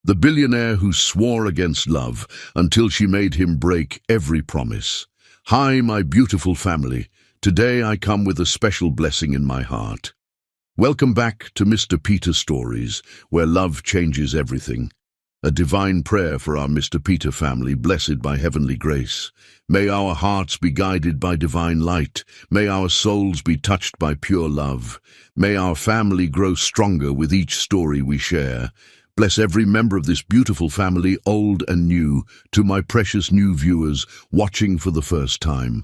the billionaire who swore against love until she made him break every promise. Hi, my beautiful family. Today I come with a special blessing in my heart. Welcome back to Mr. Peter Stories, where love changes everything. A divine prayer for our Mr. Peter family, blessed by heavenly grace. May our hearts be guided by divine light. May our souls be touched by pure love. May our family grow stronger with each story we share. Bless every member of this beautiful family, old and new. To my precious new viewers watching for the first time,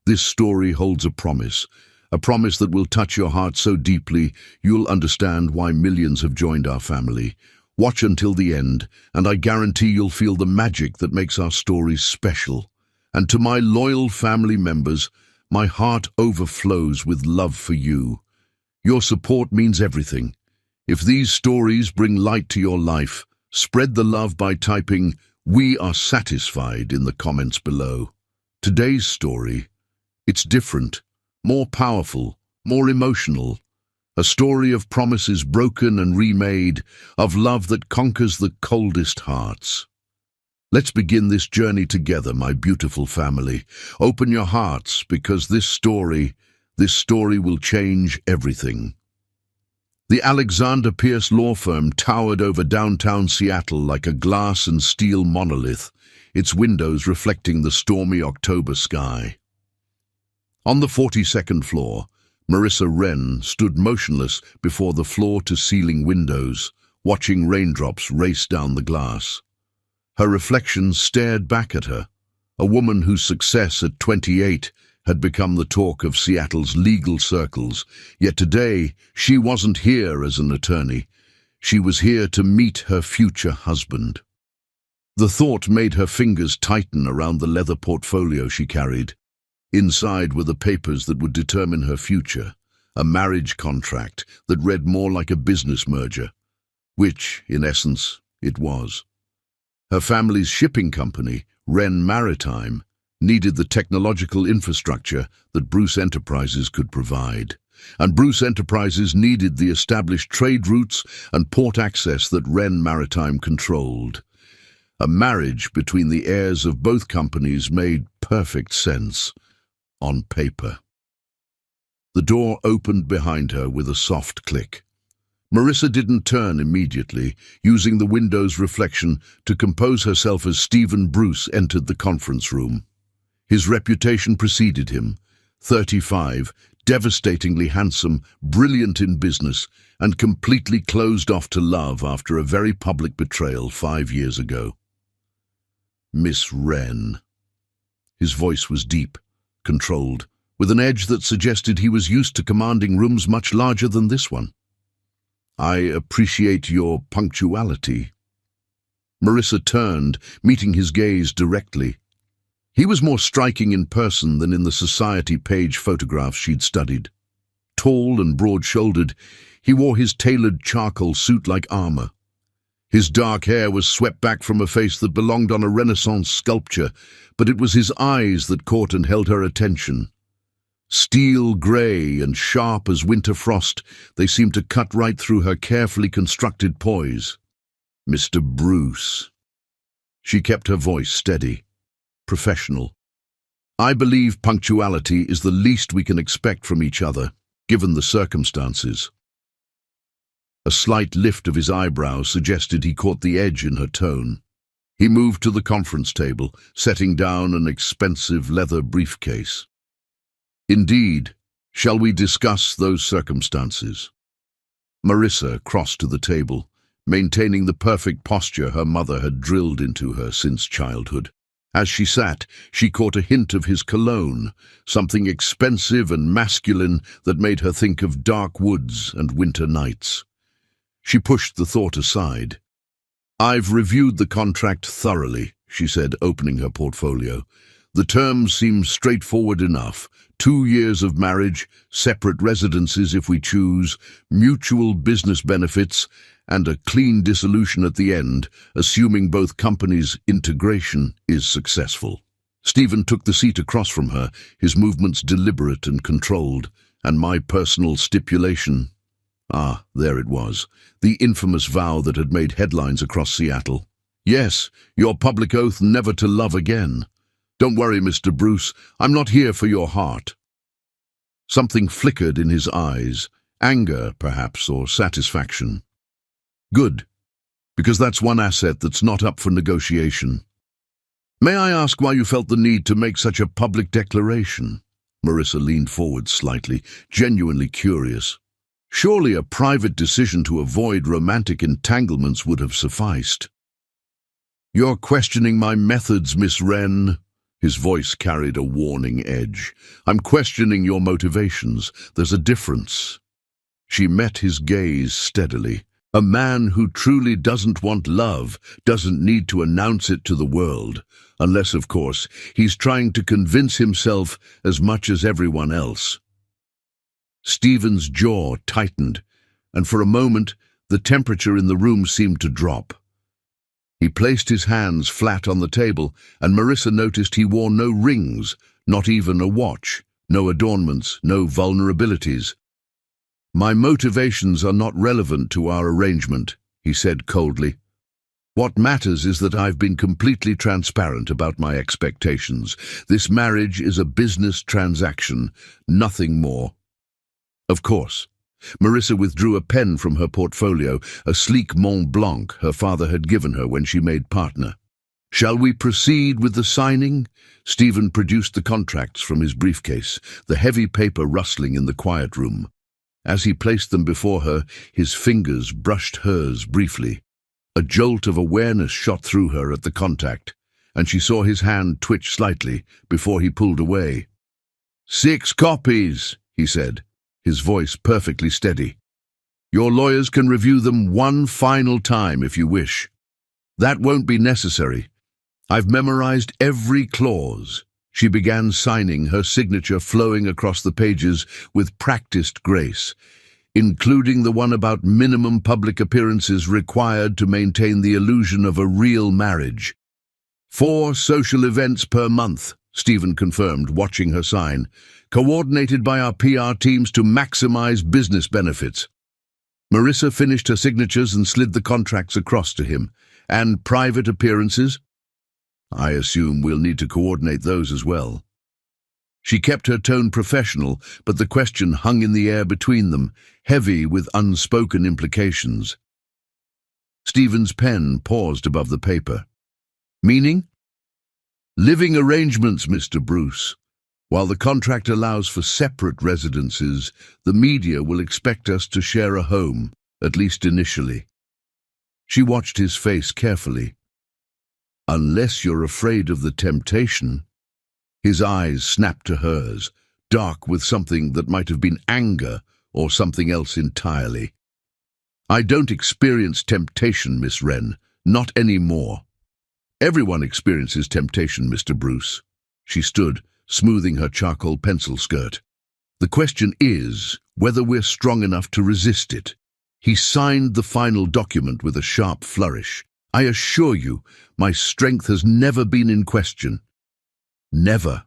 this story holds a promise that will touch your heart so deeply you'll understand why millions have joined our family. Watch until the end, and I guarantee you'll feel the magic that makes our stories special. And to my loyal family members, my heart overflows with love for you. Your support means everything. If these stories bring light to your life, spread the love by typing "We are satisfied" in the comments below. Today's story, it's different, more powerful, more emotional. A story of promises broken and remade, of love that conquers the coldest hearts. Let's begin this journey together, my beautiful family. Open your hearts, because this story will change everything. The Alexander Pierce law firm towered over downtown Seattle like a glass and steel monolith, its windows reflecting the stormy October sky. On the 42nd floor, Marissa Wren stood motionless before the floor-to-ceiling windows, watching raindrops race down the glass. Her reflection stared back at her, a woman whose success at 28 had become the talk of Seattle's legal circles. Yet today, she wasn't here as an attorney. She was here to meet her future husband. The thought made her fingers tighten around the leather portfolio she carried. Inside were the papers that would determine her future, a marriage contract that read more like a business merger, which, in essence, it was. Her family's shipping company, Wren Maritime, needed the technological infrastructure that Bruce Enterprises could provide, and Bruce Enterprises needed the established trade routes and port access that Wren Maritime controlled. A marriage between the heirs of both companies made perfect sense. On paper. The door opened behind her with a soft click. Marissa didn't turn immediately, using the window's reflection to compose herself as Stephen Bruce entered the conference room. His reputation preceded him: 35, devastatingly handsome, brilliant in business, and completely closed off to love after a very public betrayal 5 years ago. Miss Wren. His voice was deep, controlled, with an edge that suggested he was used to commanding rooms much larger than this one. I appreciate your punctuality. Marissa turned, meeting his gaze directly. He was more striking in person than in the society page photographs she'd studied. Tall and broad-shouldered, he wore his tailored charcoal suit like armor. His dark hair was swept back from a face that belonged on a Renaissance sculpture, but it was his eyes that caught and held her attention. Steel gray and sharp as winter frost, they seemed to cut right through her carefully constructed poise. Mr. Bruce. She kept her voice steady, professional. I believe punctuality is the least we can expect from each other, given the circumstances. A slight lift of his eyebrows suggested he caught the edge in her tone. He moved to the conference table, setting down an expensive leather briefcase. Indeed, shall we discuss those circumstances? Marissa crossed to the table, maintaining the perfect posture her mother had drilled into her since childhood. As she sat, she caught a hint of his cologne, something expensive and masculine that made her think of dark woods and winter nights. She pushed the thought aside. I've reviewed the contract thoroughly, she said, opening her portfolio. The terms seem straightforward enough. 2 years of marriage, separate residences if we choose, mutual business benefits, and a clean dissolution at the end, assuming both companies' integration is successful. Stephen took the seat across from her, his movements deliberate and controlled. And my personal stipulation? Ah, there it was, the infamous vow that had made headlines across Seattle. Yes, your public oath never to love again. Don't worry, Mr. Bruce, I'm not here for your heart. Something flickered in his eyes, anger, perhaps, or satisfaction. Good, because that's one asset that's not up for negotiation. May I ask why you felt the need to make such a public declaration? Marissa leaned forward slightly, genuinely curious. Surely a private decision to avoid romantic entanglements would have sufficed. You're questioning my methods, Miss Wren. His voice carried a warning edge. I'm questioning your motivations. There's a difference. She met his gaze steadily. A man who truly doesn't want love doesn't need to announce it to the world, unless, of course, he's trying to convince himself as much as everyone else. Stephen's jaw tightened, and for a moment the temperature in the room seemed to drop. He placed his hands flat on the table, and Marissa noticed he wore no rings, not even a watch, no adornments, no vulnerabilities. My motivations are not relevant to our arrangement, he said coldly. What matters is that I've been completely transparent about my expectations. This marriage is a business transaction, nothing more. Of course. Marissa withdrew a pen from her portfolio, a sleek Mont Blanc her father had given her when she made partner. Shall we proceed with the signing? Stephen produced the contracts from his briefcase, the heavy paper rustling in the quiet room. As he placed them before her, his fingers brushed hers briefly. A jolt of awareness shot through her at the contact, and she saw his hand twitch slightly before he pulled away. 6 copies, he said, his voice perfectly steady. Your lawyers can review them one final time if you wish. That won't be necessary. I've memorized every clause. She began signing, her signature flowing across the pages with practiced grace, including the one about minimum public appearances required to maintain the illusion of a real marriage. 4 social events per month, Stephen confirmed, watching her sign, coordinated by our PR teams to maximize business benefits. Marissa finished her signatures and slid the contracts across to him. And private appearances? I assume we'll need to coordinate those as well. She kept her tone professional, but the question hung in the air between them, heavy with unspoken implications. Stephen's pen paused above the paper. Meaning? Living arrangements, Mr. Bruce. While the contract allows for separate residences, the media will expect us to share a home, at least initially. She watched his face carefully. Unless you're afraid of the temptation. His eyes snapped to hers, dark with something that might have been anger or something else entirely. I don't experience temptation, Miss Wren, not anymore. Everyone experiences temptation, Mr. Bruce. She stood, smoothing her charcoal pencil skirt. The question is whether we're strong enough to resist it. He signed the final document with a sharp flourish. I assure you, my strength has never been in question. Never.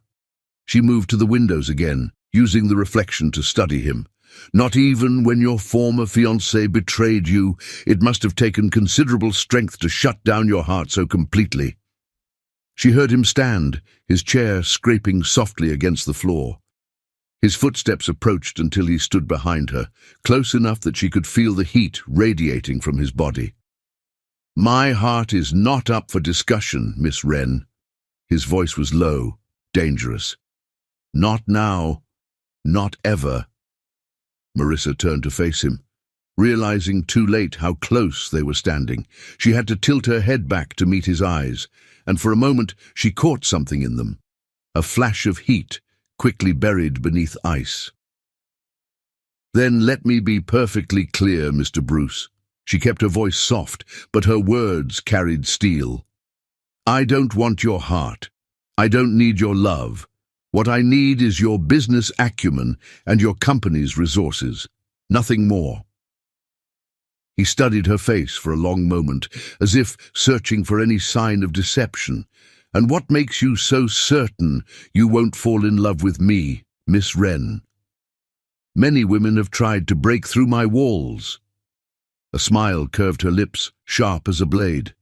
She moved to the windows again, using the reflection to study him. Not even when your former fiancé betrayed you, it must have taken considerable strength to shut down your heart so completely. She heard him stand, his chair scraping softly against the floor. His footsteps approached until he stood behind her, close enough that she could feel the heat radiating from his body. My heart is not up for discussion, Miss Wren. His voice was low, dangerous. Not now. Not ever. Marissa turned to face him. Realizing too late how close they were standing, she had to tilt her head back to meet his eyes, and for a moment she caught something in them. A flash of heat, quickly buried beneath ice. Then let me be perfectly clear, Mr. Bruce. She kept her voice soft, but her words carried steel. I don't want your heart. I don't need your love. What I need is your business acumen and your company's resources. Nothing more. He studied her face for a long moment, as if searching for any sign of deception. And what makes you so certain you won't fall in love with me, Miss Wren? Many women have tried to break through my walls." A smile curved her lips, sharp as a blade.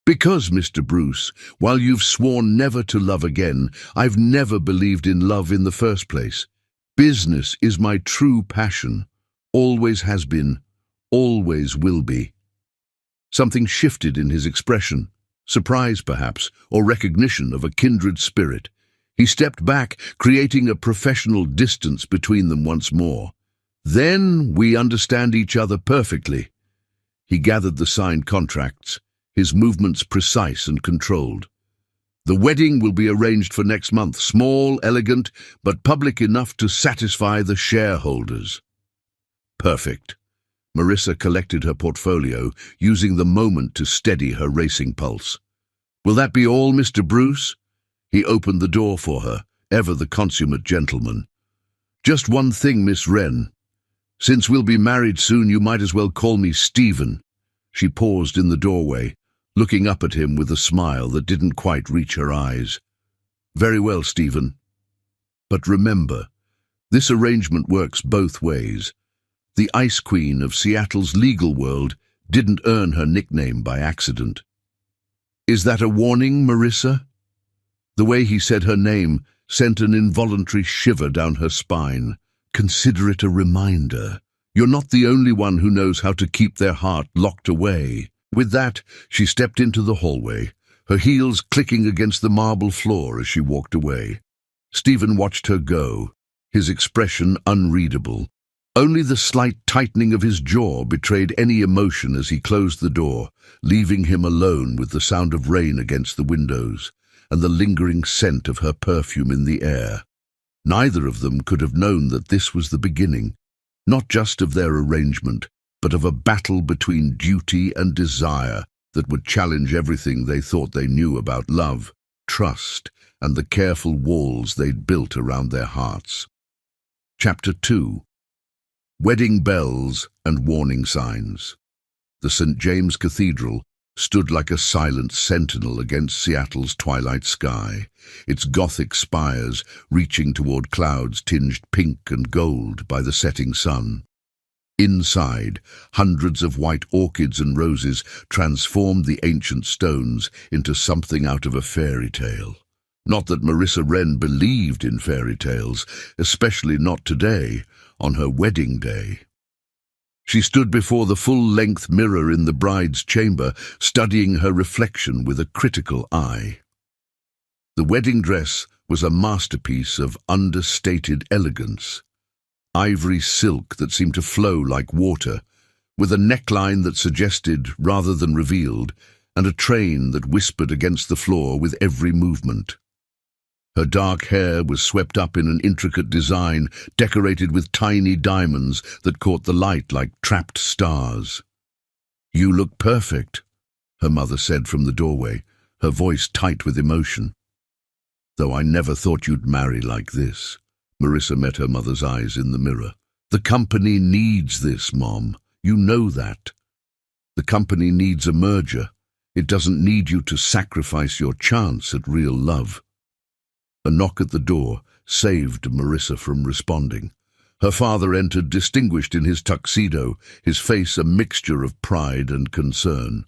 "Because, Mr. Bruce, while you've sworn never to love again, I've never believed in love in the first place. Business is my true passion. Always has been, always will be." Something shifted in his expression, surprise perhaps, or recognition of a kindred spirit. He stepped back, creating a professional distance between them once more. "Then we understand each other perfectly." He gathered the signed contracts, his movements precise and controlled. "The wedding will be arranged for next month, small, elegant, but public enough to satisfy the shareholders." Perfect. Marissa collected her portfolio, using the moment to steady her racing pulse. "Will that be all, Mr. Bruce?" He opened the door for her, ever the consummate gentleman. "Just one thing, Miss Wren. Since we'll be married soon, you might as well call me Stephen." She paused in the doorway, looking up at him with a smile that didn't quite reach her eyes. "Very well, Stephen. But remember, this arrangement works both ways. The Ice Queen of Seattle's legal world didn't earn her nickname by accident." "Is that a warning, Marissa?" The way he said her name sent an involuntary shiver down her spine. "Consider it a reminder. You're not the only one who knows how to keep their heart locked away." With that, she stepped into the hallway, her heels clicking against the marble floor as she walked away. Stephen watched her go, his expression unreadable. Only the slight tightening of his jaw betrayed any emotion as he closed the door, leaving him alone with the sound of rain against the windows and the lingering scent of her perfume in the air. Neither of them could have known that this was the beginning, not just of their arrangement, but of a battle between duty and desire that would challenge everything they thought they knew about love, trust, and the careful walls they'd built around their hearts. Chapter 2. Wedding Bells and Warning Signs. The St. James Cathedral stood like a silent sentinel against Seattle's twilight sky, its Gothic spires reaching toward clouds tinged pink and gold by the setting sun. Inside, hundreds of white orchids and roses transformed the ancient stones into something out of a fairy tale. Not that Marissa Wren believed in fairy tales, especially not today, on her wedding day. She stood before the full-length mirror in the bride's chamber, studying her reflection with a critical eye. The wedding dress was a masterpiece of understated elegance. Ivory silk that seemed to flow like water, with a neckline that suggested rather than revealed, and a train that whispered against the floor with every movement. Her dark hair was swept up in an intricate design decorated with tiny diamonds that caught the light like trapped stars. "You look perfect," her mother said from the doorway, her voice tight with emotion. "Though I never thought you'd marry like this." Marissa met her mother's eyes in the mirror. "The company needs this, Mom. You know that. The company needs a merger. It doesn't need you to sacrifice your chance at real love." A knock at the door saved Marissa from responding. Her father entered, distinguished in his tuxedo, his face a mixture of pride and concern.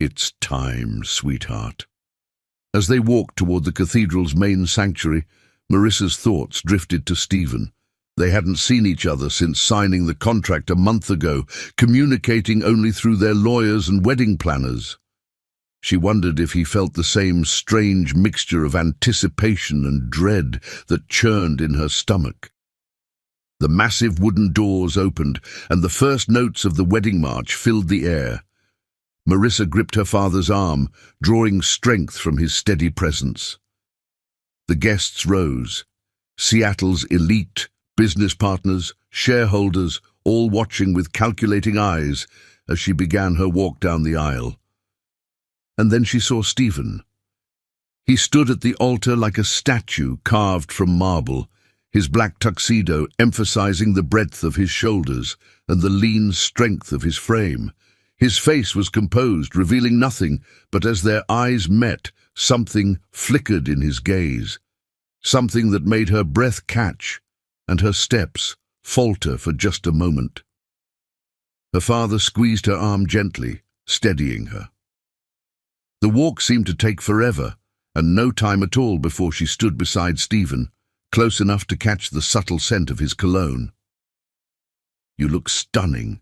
"It's time, sweetheart." As they walked toward the cathedral's main sanctuary, Marissa's thoughts drifted to Stephen. They hadn't seen each other since signing the contract a month ago, communicating only through their lawyers and wedding planners. She wondered if he felt the same strange mixture of anticipation and dread that churned in her stomach. The massive wooden doors opened, and the first notes of the wedding march filled the air. Marissa gripped her father's arm, drawing strength from his steady presence. The guests rose, Seattle's elite, business partners, shareholders, all watching with calculating eyes as she began her walk down the aisle. And then she saw Stephen. He stood at the altar like a statue carved from marble, his black tuxedo emphasizing the breadth of his shoulders and the lean strength of his frame. His face was composed, revealing nothing, but as their eyes met, something flickered in his gaze, something that made her breath catch and her steps falter for just a moment. Her father squeezed her arm gently, steadying her. The walk seemed to take forever, and no time at all before she stood beside Stephen, close enough to catch the subtle scent of his cologne. "You look stunning,"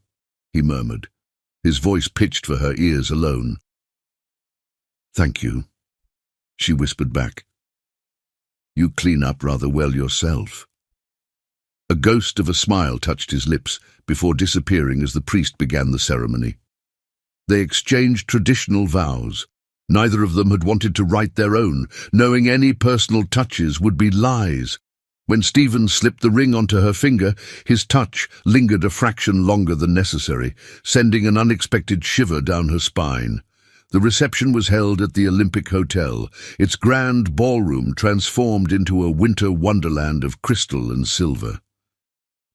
he murmured, his voice pitched for her ears alone. "Thank you," she whispered back. "You clean up rather well yourself." A ghost of a smile touched his lips before disappearing as the priest began the ceremony. They exchanged traditional vows. Neither of them had wanted to write their own, knowing any personal touches would be lies. When Stephen slipped the ring onto her finger, his touch lingered a fraction longer than necessary, sending an unexpected shiver down her spine. The reception was held at the Olympic Hotel, its grand ballroom transformed into a winter wonderland of crystal and silver.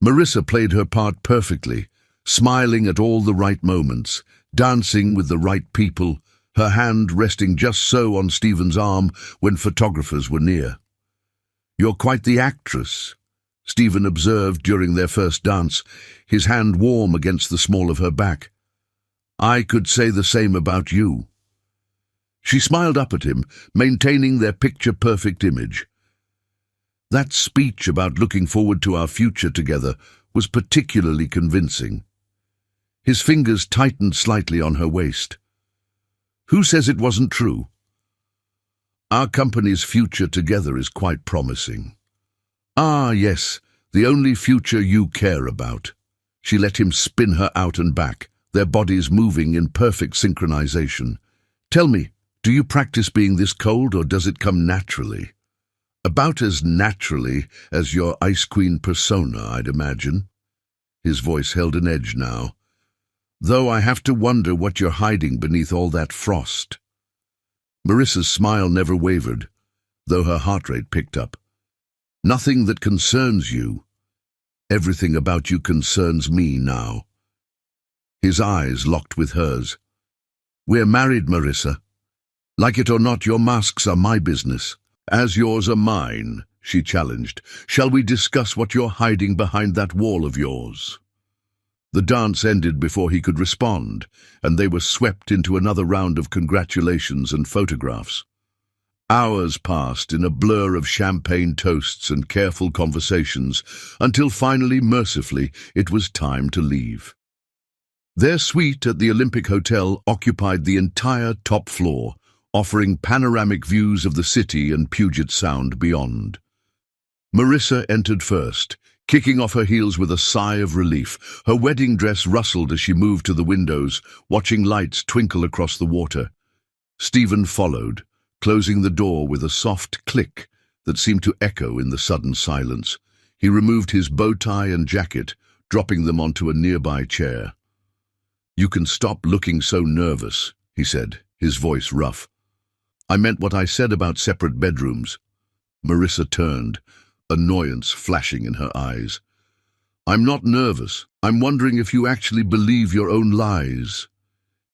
Marissa played her part perfectly, smiling at all the right moments, dancing with the right people, her hand resting just so on Stephen's arm when photographers were near. "You're quite the actress," Stephen observed during their first dance, his hand warm against the small of her back. "I could say the same about you." She smiled up at him, maintaining their picture-perfect image. That speech about looking forward to our future together was particularly convincing. His fingers tightened slightly on her waist. "Who says it wasn't true? Our company's future together is quite promising." "Ah, yes, the only future you care about." She let him spin her out and back, their bodies moving in perfect synchronization. "Tell me, do you practice being this cold, or does it come naturally?" "About as naturally as your Ice Queen persona, I'd imagine." His voice held an edge now. "Though I have to wonder what you're hiding beneath all that frost." Marissa's smile never wavered, though her heart rate picked up. "Nothing that concerns you. Everything about you concerns me now." His eyes locked with hers. "We're married, Marissa. Like it or not, your masks are my business." "As yours are mine," she challenged. "Shall we discuss what you're hiding behind that wall of yours?" The dance ended before he could respond, and they were swept into another round of congratulations and photographs. Hours passed in a blur of champagne toasts and careful conversations, until finally, mercifully, it was time to leave. Their suite at the Olympic Hotel occupied the entire top floor, offering panoramic views of the city and Puget Sound beyond. Marissa entered first, kicking off her heels with a sigh of relief. Her wedding dress rustled as she moved to the windows, watching lights twinkle across the water. Stephen followed, closing the door with a soft click that seemed to echo in the sudden silence. He removed his bow tie and jacket, dropping them onto a nearby chair. "You can stop looking so nervous," he said, his voice rough. "I meant what I said about separate bedrooms." Marissa turned, annoyance flashing in her eyes. "I'm not nervous. I'm wondering if you actually believe your own lies."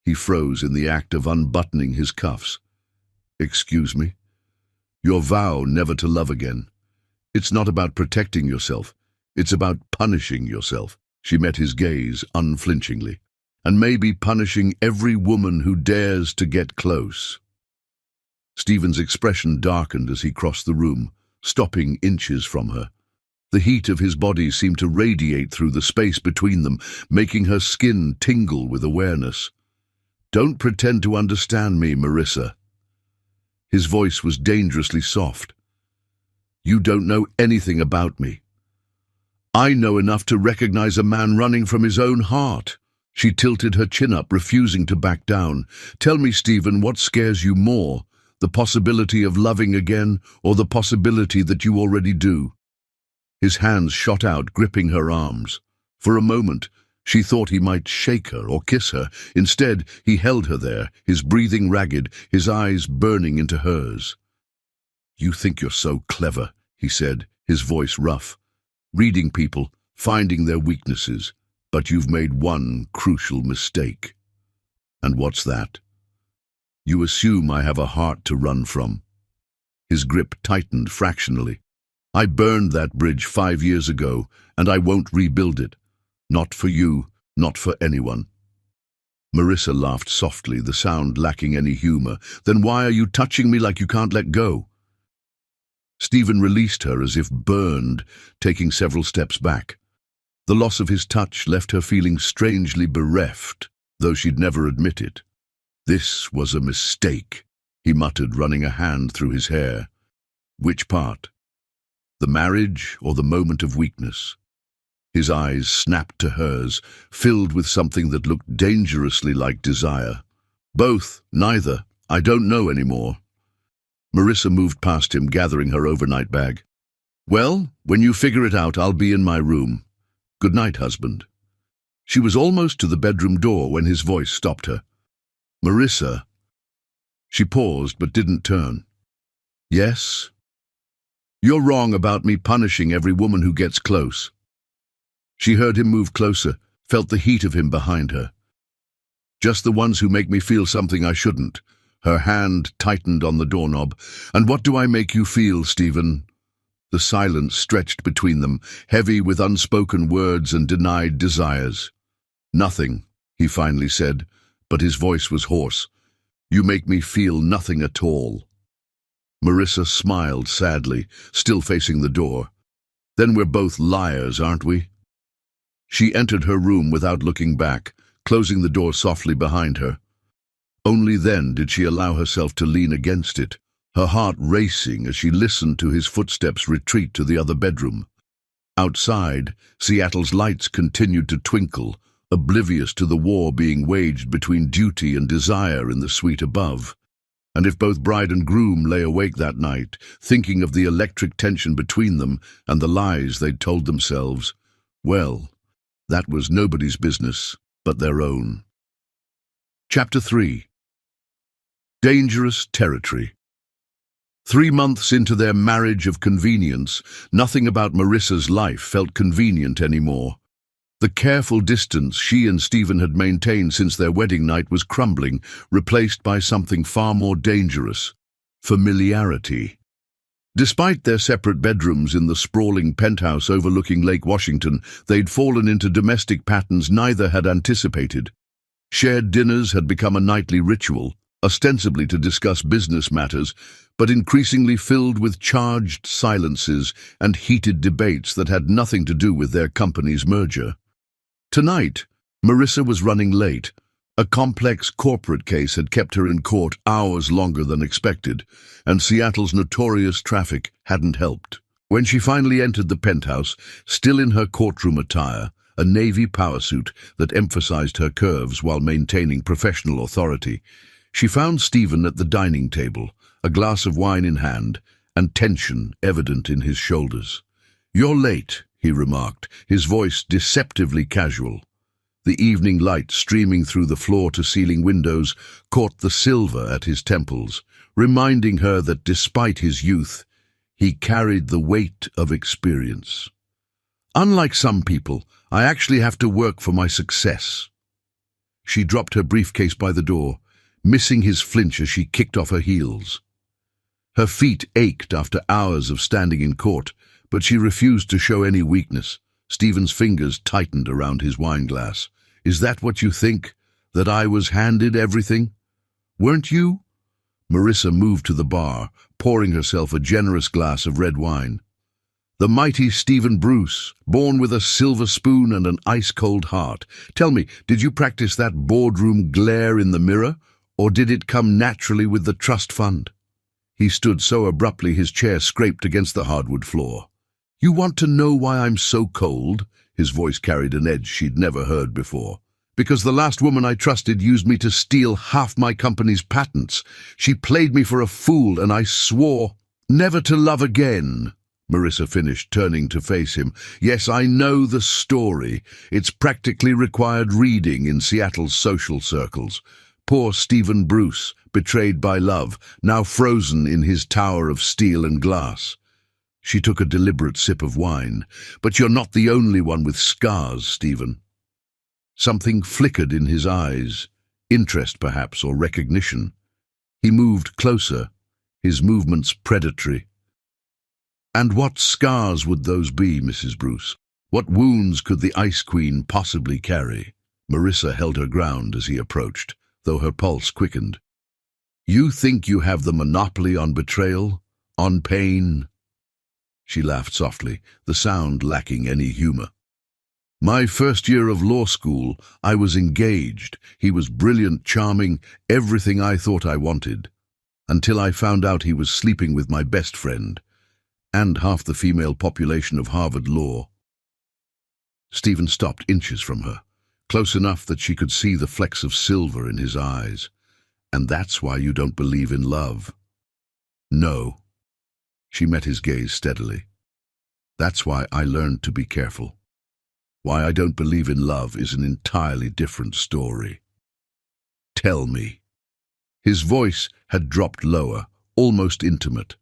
He froze in the act of unbuttoning his cuffs. "Excuse me?" "Your vow never to love again. It's not about protecting yourself. It's about punishing yourself." She met his gaze unflinchingly. "And maybe punishing every woman who dares to get close." Stephen's expression darkened as he crossed the room, stopping inches from her. The heat of his body seemed to radiate through the space between them, making her skin tingle with awareness. "Don't pretend to understand me, Marissa." His voice was dangerously soft. "You don't know anything about me. I know enough to recognize a man running from his own heart." She tilted her chin up, refusing to back down. "Tell me, Stephen, what scares you more? The possibility of loving again, or the possibility that you already do?" His hands shot out, gripping her arms. For a moment, she thought he might shake her or kiss her. Instead, he held her there, his breathing ragged, his eyes burning into hers. "You think you're so clever," he said, his voice rough. "Reading people, finding their weaknesses, but you've made one crucial mistake." "And what's that?" "You assume I have a heart to run from." His grip tightened fractionally. I burned that bridge 5 years ago, and I won't rebuild it. Not for you, not for anyone." Marissa laughed softly, the sound lacking any humor. "Then why are you touching me like you can't let go?" Stephen released her as if burned, taking several steps back. The loss of his touch left her feeling strangely bereft, though she'd never admit it. "This was a mistake," he muttered, running a hand through his hair. "Which part? The marriage or the moment of weakness?" His eyes snapped to hers, filled with something that looked dangerously like desire. "Both, neither. I don't know anymore." Marissa moved past him, gathering her overnight bag. "Well, when you figure it out, I'll be in my room. Good night, husband." She was almost to the bedroom door when his voice stopped her. "Marissa." She paused but didn't turn. "Yes?" "You're wrong about me punishing every woman who gets close." She heard him move closer, felt the heat of him behind her. "Just the ones who make me feel something I shouldn't." Her hand tightened on the doorknob. "And what do I make you feel, Stephen?" The silence stretched between them, heavy with unspoken words and denied desires. "Nothing," he finally said, but his voice was hoarse. "You make me feel nothing at all." Marissa smiled sadly, still facing the door. "Then we're both liars, aren't we?" She entered her room without looking back, closing the door softly behind her. Only then did she allow herself to lean against it, her heart racing as she listened to his footsteps retreat to the other bedroom. Outside, Seattle's lights continued to twinkle, oblivious to the war being waged between duty and desire in the suite above. And if both bride and groom lay awake that night, thinking of the electric tension between them and the lies they'd told themselves, well, that was nobody's business but their own. Chapter 3. Dangerous Territory. 3 months into their marriage of convenience, nothing about Marissa's life felt convenient anymore. The careful distance she and Stephen had maintained since their wedding night was crumbling, replaced by something far more dangerous: familiarity. Despite their separate bedrooms in the sprawling penthouse overlooking Lake Washington, they'd fallen into domestic patterns neither had anticipated. Shared dinners had become a nightly ritual, ostensibly to discuss business matters, but increasingly filled with charged silences and heated debates that had nothing to do with their company's merger. Tonight, Marissa was running late. A complex corporate case had kept her in court hours longer than expected, and Seattle's notorious traffic hadn't helped. When she finally entered the penthouse, still in her courtroom attire, a navy powersuit that emphasized her curves while maintaining professional authority, she found Stephen at the dining table, a glass of wine in hand, and tension evident in his shoulders. "You're late," he remarked, his voice deceptively casual. The evening light streaming through the floor-to-ceiling windows caught the silver at his temples, reminding her that despite his youth, he carried the weight of experience. "Unlike some people, I actually have to work for my success." She dropped her briefcase by the door, missing his flinch as she kicked off her heels. Her feet ached after hours of standing in court, but she refused to show any weakness. Stephen's fingers tightened around his wineglass. "Is that what you think? That I was handed everything? Weren't you?" Marissa moved to the bar, pouring herself a generous glass of red wine. "The mighty Stephen Bruce, born with a silver spoon and an ice-cold heart. Tell me, did you practice that boardroom glare in the mirror, or did it come naturally with the trust fund?" He stood so abruptly his chair scraped against the hardwood floor. "You want to know why I'm so cold?" His voice carried an edge she'd never heard before. "Because the last woman I trusted used me to steal half my company's patents. She played me for a fool, and I swore never to love again." Marissa finished, turning to face him. "Yes, I know the story. It's practically required reading in Seattle's social circles. Poor Stephen Bruce, betrayed by love, now frozen in his tower of steel and glass." She took a deliberate sip of wine. "But you're not the only one with scars, Stephen." Something flickered in his eyes, interest perhaps, or recognition. He moved closer, his movements predatory. And what scars would those be, Mrs. Bruce? What wounds could the Ice Queen possibly carry? Marissa held her ground as he approached, though her pulse quickened. You think you have the monopoly on betrayal? On pain? She laughed softly, the sound lacking any humor. My first year of law school, I was engaged. He was brilliant, charming, everything I thought I wanted. Until I found out he was sleeping with my best friend, and half the female population of Harvard Law. Stephen stopped inches from her, close enough that she could see the flecks of silver in his eyes. And that's why you don't believe in love? No. She met his gaze steadily. That's why I learned to be careful. Why I don't believe in love is an entirely different story. Tell me. His voice had dropped lower, almost intimate.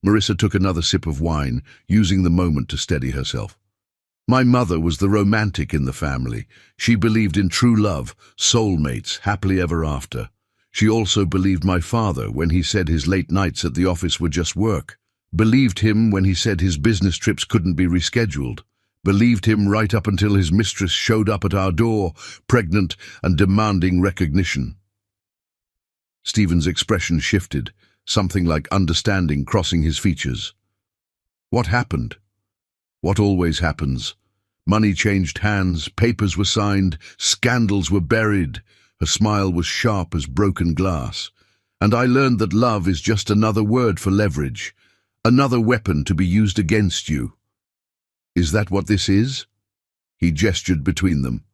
Marissa took another sip of wine, using the moment to steady herself. My mother was the romantic in the family. She believed in true love, soulmates, happily ever after. She also believed my father when he said his late nights at the office were just work. Believed him when he said his business trips couldn't be rescheduled. Believed him right up until his mistress showed up at our door, pregnant and demanding recognition. Stephen's expression shifted, something like understanding crossing his features. What happened? What always happens. Money changed hands, papers were signed, scandals were buried. Her smile was sharp as broken glass. And I learned that love is just another word for leverage, another weapon to be used against you. Is that what this is? He gestured between them.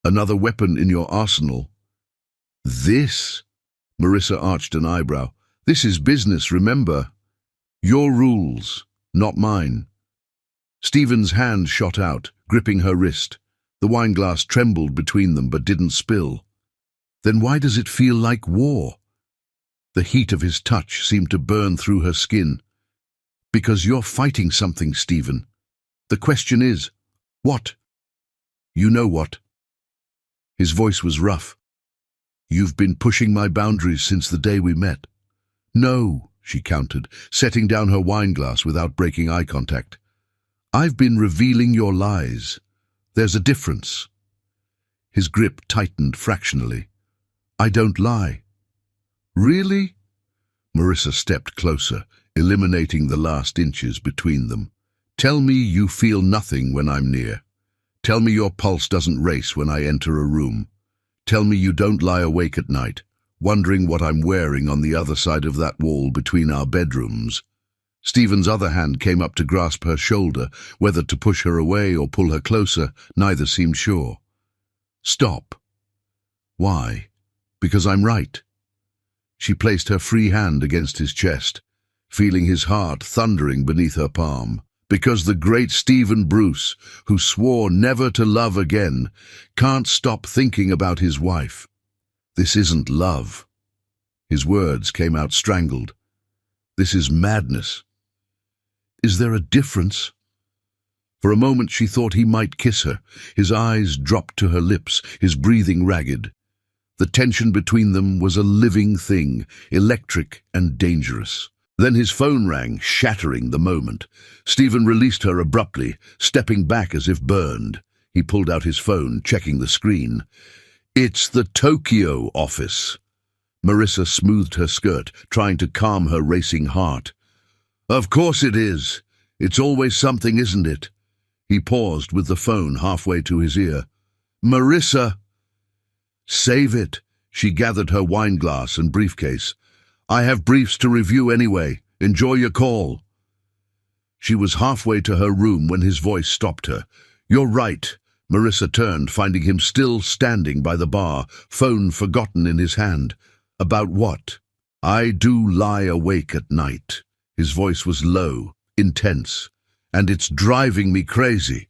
Another weapon in your arsenal. This? Marissa arched an eyebrow. This is business, remember. Your rules, not mine. Stephen's hand shot out, gripping her wrist. The wineglass trembled between them but didn't spill. Then why does it feel like war? The heat of his touch seemed to burn through her skin. Because you're fighting something, Stephen. The question is, what? You know what? His voice was rough. You've been pushing my boundaries since the day we met. No, she countered, setting down her wineglass without breaking eye contact. I've been revealing your lies. There's a difference. His grip tightened fractionally. I don't lie. Really? Marissa stepped closer, eliminating the last inches between them. Tell me you feel nothing when I'm near. Tell me your pulse doesn't race when I enter a room. Tell me you don't lie awake at night, wondering what I'm wearing on the other side of that wall between our bedrooms. Stephen's other hand came up to grasp her shoulder, whether to push her away or pull her closer, neither seemed sure. Stop. Why? Because I'm right. She placed her free hand against his chest, feeling his heart thundering beneath her palm. Because the great Stephen Bruce, who swore never to love again, can't stop thinking about his wife. This isn't love. His words came out strangled. This is madness. Is there a difference? For a moment she thought he might kiss her. His eyes dropped to her lips, his breathing ragged. The tension between them was a living thing, electric and dangerous. Then his phone rang, shattering the moment. Stephen released her abruptly, stepping back as if burned. He pulled out his phone, checking the screen. It's the Tokyo office. Marissa smoothed her skirt, trying to calm her racing heart. Of course it is. It's always something, isn't it? He paused with the phone halfway to his ear. Marissa! Save it. She gathered her wineglass and briefcase. I have briefs to review anyway. Enjoy your call. She was halfway to her room when his voice stopped her. You're right. Marissa turned, finding him still standing by the bar, phone forgotten in his hand. About what? I do lie awake at night. His voice was low, intense, and it's driving me crazy.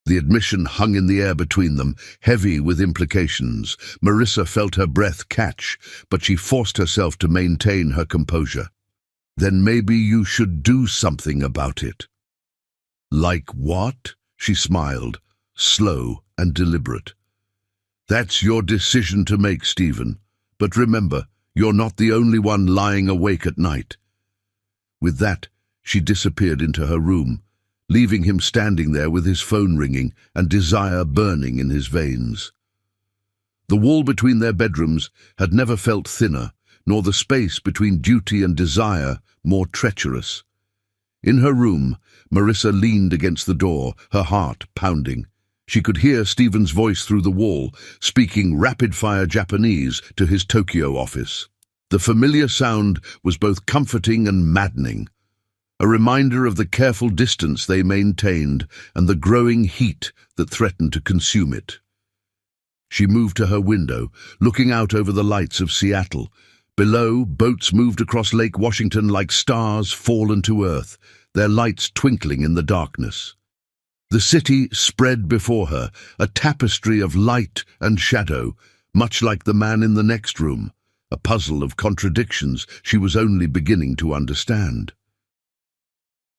The admission hung in the air between them, heavy with implications. Marissa felt her breath catch, but she forced herself to maintain her composure. Then maybe you should do something about it. Like what? She smiled, slow and deliberate. That's your decision to make, Stephen. But remember, you're not the only one lying awake at night. With that, she disappeared into her room, leaving him standing there with his phone ringing and desire burning in his veins. The wall between their bedrooms had never felt thinner, nor the space between duty and desire more treacherous. In her room, Marissa leaned against the door, her heart pounding. She could hear Stephen's voice through the wall, speaking rapid-fire Japanese to his Tokyo office. The familiar sound was both comforting and maddening, a reminder of the careful distance they maintained and the growing heat that threatened to consume it. She moved to her window, looking out over the lights of Seattle. Below, boats moved across Lake Washington like stars fallen to earth, their lights twinkling in the darkness. The city spread before her, a tapestry of light and shadow, much like the man in the next room, a puzzle of contradictions she was only beginning to understand.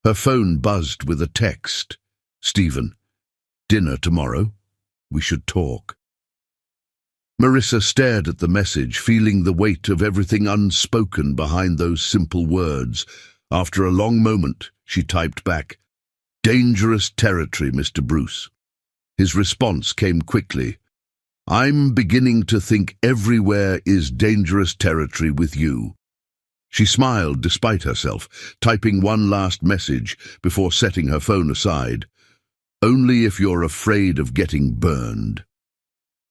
Her phone buzzed with a text. "Stephen, dinner tomorrow? We should talk." Marissa stared at the message, feeling the weight of everything unspoken behind those simple words. After a long moment, she typed back, "Dangerous territory, Mr. Bruce." His response came quickly. "I'm beginning to think everywhere is dangerous territory with you." She smiled despite herself, typing one last message before setting her phone aside. "Only if you're afraid of getting burned."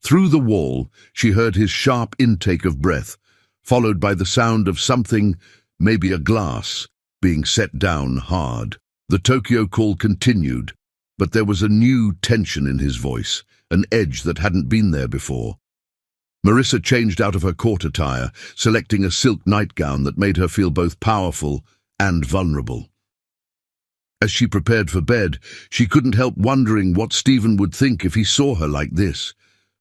Through the wall, she heard his sharp intake of breath, followed by the sound of something, maybe a glass, being set down hard. The Tokyo call continued, but there was a new tension in his voice, an edge that hadn't been there before. Marissa changed out of her court attire, selecting a silk nightgown that made her feel both powerful and vulnerable. As she prepared for bed, she couldn't help wondering what Stephen would think if he saw her like this.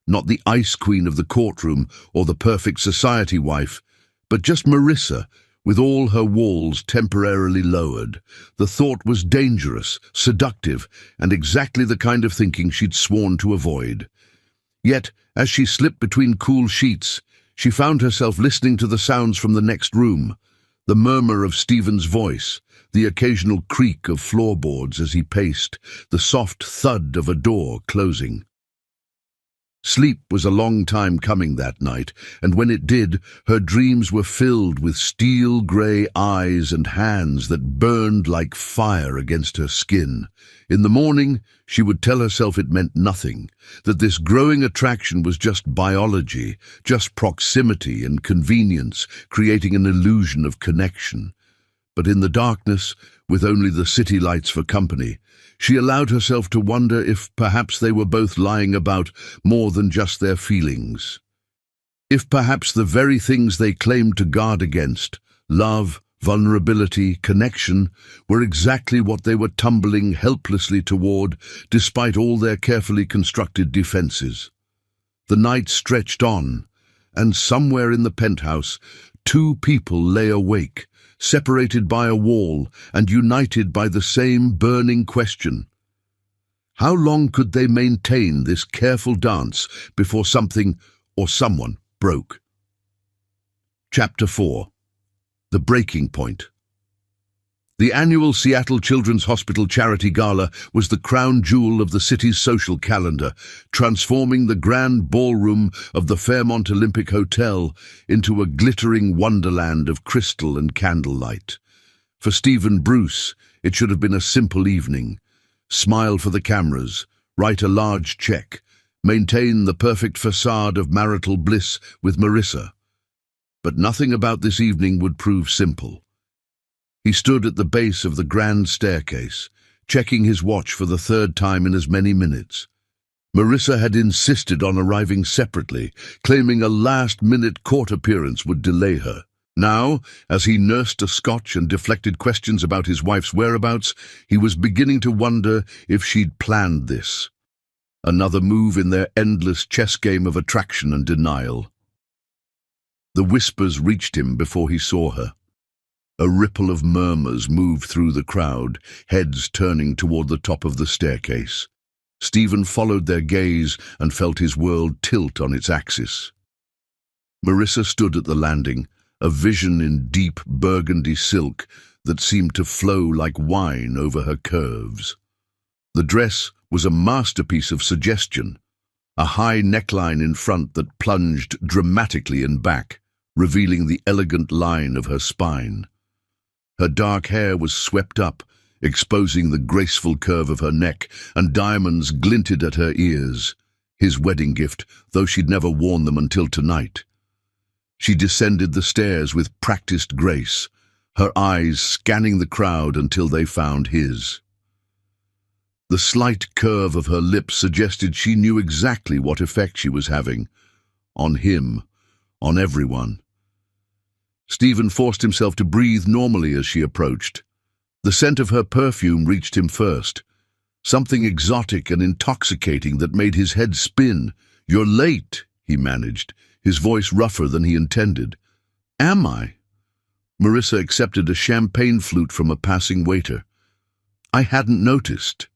Not the ice queen of the courtroom or the perfect society wife, but just Marissa, with all her walls temporarily lowered. The thought was dangerous, seductive, and exactly the kind of thinking she'd sworn to avoid. Yet, as she slipped between cool sheets, she found herself listening to the sounds from the next room, the murmur of Stephen's voice, the occasional creak of floorboards as he paced, the soft thud of a door closing. Sleep was a long time coming that night, and when it did, her dreams were filled with steel-grey eyes and hands that burned like fire against her skin. In the morning, she would tell herself it meant nothing, that this growing attraction was just biology, just proximity and convenience, creating an illusion of connection. But in the darkness, with only the city lights for company, she allowed herself to wonder if perhaps they were both lying about more than just their feelings. If perhaps the very things they claimed to guard against, love, vulnerability, connection, were exactly what they were tumbling helplessly toward, despite all their carefully constructed defenses. The night stretched on, and somewhere in the penthouse, two people lay awake, separated by a wall and united by the same burning question. How long could they maintain this careful dance before something or someone broke? Chapter 4. The Breaking Point. The annual Seattle Children's Hospital Charity Gala was the crown jewel of the city's social calendar, transforming the grand ballroom of the Fairmont Olympic Hotel into a glittering wonderland of crystal and candlelight. For Stephen Bruce, it should have been a simple evening. Smile for the cameras, write a large check, maintain the perfect facade of marital bliss with Marissa. But nothing about this evening would prove simple. He stood at the base of the grand staircase, checking his watch for the third time in as many minutes. Marissa had insisted on arriving separately, claiming a last-minute court appearance would delay her. Now, as he nursed a scotch and deflected questions about his wife's whereabouts, he was beginning to wonder if she'd planned this. Another move in their endless chess game of attraction and denial. The whispers reached him before he saw her. A ripple of murmurs moved through the crowd, heads turning toward the top of the staircase. Stephen followed their gaze and felt his world tilt on its axis. Marissa stood at the landing, a vision in deep burgundy silk, that seemed to flow like wine over her curves. The dress was a masterpiece of suggestion, a high neckline in front that plunged dramatically in back, revealing the elegant line of her spine. Her dark hair was swept up, exposing the graceful curve of her neck, and diamonds glinted at her ears, his wedding gift, though she'd never worn them until tonight. She descended the stairs with practiced grace, her eyes scanning the crowd until they found his. The slight curve of her lips suggested she knew exactly what effect she was having. On him, on everyone. Stephen forced himself to breathe normally as she approached. The scent of her perfume reached him first, something exotic and intoxicating that made his head spin. "You're late," he managed, his voice rougher than he intended. "Am I?" Marissa accepted a champagne flute from a passing waiter. "I hadn't noticed."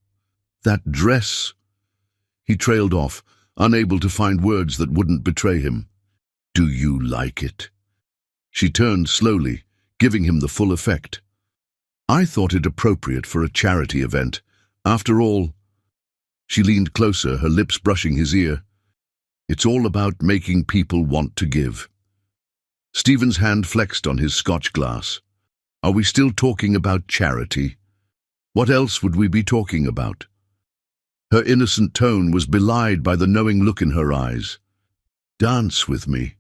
"That dress—" He trailed off, unable to find words that wouldn't betray him. "Do you like it?" She turned slowly, giving him the full effect. "I thought it appropriate for a charity event. After all—" She leaned closer, her lips brushing his ear. "It's all about making people want to give." Stephen's hand flexed on his scotch glass. "Are we still talking about charity? What else would we be talking about?" Her innocent tone was belied by the knowing look in her eyes. "Dance with me."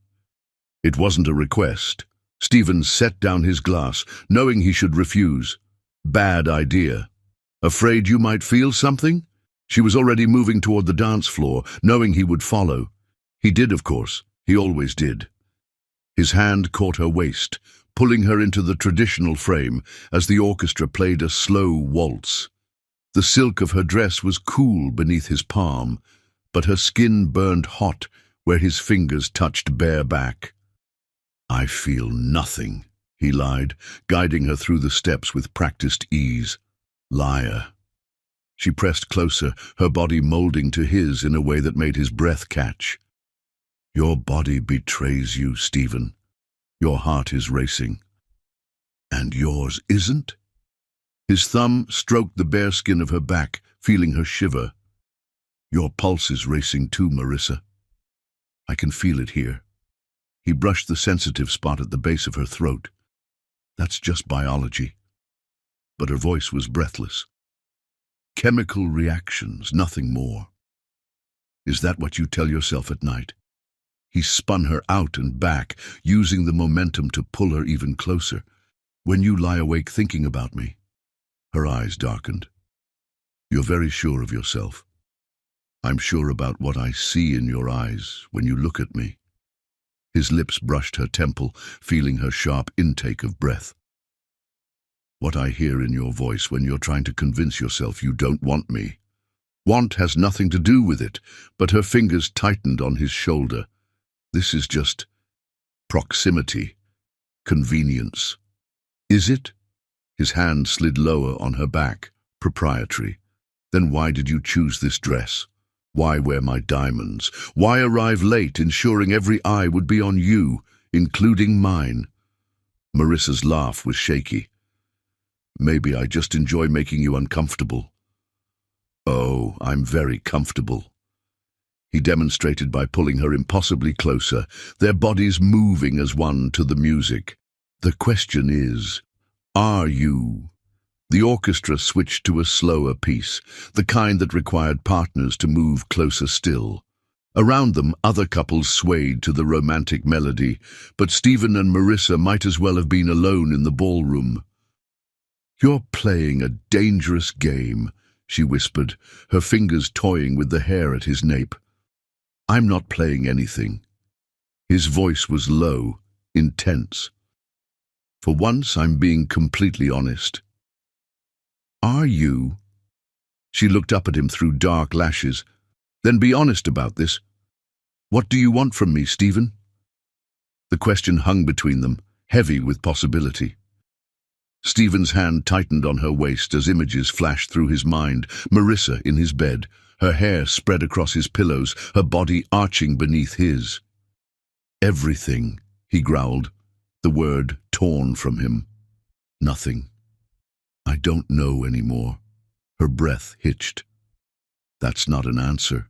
It wasn't a request. Stephen set down his glass, knowing he should refuse. "Bad idea. Afraid you might feel something?" She was already moving toward the dance floor, knowing he would follow. He did, of course. He always did. His hand caught her waist, pulling her into the traditional frame as the orchestra played a slow waltz. The silk of her dress was cool beneath his palm, but her skin burned hot where his fingers touched bare back. "I feel nothing," he lied, guiding her through the steps with practiced ease. Liar. She pressed closer, her body molding to his in a way that made his breath catch. "Your body betrays you, Stephen. Your heart is racing." "And yours isn't?" His thumb stroked the bare skin of her back, feeling her shiver. "Your pulse is racing too, Marissa. I can feel it here." He brushed the sensitive spot at the base of her throat. "That's just biology." But her voice was breathless. "Chemical reactions, nothing more." "Is that what you tell yourself at night?" He spun her out and back, using the momentum to pull her even closer. "When you lie awake thinking about me?" Her eyes darkened. "You're very sure of yourself." "I'm sure about what I see in your eyes when you look at me." His lips brushed her temple, feeling her sharp intake of breath. "What I hear in your voice when you're trying to convince yourself you don't want me." "Want has nothing to do with it," but her fingers tightened on his shoulder. "This is just proximity, convenience." "Is it?" His hand slid lower on her back. "Proprietary. Then why did you choose this dress? Why wear my diamonds? Why arrive late, ensuring every eye would be on you, including mine?" Marissa's laugh was shaky. "Maybe I just enjoy making you uncomfortable." "Oh, I'm very comfortable." He demonstrated by pulling her impossibly closer, their bodies moving as one to the music. "The question is, are you?" The orchestra switched to a slower piece, the kind that required partners to move closer still. Around them, other couples swayed to the romantic melody, but Stephen and Marissa might as well have been alone in the ballroom. "You're playing a dangerous game," she whispered, her fingers toying with the hair at his nape. "I'm not playing anything." His voice was low, intense. "For once, I'm being completely honest." "Are you?" She looked up at him through dark lashes. "Then be honest about this. What do you want from me, Stephen?" The question hung between them, heavy with possibility. Stephen's hand tightened on her waist as images flashed through his mind. Marissa in his bed, her hair spread across his pillows, her body arching beneath his. "Everything," he growled, the word torn from him. "Nothing." I don't know anymore. Her breath hitched. That's not an answer.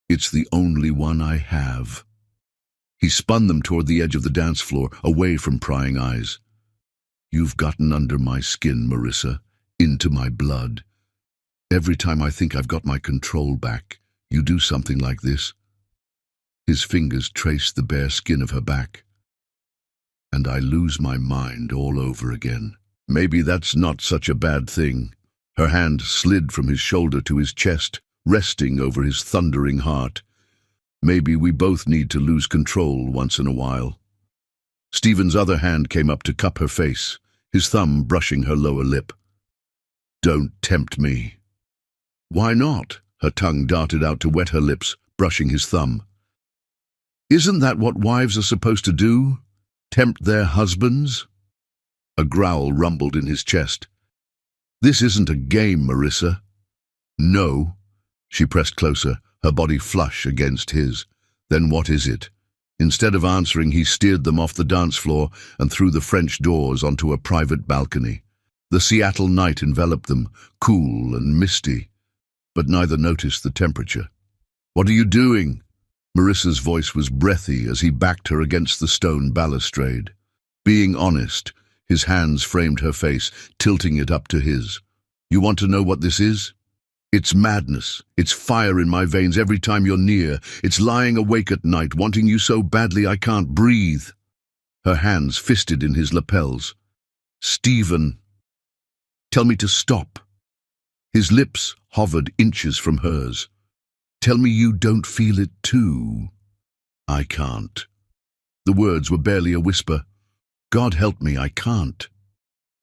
It's the only one I have. He spun them toward the edge of the dance floor, away from prying eyes. You've gotten under my skin, Marissa, into my blood. Every time I think I've got my control back, you do something like this. His fingers traced the bare skin of her back. And I lose my mind all over again. Maybe that's not such a bad thing. Her hand slid from his shoulder to his chest, resting over his thundering heart. Maybe we both need to lose control once in a while. Stephen's other hand came up to cup her face, his thumb brushing her lower lip. Don't tempt me. Why not? Her tongue darted out to wet her lips, brushing his thumb. Isn't that what wives are supposed to do? Tempt their husbands? A growl rumbled in his chest. This isn't a game, Marissa. No. She pressed closer, her body flush against his. Then what is it? Instead of answering, he steered them off the dance floor and through the French doors onto a private balcony. The Seattle night enveloped them, cool and misty, but neither noticed the temperature. What are you doing? Marissa's voice was breathy as he backed her against the stone balustrade. Being honest, his hands framed her face, tilting it up to his. You want to know what this is? It's madness. It's fire in my veins every time you're near. It's lying awake at night, wanting you so badly I can't breathe. Her hands fisted in his lapels. Stephen, tell me to stop. His lips hovered inches from hers. Tell me you don't feel it too. I can't. The words were barely a whisper. God help me, I can't.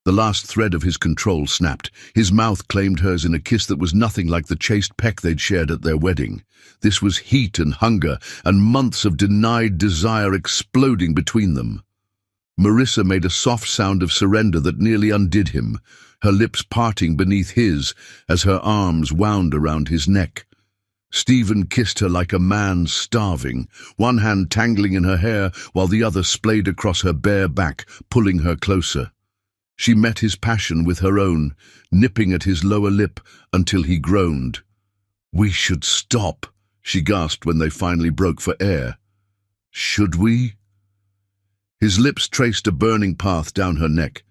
The last thread of his control snapped. His mouth claimed hers in a kiss that was nothing like the chaste peck they'd shared at their wedding. This was heat and hunger, and months of denied desire exploding between them. Marissa made a soft sound of surrender that nearly undid him, her lips parting beneath his as her arms wound around his neck. Stephen kissed her like a man starving, one hand tangling in her hair while the other splayed across her bare back, pulling her closer. She met his passion with her own, nipping at his lower lip until he groaned. We should stop, she gasped when they finally broke for air. Should we? His lips traced a burning path down her neck.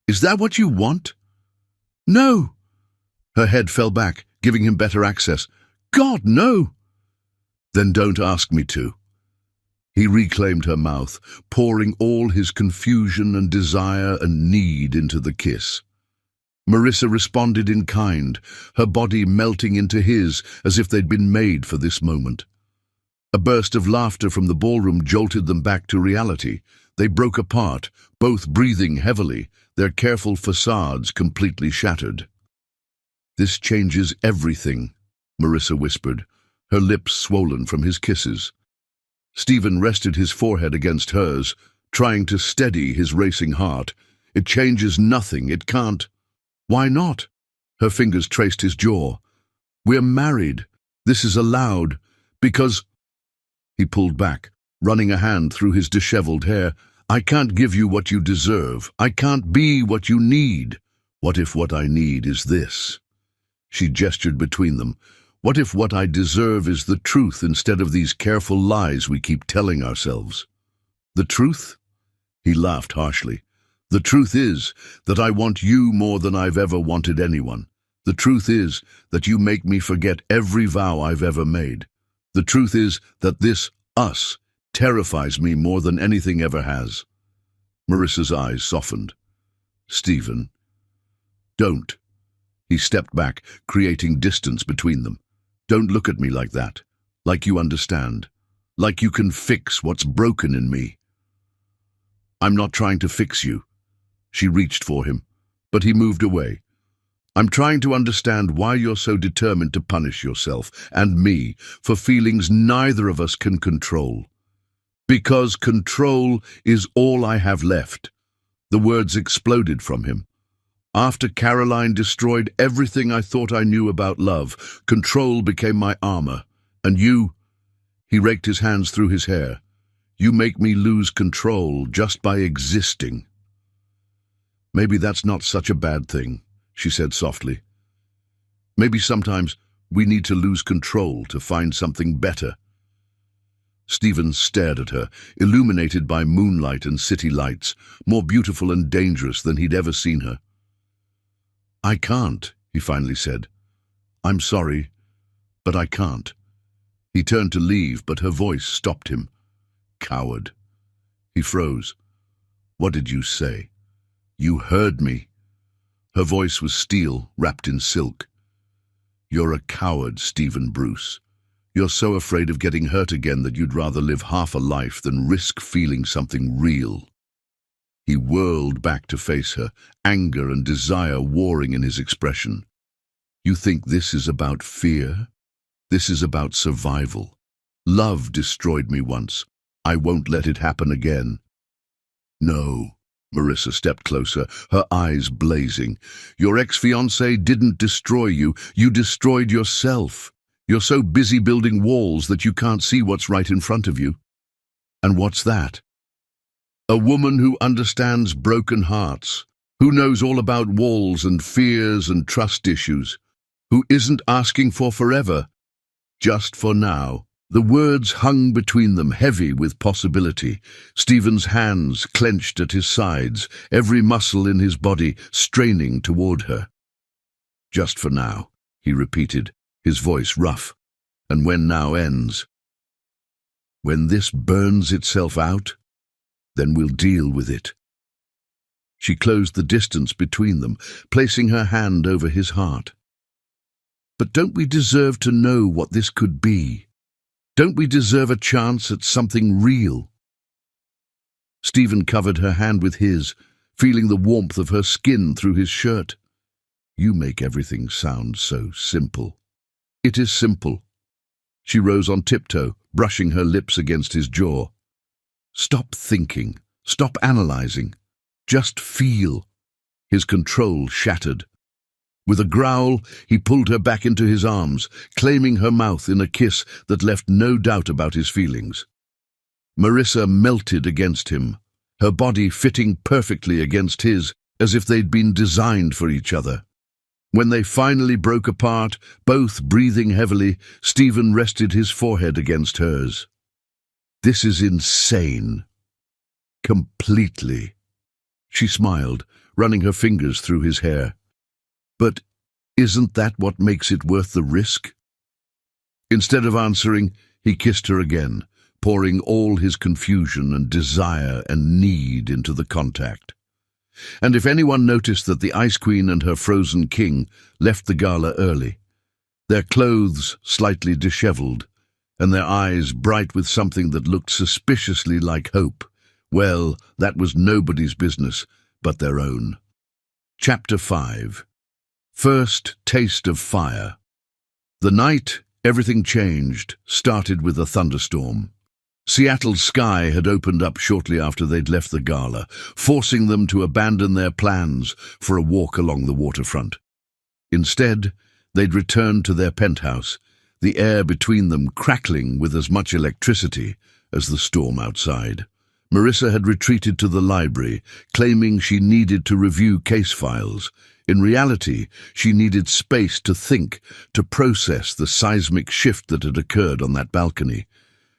Is that what you want? No. Her head fell back, giving him better access. God, no! Then don't ask me to. He reclaimed her mouth, pouring all his confusion and desire and need into the kiss. Marissa responded in kind, her body melting into his as if they'd been made for this moment. A burst of laughter from the ballroom jolted them back to reality. They broke apart, both breathing heavily, their careful facades completely shattered. This changes everything, Marissa whispered, her lips swollen from his kisses. Stephen rested his forehead against hers, trying to steady his racing heart. It changes nothing, it can't. Why not? Her fingers traced his jaw. We're married. This is allowed. Because... He pulled back, running a hand through his disheveled hair. I can't give you what you deserve. I can't be what you need. What if what I need is this? She gestured between them. What if what I deserve is the truth instead of these careful lies we keep telling ourselves? The truth? He laughed harshly. The truth is that I want you more than I've ever wanted anyone. The truth is that you make me forget every vow I've ever made. The truth is that this us terrifies me more than anything ever has. Marissa's eyes softened. Stephen. Don't. He stepped back, creating distance between them. Don't look at me like that. Like you understand. Like you can fix what's broken in me. I'm not trying to fix you. She reached for him, but he moved away. I'm trying to understand why you're so determined to punish yourself and me for feelings neither of us can control. Because control is all I have left. The words exploded from him. After Caroline destroyed everything I thought I knew about love, control became my armor. And you, he raked his hands through his hair, you make me lose control just by existing. Maybe that's not such a bad thing. she said softly. Maybe sometimes we need to lose control to find something better. Stephen stared at her, illuminated by moonlight and city lights, more beautiful and dangerous than he'd ever seen her. I can't, he finally said. I'm sorry, but I can't. He turned to leave, but her voice stopped him. Coward. He froze. What did you say? You heard me. Her voice was steel, wrapped in silk. You're a coward, Stephen Bruce. You're so afraid of getting hurt again that you'd rather live half a life than risk feeling something real. He whirled back to face her, anger and desire warring in his expression. You think this is about fear? This is about survival. Love destroyed me once. I won't let it happen again. No. Marissa stepped closer, her eyes blazing. Your ex-fiancé didn't destroy you. You destroyed yourself. You're so busy building walls that you can't see what's right in front of you. And what's that? A woman who understands broken hearts, who knows all about walls and fears and trust issues, who isn't asking for forever, just for now. The words hung between them, heavy with possibility. Stephen's hands clenched at his sides, every muscle in his body straining toward her. Just for now, he repeated, his voice rough. And when now ends? When this burns itself out, then we'll deal with it. She closed the distance between them, placing her hand over his heart. But don't we deserve to know what this could be? Don't we deserve a chance at something real? Stephen covered her hand with his, feeling the warmth of her skin through his shirt. You make everything sound so simple. It is simple. She rose on tiptoe, brushing her lips against his jaw. Stop thinking. Stop analyzing. Just feel. His control shattered. With a growl, he pulled her back into his arms, claiming her mouth in a kiss that left no doubt about his feelings. Marissa melted against him, her body fitting perfectly against his, as if they'd been designed for each other. When they finally broke apart, both breathing heavily, Stephen rested his forehead against hers. This is insane. Completely. She smiled, running her fingers through his hair. But isn't that what makes it worth the risk? Instead of answering, he kissed her again, pouring all his confusion and desire and need into the contact. And if anyone noticed that the Ice Queen and her frozen king left the gala early, their clothes slightly disheveled, and their eyes bright with something that looked suspiciously like hope, well, that was nobody's business but their own. Chapter 5. First Taste of Fire. The night everything changed started with a thunderstorm. Seattle's sky had opened up shortly after they'd left the gala, forcing them to abandon their plans for a walk along the waterfront. Instead, they'd returned to their penthouse, the air between them crackling with as much electricity as the storm outside. Marissa had retreated to the library, claiming she needed to review case files. In reality, she needed space to think, to process the seismic shift that had occurred on that balcony.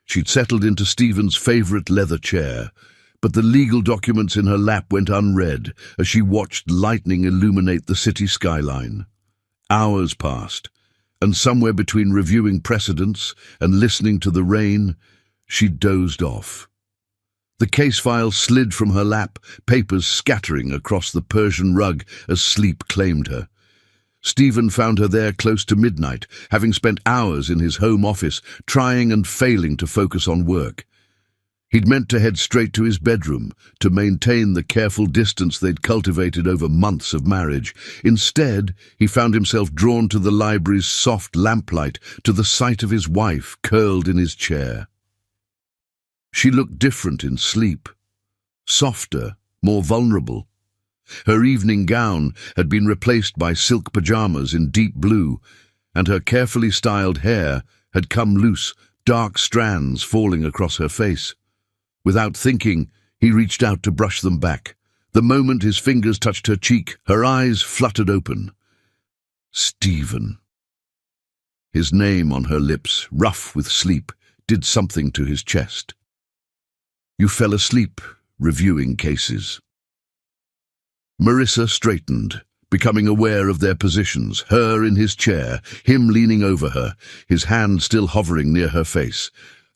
She'd settled into Stephen's favorite leather chair, but the legal documents in her lap went unread as she watched lightning illuminate the city skyline. Hours passed, and somewhere between reviewing precedents and listening to the rain, she dozed off. The case file slid from her lap, papers scattering across the Persian rug as sleep claimed her. Stephen found her there close to midnight, having spent hours in his home office, trying and failing to focus on work. He'd meant to head straight to his bedroom, to maintain the careful distance they'd cultivated over months of marriage. Instead, he found himself drawn to the library's soft lamplight, to the sight of his wife curled in his chair. She looked different in sleep, softer, more vulnerable. Her evening gown had been replaced by silk pajamas in deep blue, and her carefully styled hair had come loose, dark strands falling across her face. Without thinking, he reached out to brush them back, The moment his fingers touched her cheek, her eyes fluttered open. Stephen. His name on her lips, rough with sleep, did something to his chest. You fell asleep, reviewing cases. Marissa straightened, becoming aware of their positions, her in his chair, him leaning over her, his hand still hovering near her face.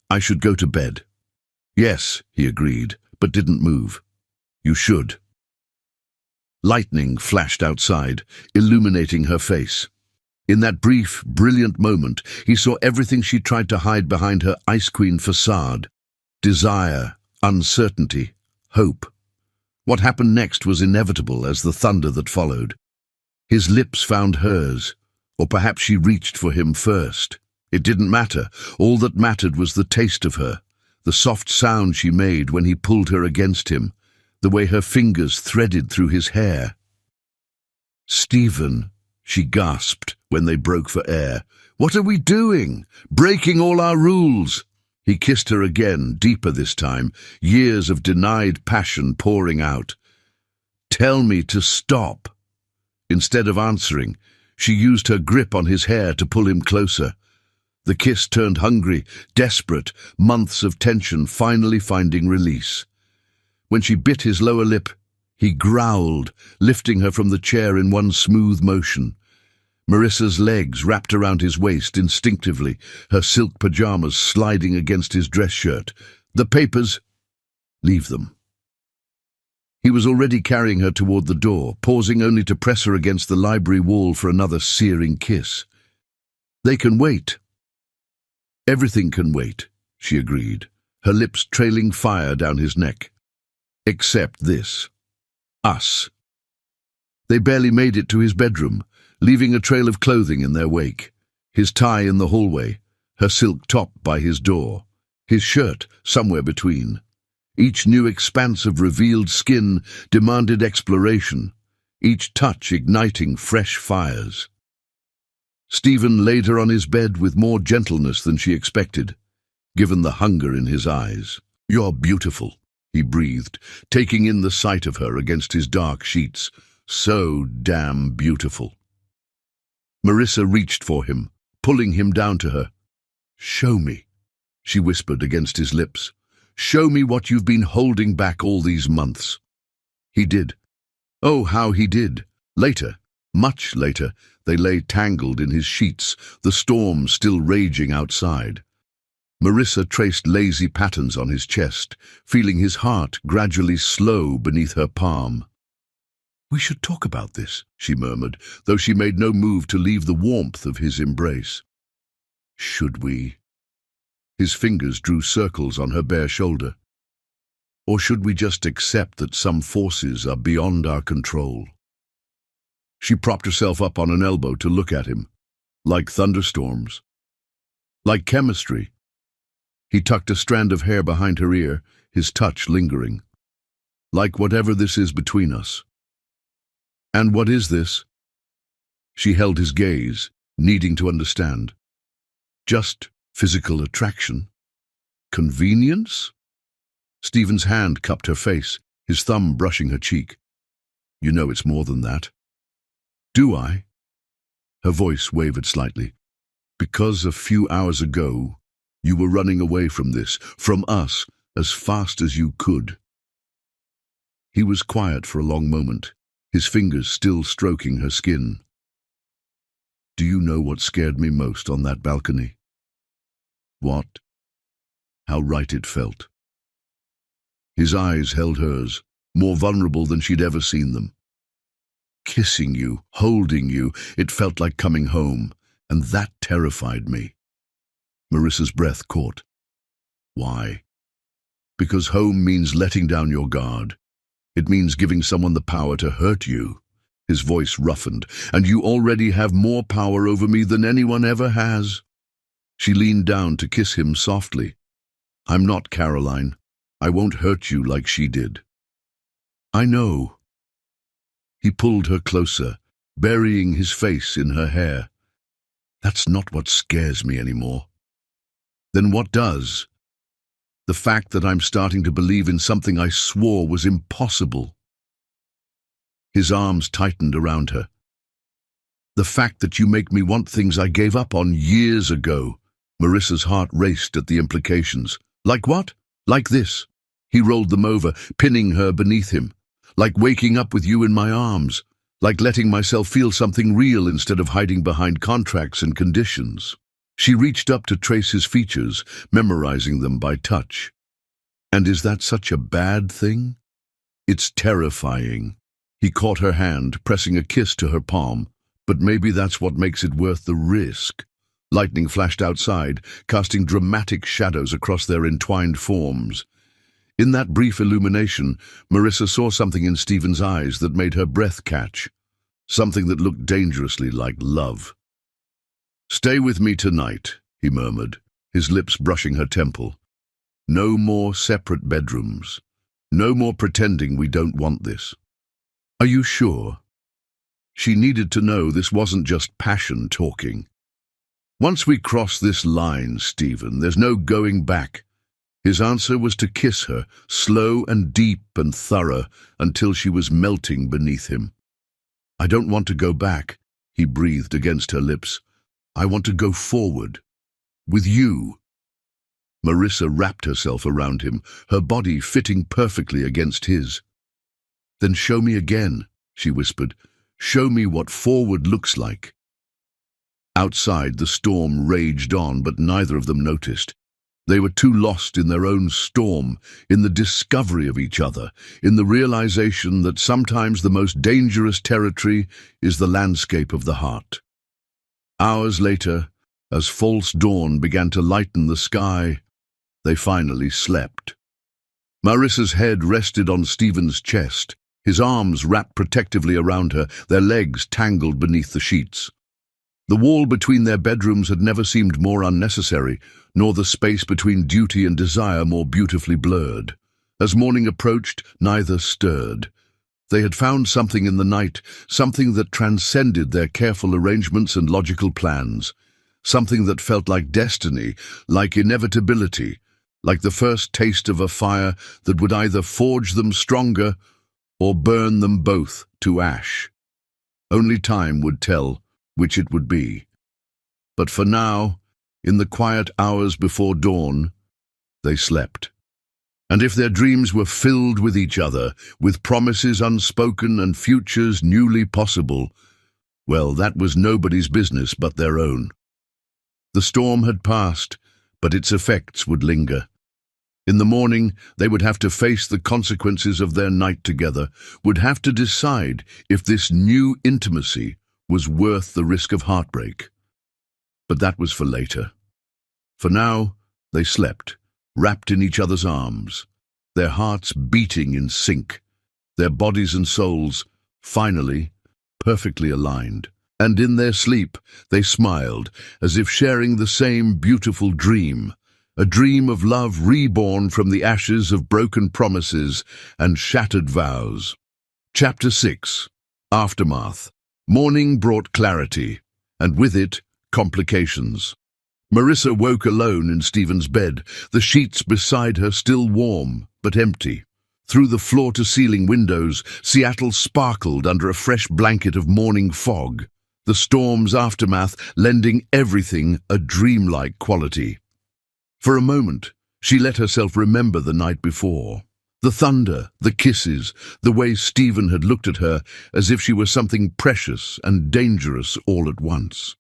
I should go to bed. Yes, he agreed, but didn't move. You should. Lightning flashed outside, illuminating her face. In that brief, brilliant moment, he saw everything she tried to hide behind her Ice Queen facade. Desire, uncertainty, hope. What happened next was inevitable as the thunder that followed. His lips found hers, or perhaps she reached for him first. It didn't matter. All that mattered was the taste of her, the soft sound she made when he pulled her against him, the way her fingers threaded through his hair. Stephen, she gasped when they broke for air. What are we doing? Breaking all our rules. He kissed her again, deeper this time, years of denied passion pouring out. Tell me to stop. Instead of answering, she used her grip on his hair to pull him closer. The kiss turned hungry, desperate, months of tension finally finding release. When she bit his lower lip, he growled, lifting her from the chair in one smooth motion. Marissa's legs wrapped around his waist instinctively, her silk pajamas sliding against his dress shirt. The papers. Leave them. He was already carrying her toward the door, pausing only to press her against the library wall for another searing kiss. They can wait. Everything can wait, she agreed, her lips trailing fire down his neck. Except this. Us. They barely made it to his bedroom, leaving a trail of clothing in their wake. His tie in the hallway, her silk top by his door, his shirt somewhere between. Each new expanse of revealed skin demanded exploration, each touch igniting fresh fires. Stephen laid her on his bed with more gentleness than she expected, given the hunger in his eyes. You're beautiful, he breathed, taking in the sight of her against his dark sheets. So damn beautiful. Marissa reached for him, pulling him down to her. Show me, she whispered against his lips. Show me what you've been holding back all these months. He did. Oh, how he did. Later, much later, they lay tangled in his sheets, the storm still raging outside. Marissa traced lazy patterns on his chest, feeling his heart gradually slow beneath her palm. We should talk about this, she murmured, though she made no move to leave the warmth of his embrace. Should we? His fingers drew circles on her bare shoulder. Or should we just accept that some forces are beyond our control? She propped herself up on an elbow to look at him, like thunderstorms, like chemistry. He tucked a strand of hair behind her ear, his touch lingering. Like whatever this is between us. And what is this? She held his gaze, needing to understand. Just physical attraction? Convenience? Stephen's hand cupped her face, his thumb brushing her cheek. You know it's more than that. Do I? Her voice wavered slightly. Because a few hours ago, you were running away from this, from us, as fast as you could. He was quiet for a long moment, his fingers still stroking her skin. Do you know what scared me most on that balcony? What? How right it felt. His eyes held hers, more vulnerable than she'd ever seen them. Kissing you, holding you, it felt like coming home, and that terrified me. Marissa's breath caught. Why? Because home means letting down your guard. It means giving someone the power to hurt you. His voice roughened. And you already have more power over me than anyone ever has. She leaned down to kiss him softly. I'm not Caroline. I won't hurt you like she did. I know. He pulled her closer, burying his face in her hair. That's not what scares me anymore. Then what does? The fact that I'm starting to believe in something I swore was impossible. His arms tightened around her. The fact that you make me want things I gave up on years ago. Marissa's heart raced at the implications. Like what? Like this. He rolled them over, pinning her beneath him. Like waking up with you in my arms. Like letting myself feel something real instead of hiding behind contracts and conditions. She reached up to trace his features, memorizing them by touch. And is that such a bad thing? It's terrifying. He caught her hand, pressing a kiss to her palm. But maybe that's what makes it worth the risk. Lightning flashed outside, casting dramatic shadows across their entwined forms. In that brief illumination, Marissa saw something in Stephen's eyes that made her breath catch. Something that looked dangerously like love. "Stay with me tonight," he murmured, his lips brushing her temple. "No more separate bedrooms. No more pretending we don't want this." "Are you sure?" She needed to know this wasn't just passion talking. "Once we cross this line, Stephen, there's no going back." His answer was to kiss her, slow and deep and thorough, until she was melting beneath him. "I don't want to go back," he breathed against her lips. "I want to go forward. With you." Marissa wrapped herself around him, her body fitting perfectly against his. "Then show me again," she whispered. "Show me what forward looks like." Outside, the storm raged on, but neither of them noticed. They were too lost in their own storm, in the discovery of each other, in the realization that sometimes the most dangerous territory is the landscape of the heart. Hours later, as false dawn began to lighten the sky, they finally slept. Marissa's head rested on Stephen's chest, his arms wrapped protectively around her, their legs tangled beneath the sheets. The wall between their bedrooms had never seemed more unnecessary, nor the space between duty and desire more beautifully blurred. As morning approached, neither stirred. They had found something in the night, something that transcended their careful arrangements and logical plans, something that felt like destiny, like inevitability, like the first taste of a fire that would either forge them stronger or burn them both to ash. Only time would tell which it would be. But for now, in the quiet hours before dawn, they slept. And if their dreams were filled with each other, with promises unspoken and futures newly possible, well, that was nobody's business but their own. The storm had passed, but its effects would linger. In the morning, they would have to face the consequences of their night together, would have to decide if this new intimacy was worth the risk of heartbreak. But that was for later. For now, they slept, wrapped in each other's arms, their hearts beating in sync, their bodies and souls, finally, perfectly aligned. And in their sleep, they smiled, as if sharing the same beautiful dream, a dream of love reborn from the ashes of broken promises and shattered vows. Chapter 6. Aftermath. Morning brought clarity, and with it, complications. Marissa woke alone in Stephen's bed, the sheets beside her still warm, but empty. Through the floor-to-ceiling windows, Seattle sparkled under a fresh blanket of morning fog, the storm's aftermath lending everything a dreamlike quality. For a moment, she let herself remember the night before. The thunder, the kisses, the way Stephen had looked at her as if she were something precious and dangerous all at once.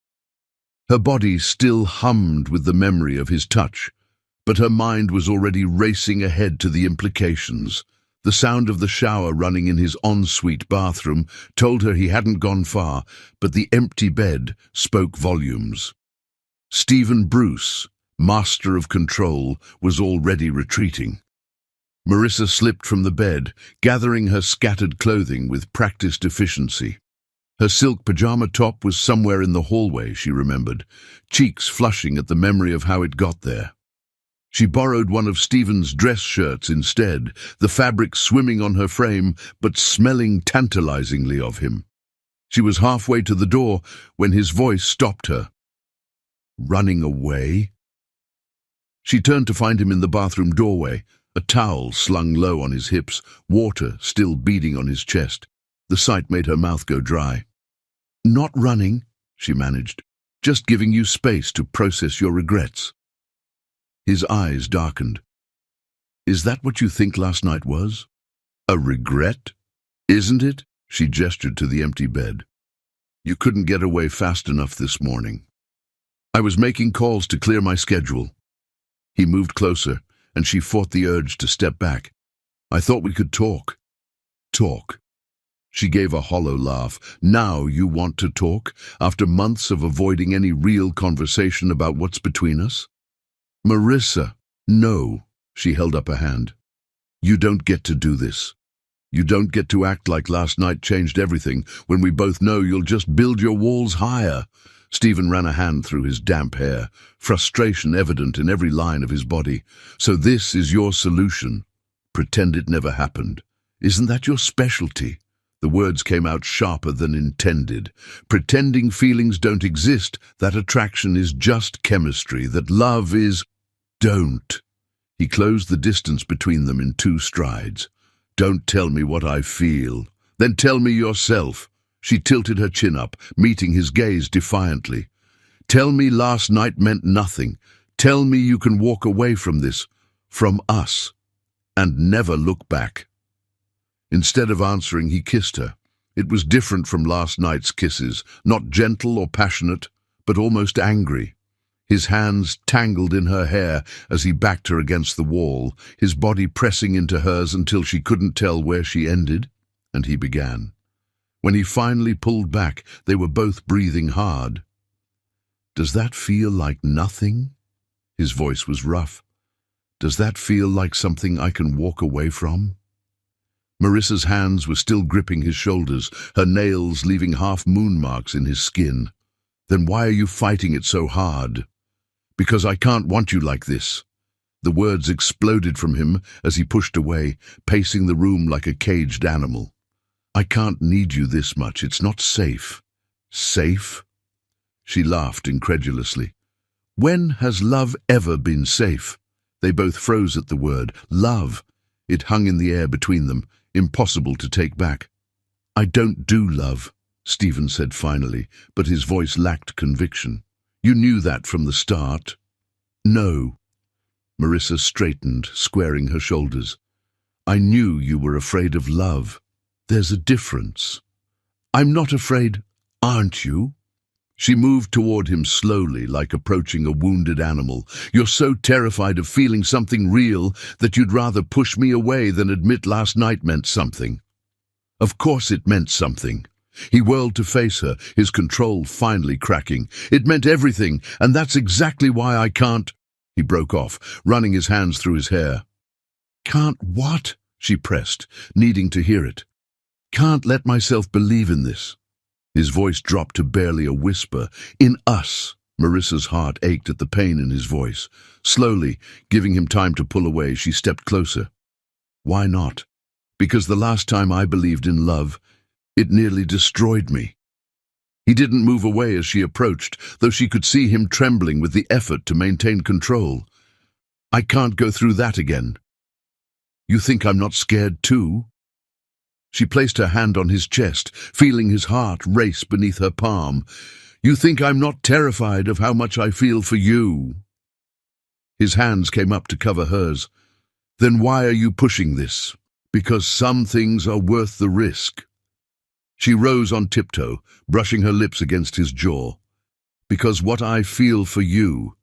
Her body still hummed with the memory of his touch, but her mind was already racing ahead to the implications. The sound of the shower running in his ensuite bathroom told her he hadn't gone far, but the empty bed spoke volumes. Stephen Bruce, master of control, was already retreating. Marissa slipped from the bed, gathering her scattered clothing with practiced efficiency. Her silk pajama top was somewhere in the hallway, she remembered, cheeks flushing at the memory of how it got there. She borrowed one of Stephen's dress shirts instead, the fabric swimming on her frame, but smelling tantalizingly of him. She was halfway to the door when his voice stopped her. Running away? She turned to find him in the bathroom doorway, a towel slung low on his hips, water still beading on his chest. The sight made her mouth go dry. "Not running," she managed. "Just giving you space to process your regrets." His eyes darkened. "Is that what you think last night was? A regret? Isn't it?" She gestured to the empty bed. "You couldn't get away fast enough this morning. I was making calls to clear my schedule." He moved closer, and she fought the urge to step back. "I thought we could talk." "Talk?" She gave a hollow laugh. "Now you want to talk, after months of avoiding any real conversation about what's between us?" "Marissa, no." She held up a hand. "You don't get to do this. You don't get to act like last night changed everything when we both know you'll just build your walls higher." Stephen ran a hand through his damp hair, frustration evident in every line of his body. "So this is your solution? Pretend it never happened. Isn't that your specialty?" The words came out sharper than intended. "Pretending feelings don't exist, that attraction is just chemistry, that love is—" "Don't." He closed the distance between them in 2 strides. "Don't tell me what I feel. Then tell me yourself." She tilted her chin up, meeting his gaze defiantly. "Tell me last night meant nothing. Tell me you can walk away from this, from us, and never look back." Instead of answering, he kissed her. It was different from last night's kisses, not gentle or passionate, but almost angry. His hands tangled in her hair as he backed her against the wall, his body pressing into hers until she couldn't tell where she ended, and he began. When he finally pulled back, they were both breathing hard. "Does that feel like nothing?" His voice was rough. "Does that feel like something I can walk away from?" Marissa's hands were still gripping his shoulders, her nails leaving half-moon marks in his skin. "Then why are you fighting it so hard?" "Because I can't want you like this." The words exploded from him as he pushed away, pacing the room like a caged animal. "I can't need you this much. It's not safe." "Safe?" She laughed incredulously. "When has love ever been safe?" They both froze at the word. Love. It hung in the air between them, impossible to take back. "I don't do love," Stephen said finally, but his voice lacked conviction. "You knew that from the start." "No." Marissa straightened, squaring her shoulders. "I knew you were afraid of love. There's a difference." "I'm not afraid, aren't you?" She moved toward him slowly, like approaching a wounded animal. "You're so terrified of feeling something real that you'd rather push me away than admit last night meant something." Of course it meant something. He whirled to face her, his control finally cracking. "It meant everything, and that's exactly why I can't—" He broke off, running his hands through his hair. "Can't what?" she pressed, needing to hear it. "Can't let myself believe in this." His voice dropped to barely a whisper. "In us." Marissa's heart ached at the pain in his voice. Slowly, giving him time to pull away, she stepped closer. "Why not?" "Because the last time I believed in love, it nearly destroyed me." He didn't move away as she approached, though she could see him trembling with the effort to maintain control. "I can't go through that again." "You think I'm not scared too?" She placed her hand on his chest, feeling his heart race beneath her palm. "You think I'm not terrified of how much I feel for you?" His hands came up to cover hers. "Then why are you pushing this?" "Because some things are worth the risk." She rose on tiptoe, brushing her lips against his jaw. "Because what I feel for you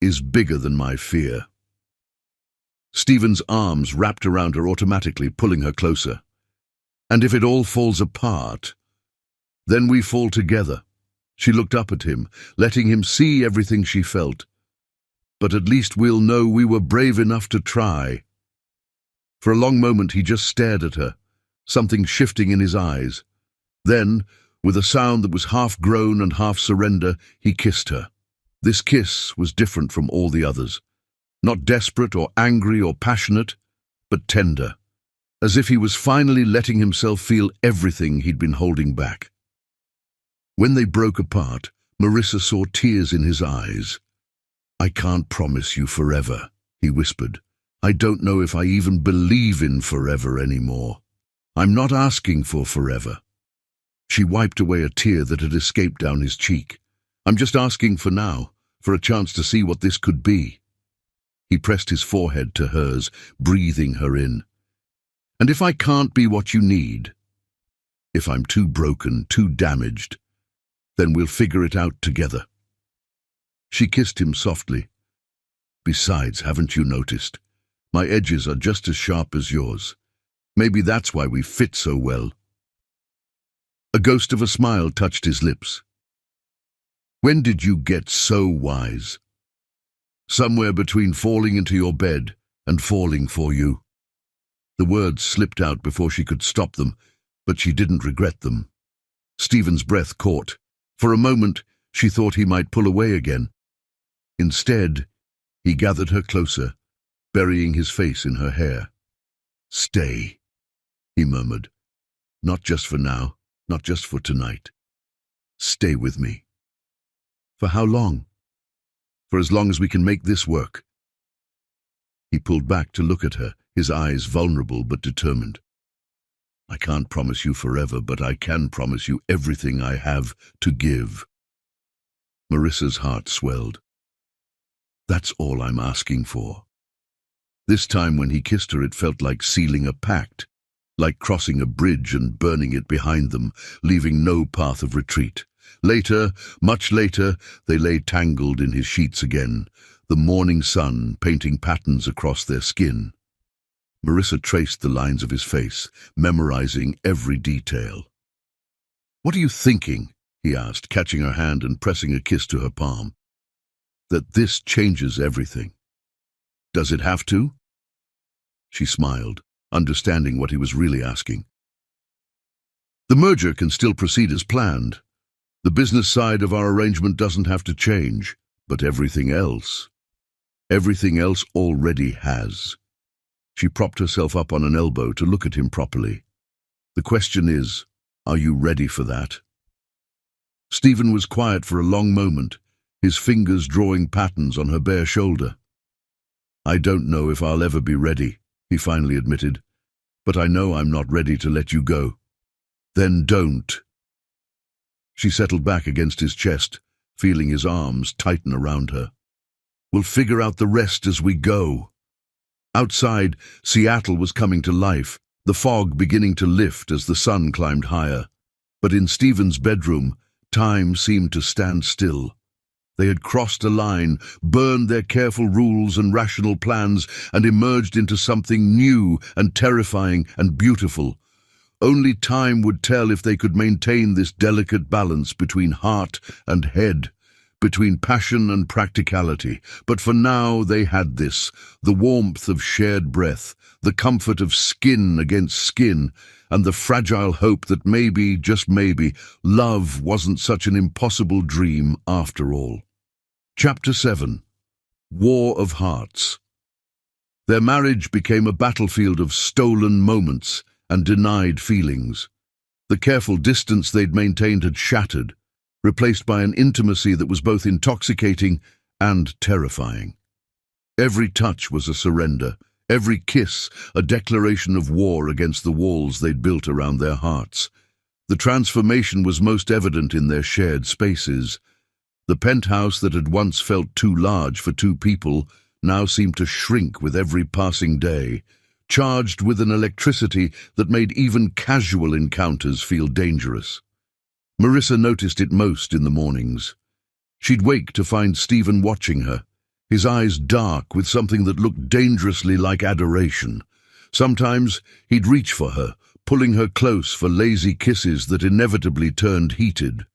is bigger than my fear." Stephen's arms wrapped around her automatically, pulling her closer. "And if it all falls apart, then we fall together." She looked up at him, letting him see everything she felt. "But at least we'll know we were brave enough to try." For a long moment he just stared at her, something shifting in his eyes. Then, with a sound that was half groan and half surrender, he kissed her. This kiss was different from all the others. Not desperate or angry or passionate, but tender, as if he was finally letting himself feel everything he'd been holding back. When they broke apart, Marissa saw tears in his eyes. "I can't promise you forever," he whispered. "I don't know if I even believe in forever anymore. I'm not asking for forever. She wiped away a tear that had escaped down his cheek. "I'm just asking for now, for a chance to see what this could be." He pressed his forehead to hers, breathing her in. "And if I can't be what you need, if I'm too broken, too damaged, then we'll figure it out together." She kissed him softly. "Besides, haven't you noticed? My edges are just as sharp as yours. Maybe that's why we fit so well." A ghost of a smile touched his lips. "When did you get so wise?" "Somewhere between falling into your bed and falling for you." The words slipped out before she could stop them, but she didn't regret them. Stephen's breath caught. For a moment, she thought he might pull away again. Instead, he gathered her closer, burying his face in her hair. "Stay," he murmured. "Not just for now, not just for tonight. Stay with me." "For how long?" "For as long as we can make this work." He pulled back to look at her, his eyes vulnerable but determined. "I can't promise you forever, but I can promise you everything I have to give." Marissa's heart swelled. "That's all I'm asking for." This time when he kissed her, it felt like sealing a pact, like crossing a bridge and burning it behind them, leaving no path of retreat. Later, much later, they lay tangled in his sheets again, the morning sun painting patterns across their skin. Marissa traced the lines of his face, memorizing every detail. "What are you thinking?" he asked, catching her hand and pressing a kiss to her palm. "That this changes everything. Does it have to?" She smiled, understanding what he was really asking. "The merger can still proceed as planned. The business side of our arrangement doesn't have to change, but everything else already has." She propped herself up on an elbow to look at him properly. "The question is, are you ready for that?" Stephen was quiet for a long moment, his fingers drawing patterns on her bare shoulder. "I don't know if I'll ever be ready," he finally admitted, "but I know I'm not ready to let you go." "Then don't." She settled back against his chest, feeling his arms tighten around her. "We'll figure out the rest as we go." Outside, Seattle was coming to life, the fog beginning to lift as the sun climbed higher. But in Stephen's bedroom, time seemed to stand still. They had crossed a line, burned their careful rules and rational plans, and emerged into something new and terrifying and beautiful. Only time would tell if they could maintain this delicate balance between heart and head, between passion and practicality. But for now they had this, the warmth of shared breath, the comfort of skin against skin, and the fragile hope that maybe, just maybe, love wasn't such an impossible dream after all. Chapter 7. War of Hearts. Their marriage became a battlefield of stolen moments and denied feelings. The careful distance they'd maintained had shattered, replaced by an intimacy that was both intoxicating and terrifying. Every touch was a surrender, every kiss a declaration of war against the walls they'd built around their hearts. The transformation was most evident in their shared spaces. The penthouse that had once felt too large for two people now seemed to shrink with every passing day, charged with an electricity that made even casual encounters feel dangerous. Marissa noticed it most in the mornings. She'd wake to find Stephen watching her, his eyes dark with something that looked dangerously like adoration. Sometimes he'd reach for her, pulling her close for lazy kisses that inevitably turned heated.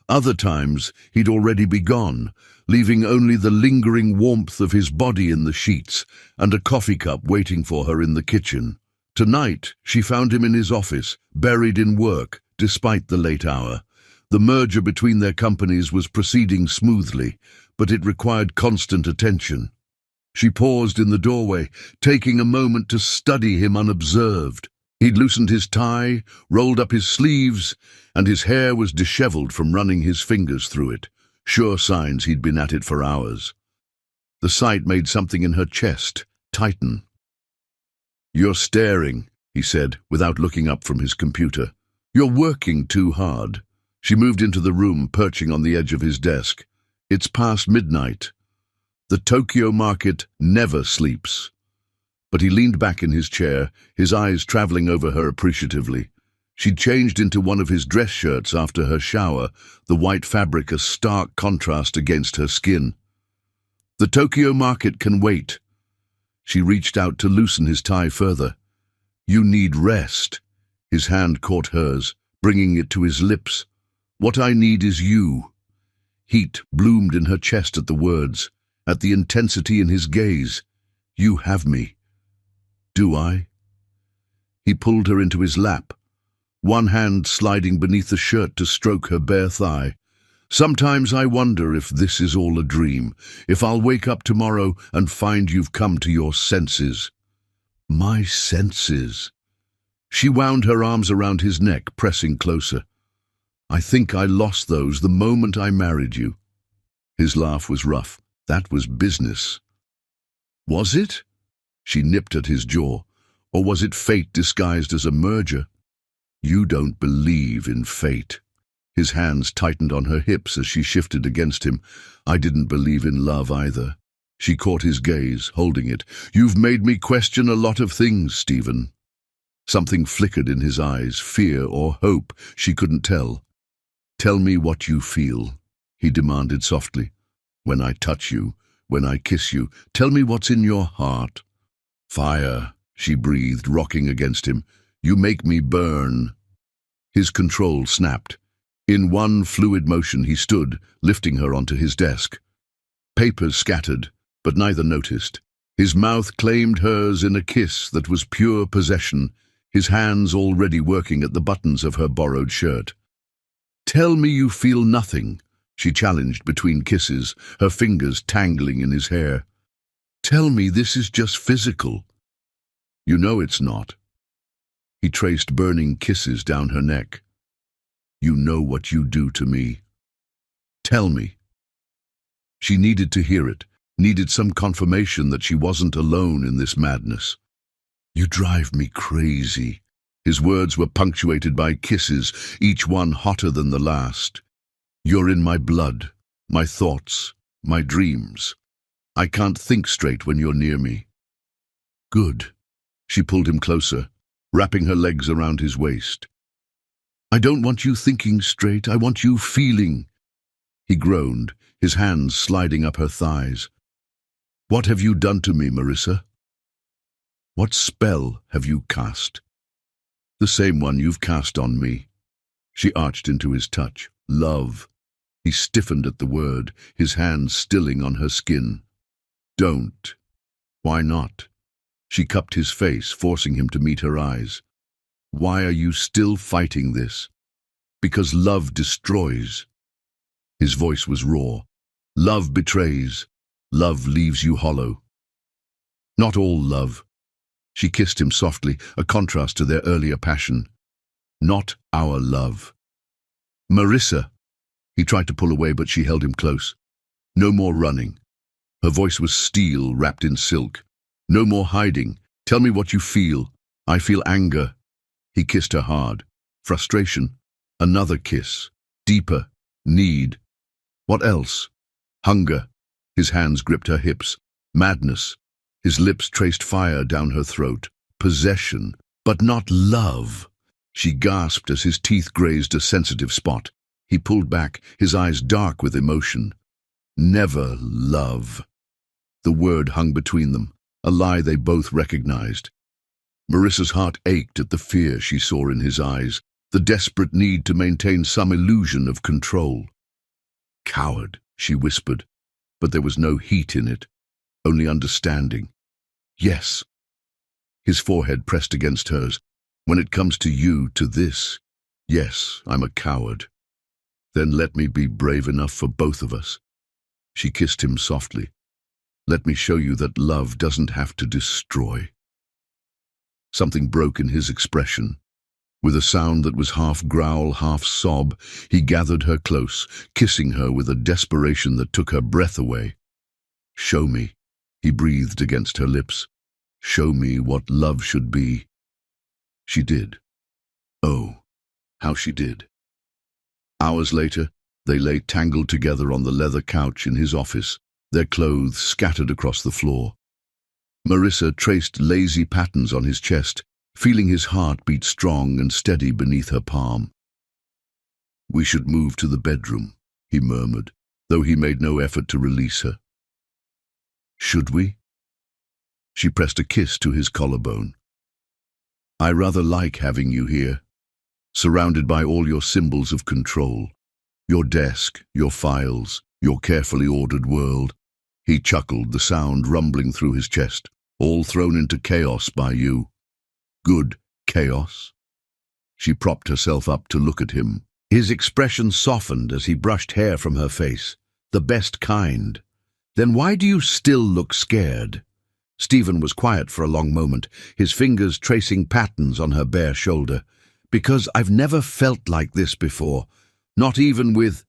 Other times he'd already be gone, leaving only the lingering warmth of his body in the sheets and a coffee cup waiting for her in the kitchen. Tonight she found him in his office, buried in work, despite the late hour. The merger between their companies was proceeding smoothly, but it required constant attention. She paused in the doorway, taking a moment to study him unobserved. He'd loosened his tie, rolled up his sleeves, and his hair was disheveled from running his fingers through it, sure signs he'd been at it for hours. The sight made something in her chest tighten. "You're staring," he said, without looking up from his computer. You're working too hard. She moved into the room, perching on the edge of his desk. It's past midnight. The Tokyo market never sleeps. But he leaned back in his chair, his eyes traveling over her appreciatively. She'd changed into one of his dress shirts after her shower, the white fabric a stark contrast against her skin. The Tokyo market can wait. She reached out to loosen his tie further. You need rest. His hand caught hers, bringing it to his lips. What I need is you. Heat bloomed in her chest at the words, at the intensity in his gaze. You have me. Do I? He pulled her into his lap, one hand sliding beneath the shirt to stroke her bare thigh. Sometimes I wonder if this is all a dream, if I'll wake up tomorrow and find you've come to your senses. My senses. She wound her arms around his neck, pressing closer. I think I lost those the moment I married you. His laugh was rough. That was business. Was it? She nipped at his jaw. Or was it fate disguised as a merger? You don't believe in fate. His hands tightened on her hips as she shifted against him. I didn't believe in love either. She caught his gaze, holding it. You've made me question a lot of things, Stephen. Something flickered in his eyes, fear or hope, she couldn't tell. Tell me what you feel, he demanded softly. When I touch you, when I kiss you, tell me what's in your heart. Fire, she breathed, rocking against him. You make me burn. His control snapped. In one fluid motion he stood, lifting her onto his desk. Papers scattered, but neither noticed. His mouth claimed hers in a kiss that was pure possession, his hands already working at the buttons of her borrowed shirt. Tell me you feel nothing, she challenged between kisses, her fingers tangling in his hair. Tell me this is just physical. You know it's not. He traced burning kisses down her neck. You know what you do to me. Tell me. She needed to hear it, needed some confirmation that she wasn't alone in this madness. You drive me crazy. His words were punctuated by kisses, each one hotter than the last. You're in my blood, my thoughts, my dreams. I can't think straight when you're near me. Good. She pulled him closer, wrapping her legs around his waist. I don't want you thinking straight, I want you feeling. He groaned, his hands sliding up her thighs. What have you done to me, Marissa? What spell have you cast? The same one you've cast on me. She arched into his touch. Love. He stiffened at the word, his hands stilling on her skin. Don't. Why not? She cupped his face, forcing him to meet her eyes. Why are you still fighting this? Because love destroys. His voice was raw. Love betrays. Love leaves you hollow. Not all love. She kissed him softly, a contrast to their earlier passion. Not our love. Marissa. He tried to pull away, but she held him close. No more running. Her voice was steel wrapped in silk. No more hiding. Tell me what you feel. I feel anger. He kissed her hard. Frustration. Another kiss. Deeper. Need. What else? Hunger. His hands gripped her hips. Madness. His lips traced fire down her throat. Possession. But not love. She gasped as his teeth grazed a sensitive spot. He pulled back, his eyes dark with emotion. Never love. The word hung between them, a lie they both recognized. Marissa's heart ached at the fear she saw in his eyes, the desperate need to maintain some illusion of control. Coward, she whispered, but there was no heat in it, only understanding. Yes. His forehead pressed against hers. When it comes to you, to this, yes, I'm a coward. Then let me be brave enough for both of us. She kissed him softly. Let me show you that love doesn't have to destroy. Something broke in his expression. With a sound that was half growl, half sob, he gathered her close, kissing her with a desperation that took her breath away. Show me, he breathed against her lips. Show me what love should be. She did. Oh, How she did. Hours later, they lay tangled together on the leather couch in his office, their clothes scattered across the floor. Marissa traced lazy patterns on his chest, feeling his heart beat strong and steady beneath her palm. "We should move to the bedroom," he murmured, though he made no effort to release her. "Should we?" She pressed a kiss to his collarbone. "I rather like having you here, surrounded by all your symbols of control. Your desk, your files, your carefully ordered world." He chuckled, the sound rumbling through his chest. "All thrown into chaos by you." "Good chaos?" She propped herself up to look at him. His expression softened as he brushed hair from her face. "The best kind. Then why do you still look scared?" Stephen was quiet for a long moment, his fingers tracing patterns on her bare shoulder. "Because I've never felt like this before. Not even with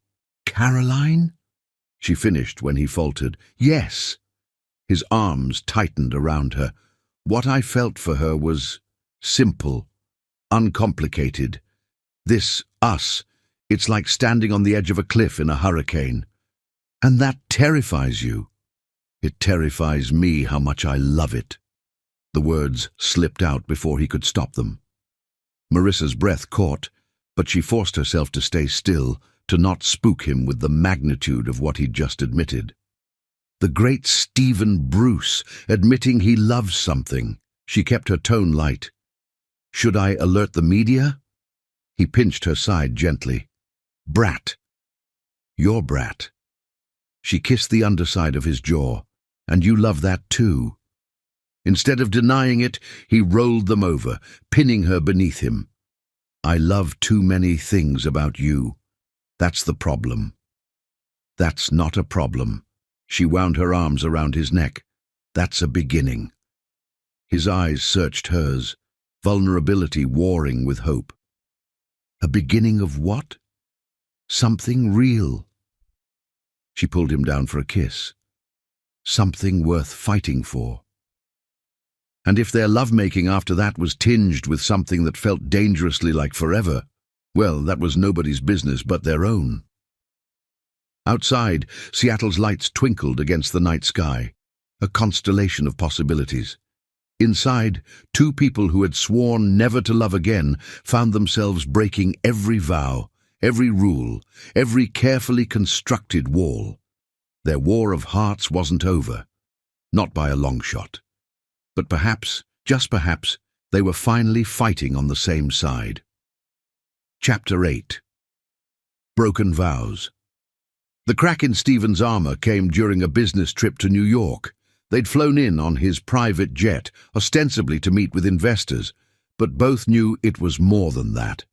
Caroline?" She finished when he faltered. "Yes." His arms tightened around her. "What I felt for her was simple, uncomplicated. This us, it's like standing on the edge of a cliff in a hurricane. And that terrifies you." "It terrifies me how much I love it." The words slipped out before he could stop them. Marissa's breath caught, but she forced herself to stay still, to not spook him with the magnitude of what he'd just admitted. The great Stephen Bruce, admitting he loves something. She kept her tone light. "Should I alert the media?" He pinched her side gently. "Brat. Your brat." She kissed the underside of his jaw. "And you love that too." Instead of denying it, he rolled them over, pinning her beneath him. "I love too many things about you. That's the problem." "That's not a problem." She wound her arms around his neck. "That's a beginning." His eyes searched hers, vulnerability warring with hope. "A beginning of what?" "Something real." She pulled him down for a kiss. "Something worth fighting for." And if their lovemaking after that was tinged with something that felt dangerously like forever, well, that was nobody's business but their own. Outside, Seattle's lights twinkled against the night sky, a constellation of possibilities. Inside, two people who had sworn never to love again found themselves breaking every vow, every rule, every carefully constructed wall. Their war of hearts wasn't over, not by a long shot. But perhaps, just perhaps, they were finally fighting on the same side. Chapter 8. Broken Vows. The crack in Stephen's armor came during a business trip to New York. They'd flown in on his private jet, ostensibly to meet with investors, but both knew it was more than that.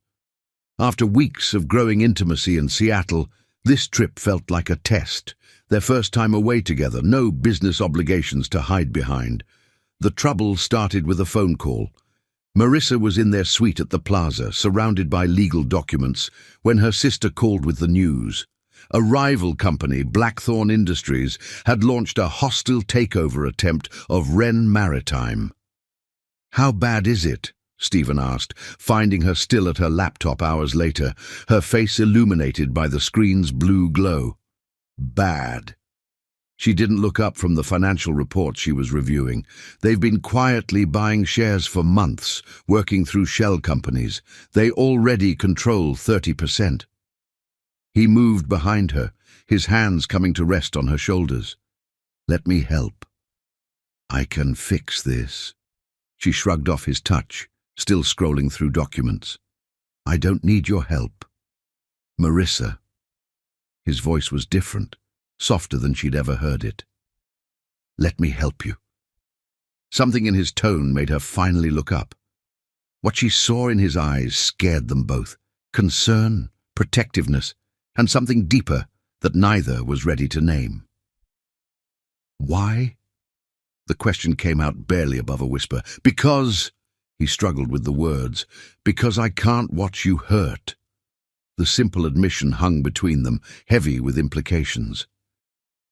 After weeks of growing intimacy in Seattle, this trip felt like a test. Their first time away together, no business obligations to hide behind. The trouble started with a phone call. Marissa was in their suite at the plaza, surrounded by legal documents, when her sister called with the news. A rival company, Blackthorn Industries, had launched a hostile takeover attempt of Wren Maritime. "How bad is it?" Stephen asked, finding her still at her laptop hours later, her face illuminated by the screen's blue glow. "Bad." She didn't look up from the financial reports she was reviewing. "They've been quietly buying shares for months, working through shell companies. They already control 30%. He moved behind her, his hands coming to rest on her shoulders. "Let me help." "I can fix this." She shrugged off his touch, still scrolling through documents. "I don't need your help." "Marissa." His voice was different, softer than she'd ever heard it. "Let me help you." Something in his tone made her finally look up. What she saw in his eyes scared them both. Concern, protectiveness, and something deeper that neither was ready to name. "Why?" The question came out barely above a whisper. "Because," he struggled with the words, "because I can't watch you hurt." The simple admission hung between them, heavy with implications.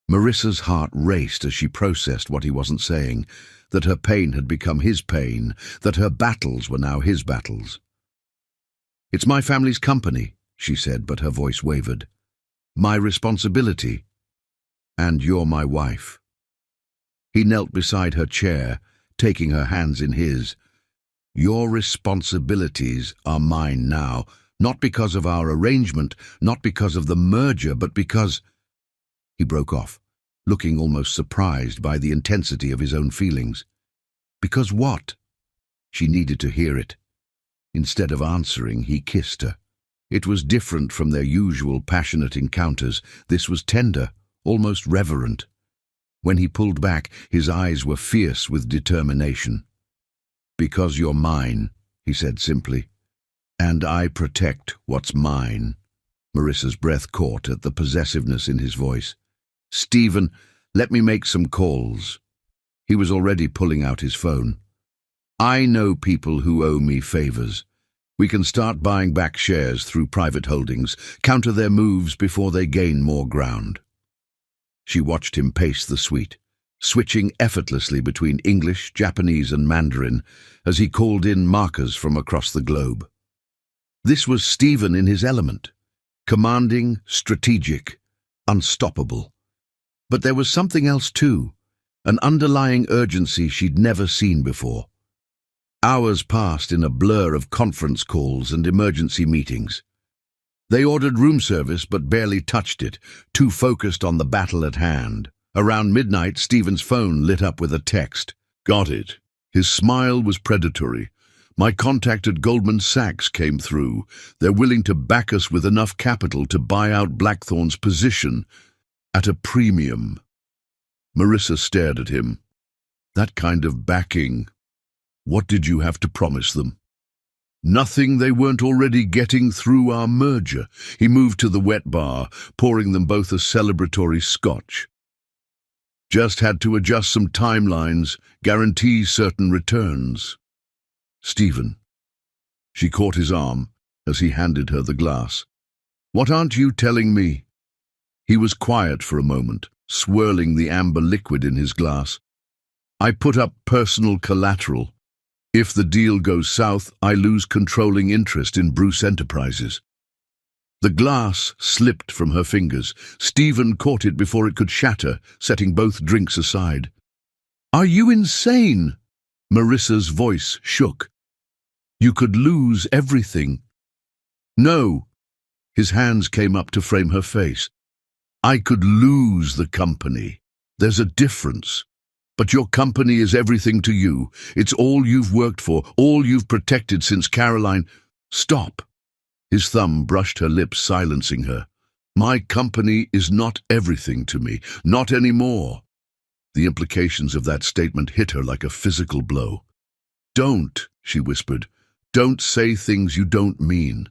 Marissa's heart raced as she processed what he wasn't saying, that her pain had become his pain, that her battles were now his battles. It's my family's company, she said, but her voice wavered. My responsibility. And you're my wife. He knelt beside her chair, taking her hands in his. Your responsibilities are mine now, not because of our arrangement, not because of the merger, but because... He broke off, looking almost surprised by the intensity of his own feelings. Because what? She needed to hear it. Instead of answering, he kissed her. It was different from their usual passionate encounters. This was tender, almost reverent. When he pulled back, his eyes were fierce with determination. Because you're mine, he said simply. And I protect what's mine. Marissa's breath caught at the possessiveness in his voice. Stephen, let me make some calls. He was already pulling out his phone. I know people who owe me favors. We can start buying back shares through private holdings, counter their moves before they gain more ground. She watched him pace the suite, switching effortlessly between English, Japanese, and Mandarin as he called in markers from across the globe. This was Stephen in his element, commanding, strategic, unstoppable. But there was something else too, an underlying urgency she'd never seen before. Hours passed in a blur of conference calls and emergency meetings. They ordered room service but barely touched it, too focused on the battle at hand. Around midnight, Stephen's phone lit up with a text. Got it. His smile was predatory. My contact at Goldman Sachs came through. They're willing to back us with enough capital to buy out Blackthorne's position at a premium. Marissa stared at him. That kind of backing. What did you have to promise them? Nothing they weren't already getting through our merger. He moved to the wet bar, pouring them both a celebratory scotch. Just had to adjust some timelines, guarantee certain returns. Stephen. She caught his arm as he handed her the glass. What aren't you telling me? He was quiet for a moment, swirling the amber liquid in his glass. I put up personal collateral. If the deal goes south, I lose controlling interest in Bruce Enterprises. The glass slipped from her fingers. Stephen caught it before it could shatter, setting both drinks aside. Are you insane? Marissa's voice shook. You could lose everything. No. His hands came up to frame her face. I could lose the company. There's a difference. But your company is everything to you. It's all you've worked for, all you've protected since Caroline. Stop. His thumb brushed her lips, silencing her. My company is not everything to me, not anymore. The implications of that statement hit her like a physical blow. Don't, she whispered. Don't say things you don't mean.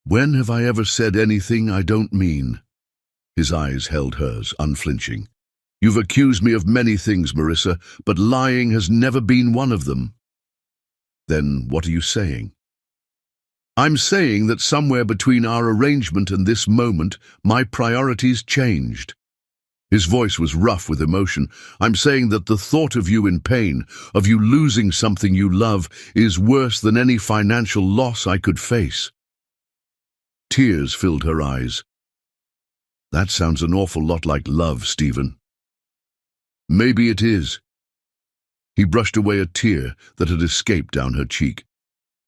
When have I ever said anything I don't mean? His eyes held hers, unflinching. You've accused me of many things, Marissa, but lying has never been one of them. Then what are you saying? I'm saying that somewhere between our arrangement and this moment, my priorities changed. His voice was rough with emotion. I'm saying that the thought of you in pain, of you losing something you love, is worse than any financial loss I could face. Tears filled her eyes. That sounds an awful lot like love, Stephen. Maybe it is. He brushed away a tear that had escaped down her cheek.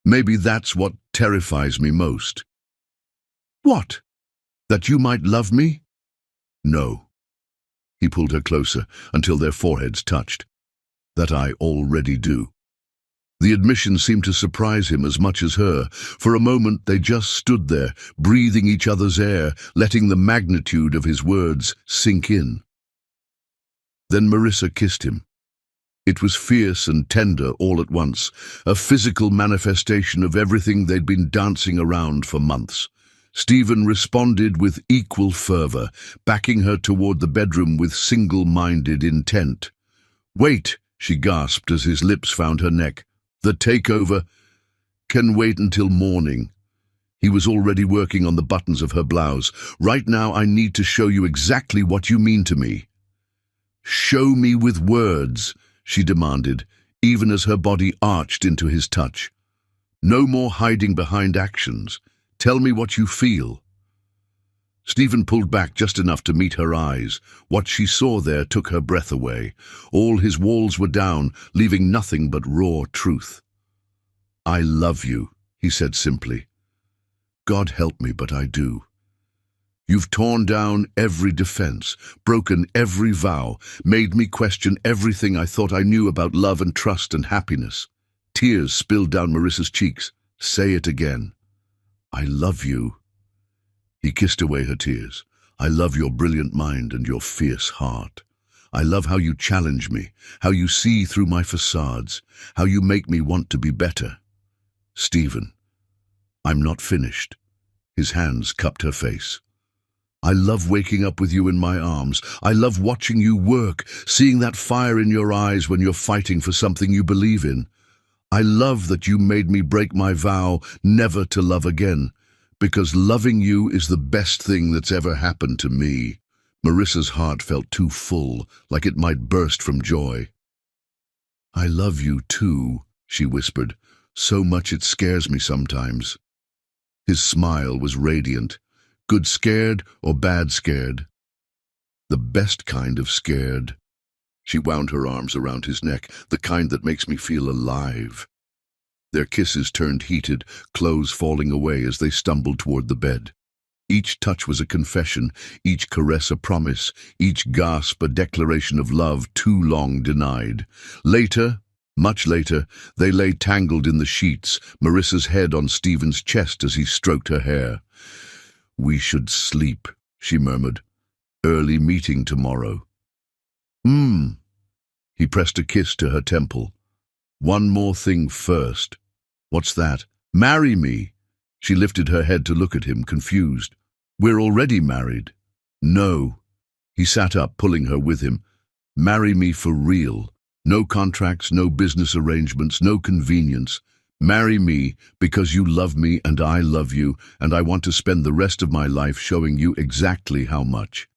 Maybe that's what terrifies me most. What? That you might love me? No. He pulled her closer until their foreheads touched. That I already do. The admission seemed to surprise him as much as her. For a moment they just stood there, breathing each other's air, letting the magnitude of his words sink in. Then Marissa kissed him. It was fierce and tender all at once, a physical manifestation of everything they'd been dancing around for months. Stephen responded with equal fervor, backing her toward the bedroom with single-minded intent. Wait, she gasped as his lips found her neck. The takeover can wait until morning. He was already working on the buttons of her blouse. Right now I need to show you exactly what you mean to me. Show me with words, she demanded, even as her body arched into his touch. No more hiding behind actions. Tell me what you feel." Stephen pulled back just enough to meet her eyes. What she saw there took her breath away. All his walls were down, leaving nothing but raw truth. "I love you," he said simply. "God help me, but I do. You've torn down every defense, broken every vow, made me question everything I thought I knew about love and trust and happiness." Tears spilled down Marissa's cheeks. "Say it again." "I love you." He kissed away her tears. "I love your brilliant mind and your fierce heart. I love how you challenge me, how you see through my facades, how you make me want to be better." "Stephen, I'm not finished." His hands cupped her face. "I love waking up with you in my arms. I love watching you work, seeing that fire in your eyes when you're fighting for something you believe in. I love that you made me break my vow never to love again, because loving you is the best thing that's ever happened to me." Marissa's heart felt too full, like it might burst from joy. "I love you too," she whispered, "so much it scares me sometimes." His smile was radiant. "Good scared or bad scared?" "The best kind of scared." She wound her arms around his neck, "The kind that makes me feel alive." Their kisses turned heated, clothes falling away as they stumbled toward the bed. Each touch was a confession, each caress a promise, each gasp a declaration of love too long denied. Later, much later, they lay tangled in the sheets, Marissa's head on Stephen's chest as he stroked her hair. "We should sleep," she murmured. "Early meeting tomorrow." He pressed a kiss to her temple. "One more thing first." "What's that?" "Marry me." She lifted her head to look at him, confused. "We're already married." "No." He sat up, pulling her with him. "Marry me for real. No contracts, no business arrangements, no convenience. Marry me because you love me and I love you, and I want to spend the rest of my life showing you exactly how much."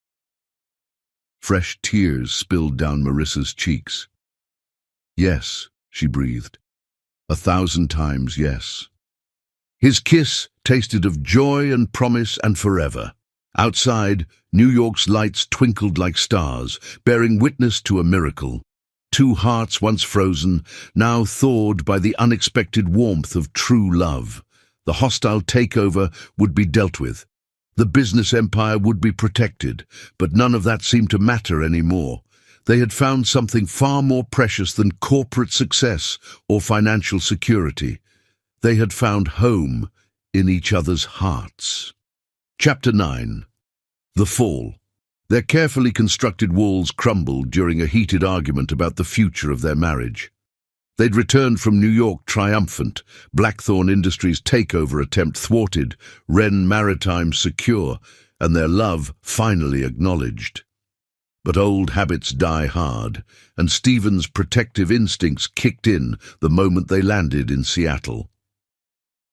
Fresh tears spilled down Marissa's cheeks. "Yes," she breathed. 1,000 times yes. His kiss tasted of joy and promise and forever. Outside, New York's lights twinkled like stars, bearing witness to a miracle. Two hearts once frozen, now thawed by the unexpected warmth of true love. The hostile takeover would be dealt with. The business empire would be protected, but none of that seemed to matter anymore. They had found something far more precious than corporate success or financial security. They had found home in each other's hearts. Chapter 9. The Fall. Their carefully constructed walls crumbled during a heated argument about the future of their marriage. They'd returned from New York triumphant, Blackthorn Industries' takeover attempt thwarted, Wren Maritime secure, and their love finally acknowledged. But old habits die hard, and Stephen's protective instincts kicked in the moment they landed in Seattle.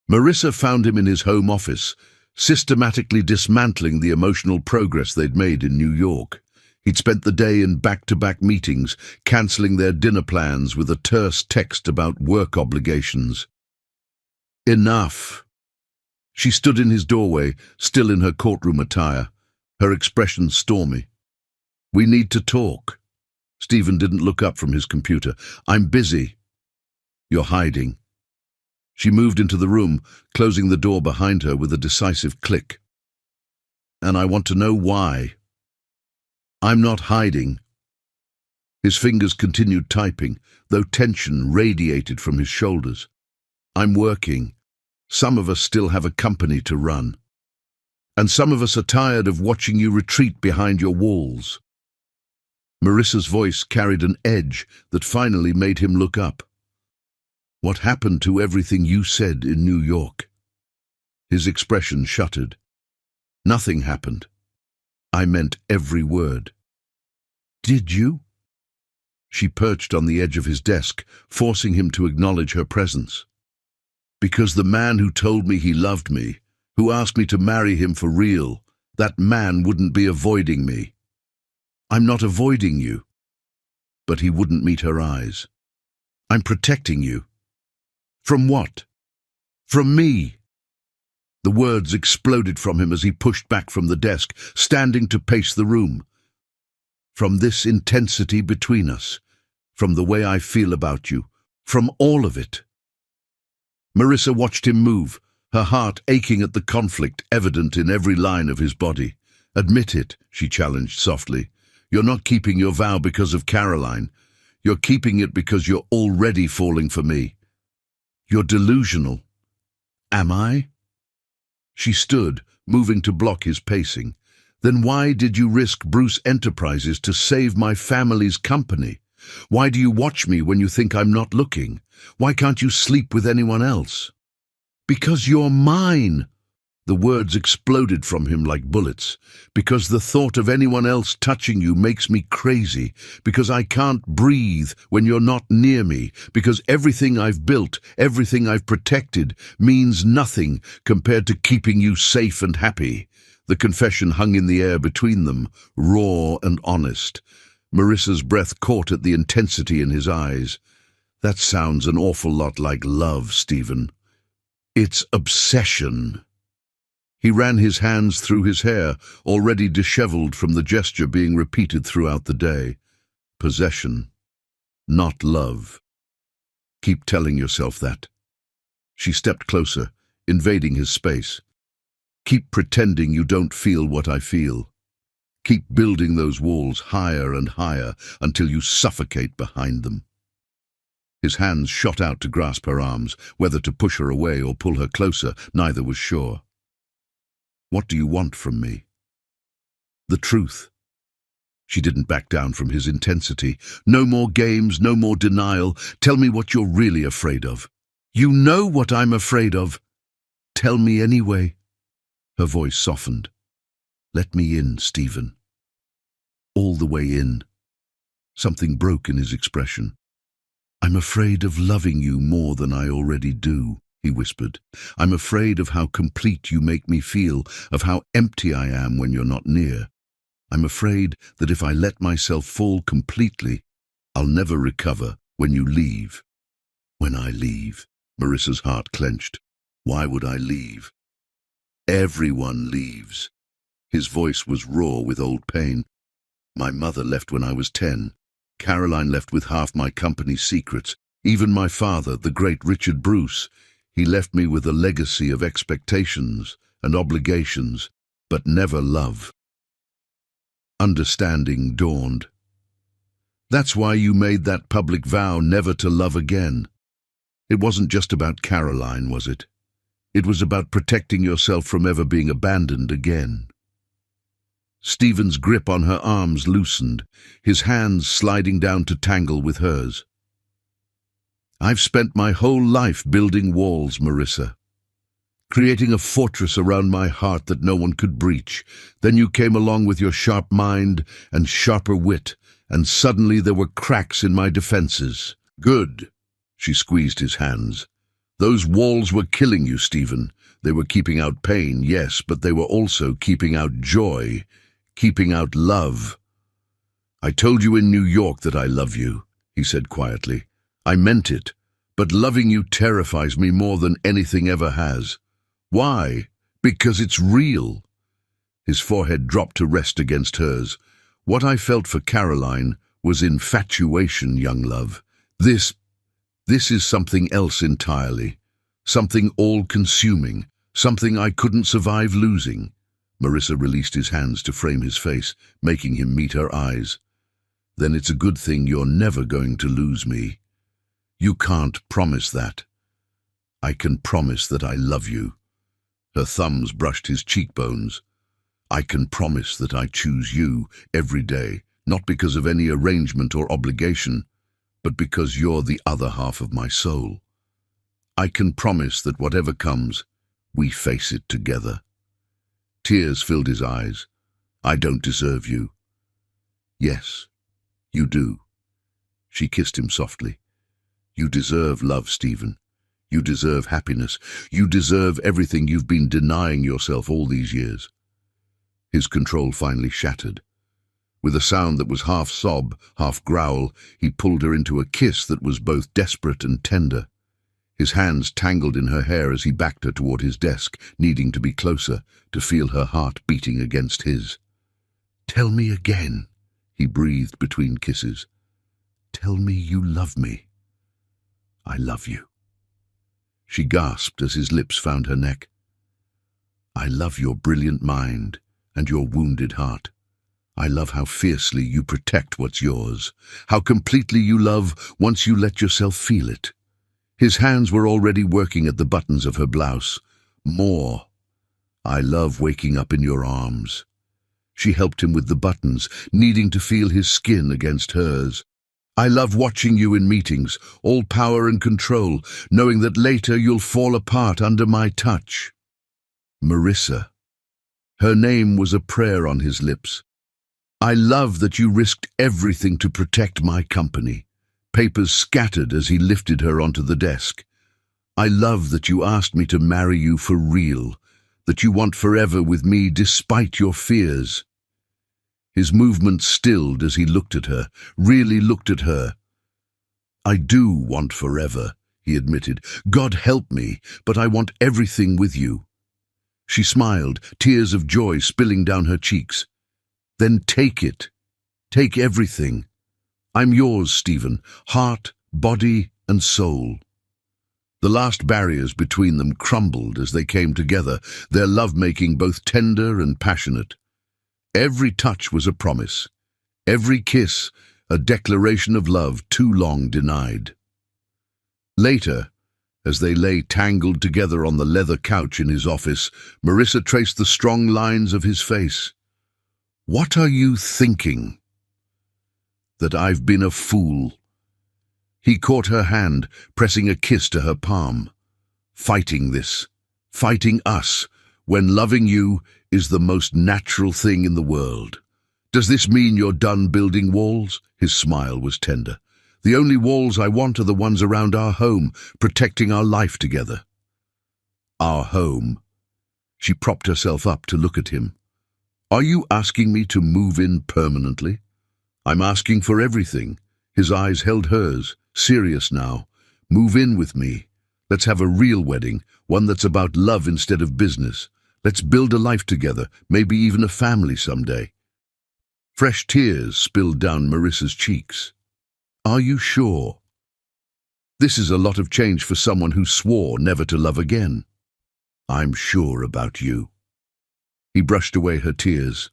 Marissa found him in his home office, systematically dismantling the emotional progress they'd made in New York. He'd spent the day in back-to-back meetings, cancelling their dinner plans with a terse text about work obligations. "Enough." She stood in his doorway, still in her courtroom attire, her expression stormy. "We need to talk." Stephen didn't look up from his computer. "I'm busy." "You're hiding." She moved into the room, closing the door behind her with a decisive click. "And I want to know why." "I'm not hiding." His fingers continued typing, though tension radiated from his shoulders. "I'm working. Some of us still have a company to run. And some of us are tired of watching you retreat behind your walls." Marissa's voice carried an edge that finally made him look up. "What happened to everything you said in New York?" His expression shuttered. "Nothing happened. I meant every word." "Did you?" She perched on the edge of his desk, forcing him to acknowledge her presence. "Because the man who told me he loved me, who asked me to marry him for real, that man wouldn't be avoiding me." "I'm not avoiding you." But he wouldn't meet her eyes. "I'm protecting you." "From what?" From me." The words exploded from him as he pushed back from the desk, standing to pace the room. "From this intensity between us, from the way I feel about you, from all of it." Marissa watched him move, her heart aching at the conflict evident in every line of his body. "Admit it," she challenged softly. "You're not keeping your vow because of Caroline. You're keeping it because you're already falling for me. You're delusional." "Am I?" She stood, moving to block his pacing. "Then why did you risk Bruce Enterprises to save my family's company? Why do you watch me when you think I'm not looking? Why can't you sleep with anyone else?" "Because you're mine." The words exploded from him like bullets. "Because the thought of anyone else touching you makes me crazy. Because I can't breathe when you're not near me. Because everything I've built, everything I've protected, means nothing compared to keeping you safe and happy." The confession hung in the air between them, raw and honest. Marissa's breath caught at the intensity in his eyes. "That sounds an awful lot like love, Stephen. It's obsession." He ran his hands through his hair, already disheveled from the gesture being repeated throughout the day. "Possession, not love. Keep telling yourself that." She stepped closer, invading his space. "Keep pretending you don't feel what I feel. Keep building those walls higher and higher until you suffocate behind them." His hands shot out to grasp her arms, whether to push her away or pull her closer, neither was sure. "What do you want from me?" "The truth." She didn't back down from his intensity. "No more games, no more denial. Tell me what you're really afraid of." "You know what I'm afraid of." "Tell me anyway." Her voice softened. "Let me in, Stephen." All the way in. Something broke in his expression. "I'm afraid of loving you more than I already do," he whispered. "I'm afraid of how complete you make me feel, of how empty I am when you're not near. I'm afraid that if I let myself fall completely, I'll never recover when you leave." "When I leave?" Marissa's heart clenched. "Why would I leave?" "Everyone leaves." His voice was raw with old pain. "My mother left when I was 10. Caroline left with half my company's secrets. Even my father, the great Richard Bruce, he left me with a legacy of expectations and obligations, but never love." Understanding dawned. "That's why you made that public vow never to love again. It wasn't just about Caroline, was it? It was about protecting yourself from ever being abandoned again." Stephen's grip on her arms loosened, his hands sliding down to tangle with hers. "I've spent my whole life building walls, Marissa, creating a fortress around my heart that no one could breach. Then you came along with your sharp mind and sharper wit, and suddenly there were cracks in my defenses." "Good." She squeezed his hands. "Those walls were killing you, Stephen. They were keeping out pain, yes, but they were also keeping out joy, keeping out love." "I told you in New York that I love you," he said quietly. "I meant it, but loving you terrifies me more than anything ever has." "Why?" "Because it's real." His forehead dropped to rest against hers. "What I felt for Caroline was infatuation, young love. This is something else entirely. Something all-consuming. Something I couldn't survive losing." Marissa released his hands to frame his face, making him meet her eyes. "Then it's a good thing you're never going to lose me." "You can't promise that." "I can promise that I love you." Her thumbs brushed his cheekbones. "I can promise that I choose you every day, not because of any arrangement or obligation, but because you're the other half of my soul. I can promise that whatever comes, we face it together." Tears filled his eyes. "I don't deserve you." "Yes, you do." She kissed him softly. "You deserve love, Stephen. You deserve happiness. You deserve everything you've been denying yourself all these years." His control finally shattered. With a sound that was half sob, half growl, he pulled her into a kiss that was both desperate and tender. His hands tangled in her hair as he backed her toward his desk, needing to be closer, to feel her heart beating against his. "Tell me again," he breathed between kisses. "Tell me you love me." "I love you." She gasped as his lips found her neck. "I love your brilliant mind and your wounded heart. I love how fiercely you protect what's yours, how completely you love once you let yourself feel it." His hands were already working at the buttons of her blouse. "More. I love waking up in your arms." She helped him with the buttons, needing to feel his skin against hers. "I love watching you in meetings, all power and control, knowing that later you'll fall apart under my touch." Marissa. Her name was a prayer on his lips. "I love that you risked everything to protect my company." Papers scattered as he lifted her onto the desk. "I love that you asked me to marry you for real, that you want forever with me despite your fears." His movement stilled as he looked at her, really looked at her. "I do want forever," he admitted. "God help me, but I want everything with you." She smiled, tears of joy spilling down her cheeks. "Then take it. Take everything. I'm yours, Stephen, heart, body, and soul." The last barriers between them crumbled as they came together, their love-making both tender and passionate. Every touch was a promise, every kiss a declaration of love too long denied. Later, as they lay tangled together on the leather couch in his office, Marissa traced the strong lines of his face. "What are you thinking?" "That I've been a fool." He caught her hand, pressing a kiss to her palm. "Fighting this, fighting us, when loving you is the most natural thing in the world. Does this mean you're done building walls?" His smile was tender. "The only walls I want are the ones around our home, protecting our life together." "Our home?" She propped herself up to look at him. "Are you asking me to move in permanently?" "I'm asking for everything." His eyes held hers, serious now. "Move in with me. Let's have a real wedding, one that's about love instead of business. Let's build a life together, maybe even a family someday." Fresh tears spilled down Marissa's cheeks. "Are you sure?" "This is a lot of change for someone who swore never to love again." "I'm sure about you." He brushed away her tears.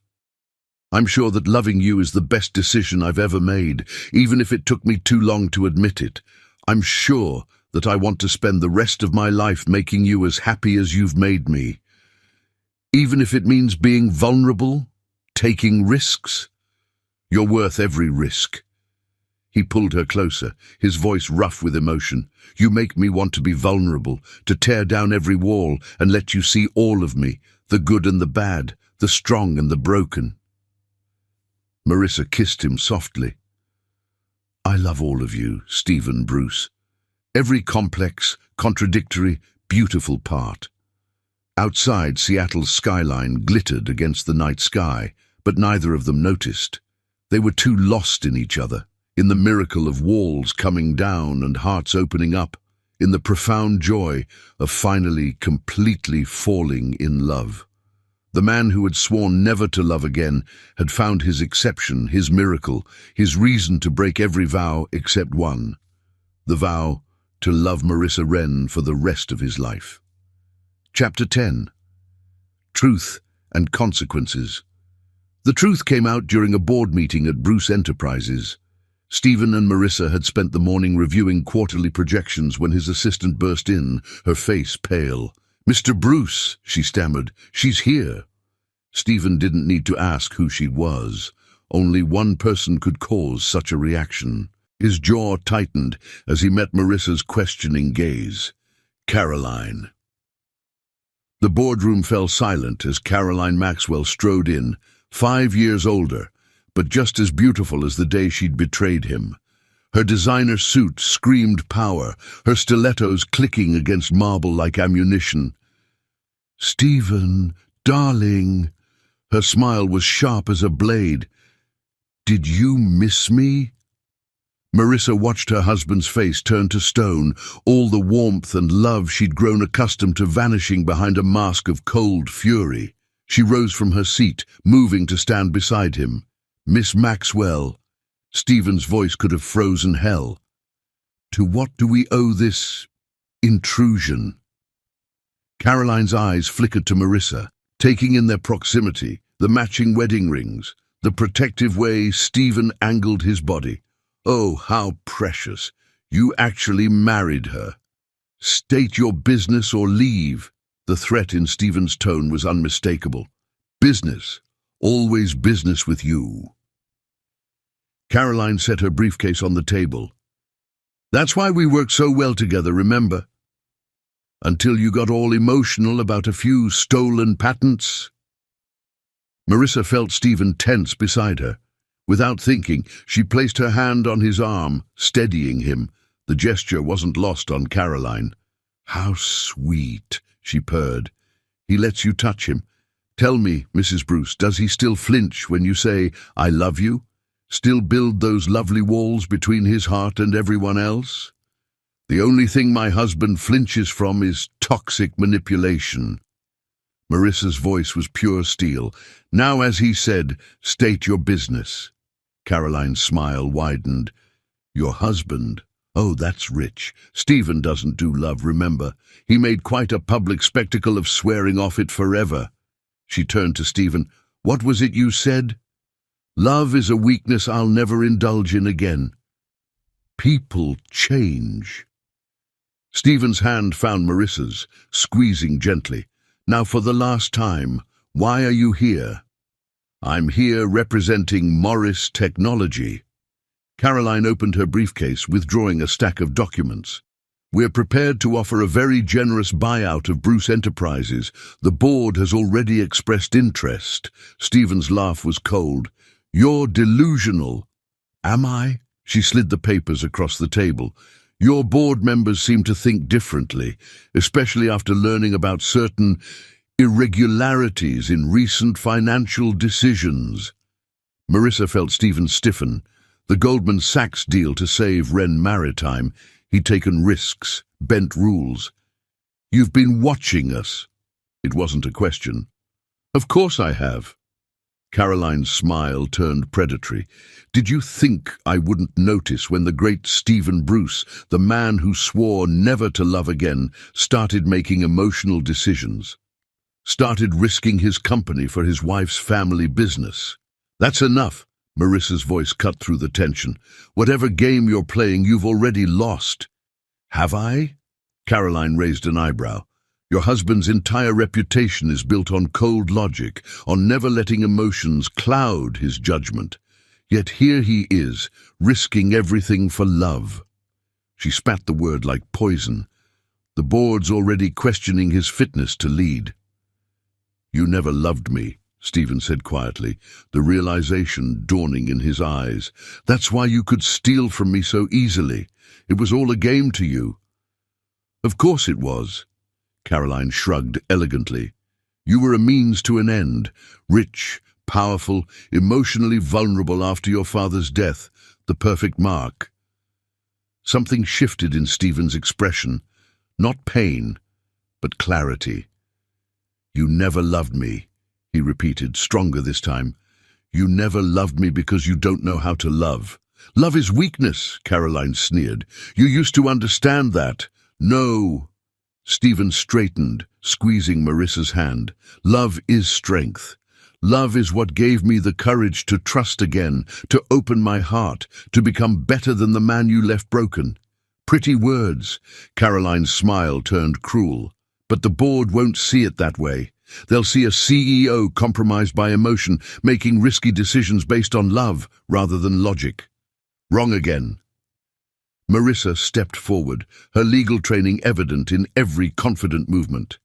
"I'm sure that loving you is the best decision I've ever made, even if it took me too long to admit it. I'm sure that I want to spend the rest of my life making you as happy as you've made me. Even if it means being vulnerable, taking risks. You're worth every risk." He pulled her closer, his voice rough with emotion. "You make me want to be vulnerable, to tear down every wall and let you see all of me, the good and the bad, the strong and the broken." Marissa kissed him softly. "I love all of you, Stephen Bruce. Every complex, contradictory, beautiful part." Outside, Seattle's skyline glittered against the night sky, but neither of them noticed. They were too lost in each other, in the miracle of walls coming down and hearts opening up, in the profound joy of finally completely falling in love. The man who had sworn never to love again had found his exception, his miracle, his reason to break every vow except one. The vow to love Marissa Wren for the rest of his life. Chapter 10. Truth and Consequences. The truth came out during a board meeting at Bruce Enterprises. Stephen and Marissa had spent the morning reviewing quarterly projections when his assistant burst in, her face pale. "Mr. Bruce," she stammered, "she's here." Stephen didn't need to ask who she was. Only one person could cause such a reaction. His jaw tightened as he met Marissa's questioning gaze. "Caroline." The boardroom fell silent as Caroline Maxwell strode in, 5 years older, but just as beautiful as the day she'd betrayed him. Her designer suit screamed power, her stilettos clicking against marble like ammunition. "Stephen, darling." Her smile was sharp as a blade. "Did you miss me?" Marissa watched her husband's face turn to stone, all the warmth and love she'd grown accustomed to vanishing behind a mask of cold fury. She rose from her seat, moving to stand beside him. "Miss Maxwell," Stephen's voice could have frozen hell. "To what do we owe this intrusion?" Caroline's eyes flickered to Marissa, taking in their proximity, the matching wedding rings, the protective way Stephen angled his body. "Oh, how precious. You actually married her. State your business or leave." The threat in Stephen's tone was unmistakable. "Business. Always business with you." Caroline set her briefcase on the table. "That's why we worked so well together, remember? Until you got all emotional about a few stolen patents." Marissa felt Stephen tense beside her. Without thinking, she placed her hand on his arm, steadying him. The gesture wasn't lost on Caroline. "How sweet," she purred. "He lets you touch him. Tell me, Mrs. Bruce, does he still flinch when you say, 'I love you'? Still build those lovely walls between his heart and everyone else?" "The only thing my husband flinches from is toxic manipulation." Marissa's voice was pure steel. "Now, as he said, state your business." Caroline's smile widened. "Your husband? Oh, that's rich. Stephen doesn't do love, remember? He made quite a public spectacle of swearing off it forever." She turned to Stephen. "What was it you said?" "Love is a weakness I'll never indulge in again." People change. Stephen's hand found Marissa's, squeezing gently. "Now, for the last time, why are you here?" "I'm here representing Morris Technology." Caroline opened her briefcase, withdrawing a stack of documents. "We're prepared to offer a very generous buyout of Bruce Enterprises. The board has already expressed interest." Stephen's laugh was cold. "You're delusional." "Am I?" She slid the papers across the table. "Your board members seem to think differently, especially after learning about certain irregularities in recent financial decisions." Marissa felt Stephen stiffen. The Goldman Sachs deal to save Wren Maritime. He'd taken risks, bent rules. "You've been watching us." It wasn't a question. "Of course I have." Caroline's smile turned predatory. "Did you think I wouldn't notice when the great Stephen Bruce, the man who swore never to love again, started making emotional decisions? Started risking his company for his wife's family business?" "That's enough." Marissa's voice cut through the tension. "Whatever game you're playing, you've already lost." "Have I?" Caroline raised an eyebrow. "Your husband's entire reputation is built on cold logic, on never letting emotions cloud his judgment. Yet here he is, risking everything for love." She spat the word like poison. "The board's already questioning his fitness to lead." "You never loved me," Stephen said quietly, the realization dawning in his eyes. "That's why you could steal from me so easily. It was all a game to you." "Of course it was." Caroline shrugged elegantly. "You were a means to an end, rich, powerful, emotionally vulnerable after your father's death, the perfect mark." Something shifted in Stephen's expression, not pain, but clarity. "You never loved me," he repeated, stronger this time. "You never loved me because you don't know how to love." "Love is weakness," Caroline sneered. "You used to understand that." "No." Stephen straightened, squeezing Marissa's hand. "Love is strength. Love is what gave me the courage to trust again, to open my heart, to become better than the man you left broken." "Pretty words." Caroline's smile turned cruel. "But the board won't see it that way. They'll see a CEO compromised by emotion, making risky decisions based on love rather than logic." "Wrong again." Marissa stepped forward, her legal training evident in every confident movement.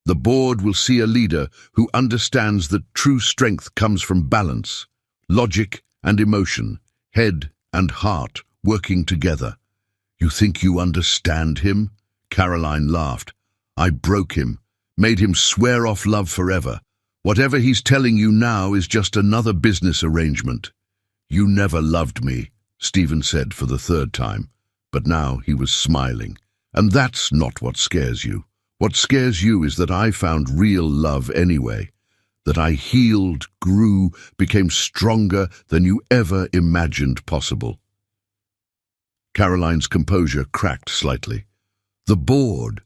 "The board will see a leader who understands that true strength comes from balance, logic and emotion, head and heart working together." "You think you understand him?" Caroline laughed. "I broke him, made him swear off love forever. Whatever he's telling you now is just another business arrangement." "You never loved me," Stephen said for the third time, but now he was smiling. And that's not what scares you. What scares you is that I found real love anyway, that I healed, grew, became stronger than you ever imagined possible. Caroline's composure cracked slightly. The board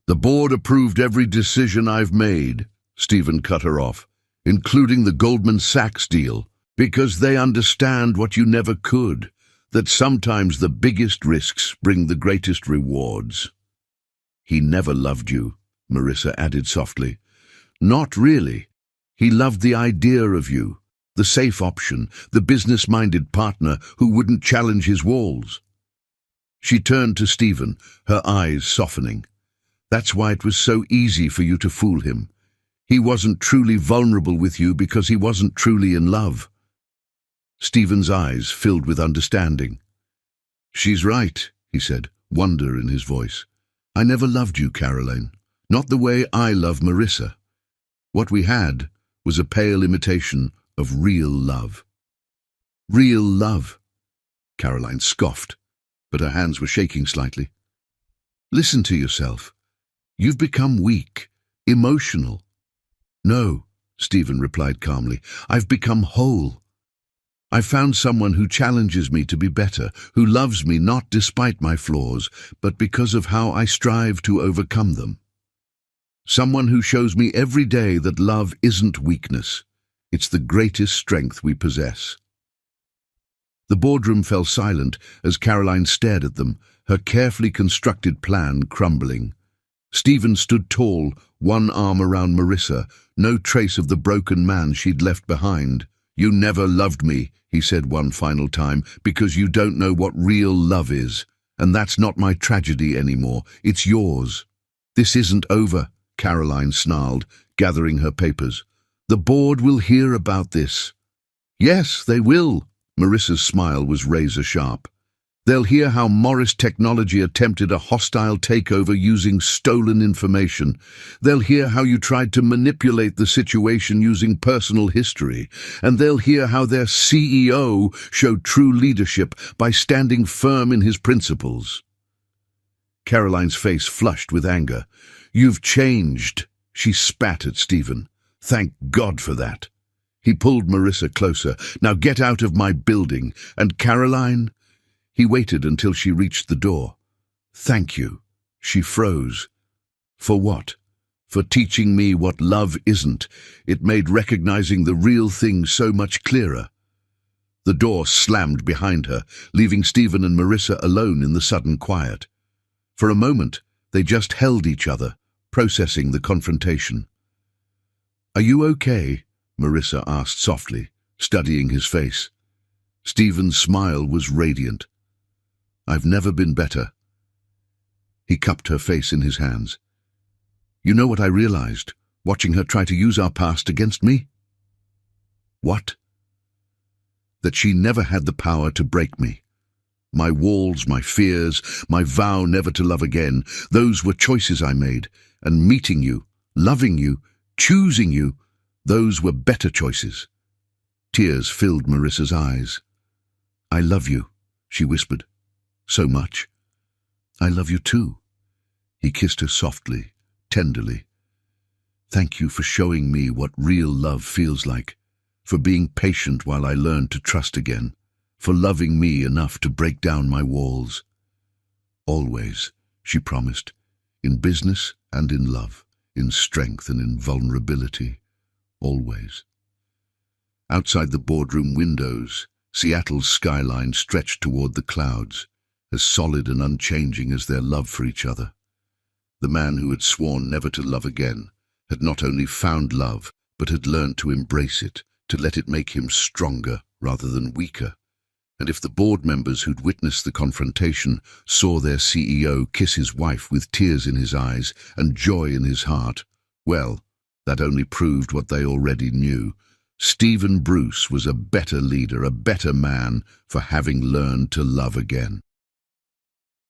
approved every decision I've made, Stephen cut her off, including the Goldman Sachs deal, because they understand what you never could, that sometimes the biggest risks bring the greatest rewards. He never loved you, Marissa added softly. Not really. He loved the idea of you, the safe option, the business-minded partner who wouldn't challenge his walls. She turned to Stephen, her eyes softening. That's why it was so easy for you to fool him. He wasn't truly vulnerable with you because he wasn't truly in love. Stephen's eyes filled with understanding. She's right, he said, wonder in his voice. I never loved you, Caroline. Not the way I love Marissa. What we had was a pale imitation of real love. Real love, Caroline scoffed, but her hands were shaking slightly. Listen to yourself. You've become weak, emotional. No, Stephen replied calmly. I've become whole. I've found someone who challenges me to be better, who loves me not despite my flaws, but because of how I strive to overcome them. Someone who shows me every day that love isn't weakness. It's the greatest strength we possess. The boardroom fell silent as Caroline stared at them, her carefully constructed plan crumbling. Stephen stood tall, one arm around Marissa, no trace of the broken man she'd left behind. You never loved me, he said one final time, because you don't know what real love is. And that's not my tragedy anymore, it's yours. This isn't over, Caroline snarled, gathering her papers. The board will hear about this. Yes, they will. Marissa's smile was razor-sharp. They'll hear how Morris Technology attempted a hostile takeover using stolen information. They'll hear how you tried to manipulate the situation using personal history. And they'll hear how their CEO showed true leadership by standing firm in his principles. Caroline's face flushed with anger. You've changed, she spat at Stephen. Thank God for that. He pulled Marissa closer. Now get out of my building. And Caroline? He waited until she reached the door. Thank you. She froze. For what? For teaching me what love isn't. It made recognizing the real thing so much clearer. The door slammed behind her, leaving Stephen and Marissa alone in the sudden quiet. For a moment, they just held each other, processing the confrontation. Are you okay? Marissa asked softly, studying his face. Stephen's smile was radiant. I've never been better. He cupped her face in his hands. You know what I realized, watching her try to use our past against me? What? That she never had the power to break me. My walls, my fears, my vow never to love again, those were choices I made, and meeting you, loving you, choosing you, those were better choices. Tears filled Marissa's eyes. I love you, she whispered. So much. I love you too. He kissed her softly, tenderly. Thank you for showing me what real love feels like, for being patient while I learned to trust again, for loving me enough to break down my walls. Always, she promised, in business and in love, in strength and in vulnerability. Always. Outside the boardroom windows, Seattle's skyline stretched toward the clouds, as solid and unchanging as their love for each other. The man who had sworn never to love again had not only found love, but had learned to embrace it, to let it make him stronger rather than weaker. And if the board members who'd witnessed the confrontation saw their CEO kiss his wife with tears in his eyes and joy in his heart, well, that only proved what they already knew. Stephen Bruce was a better leader, a better man for having learned to love again.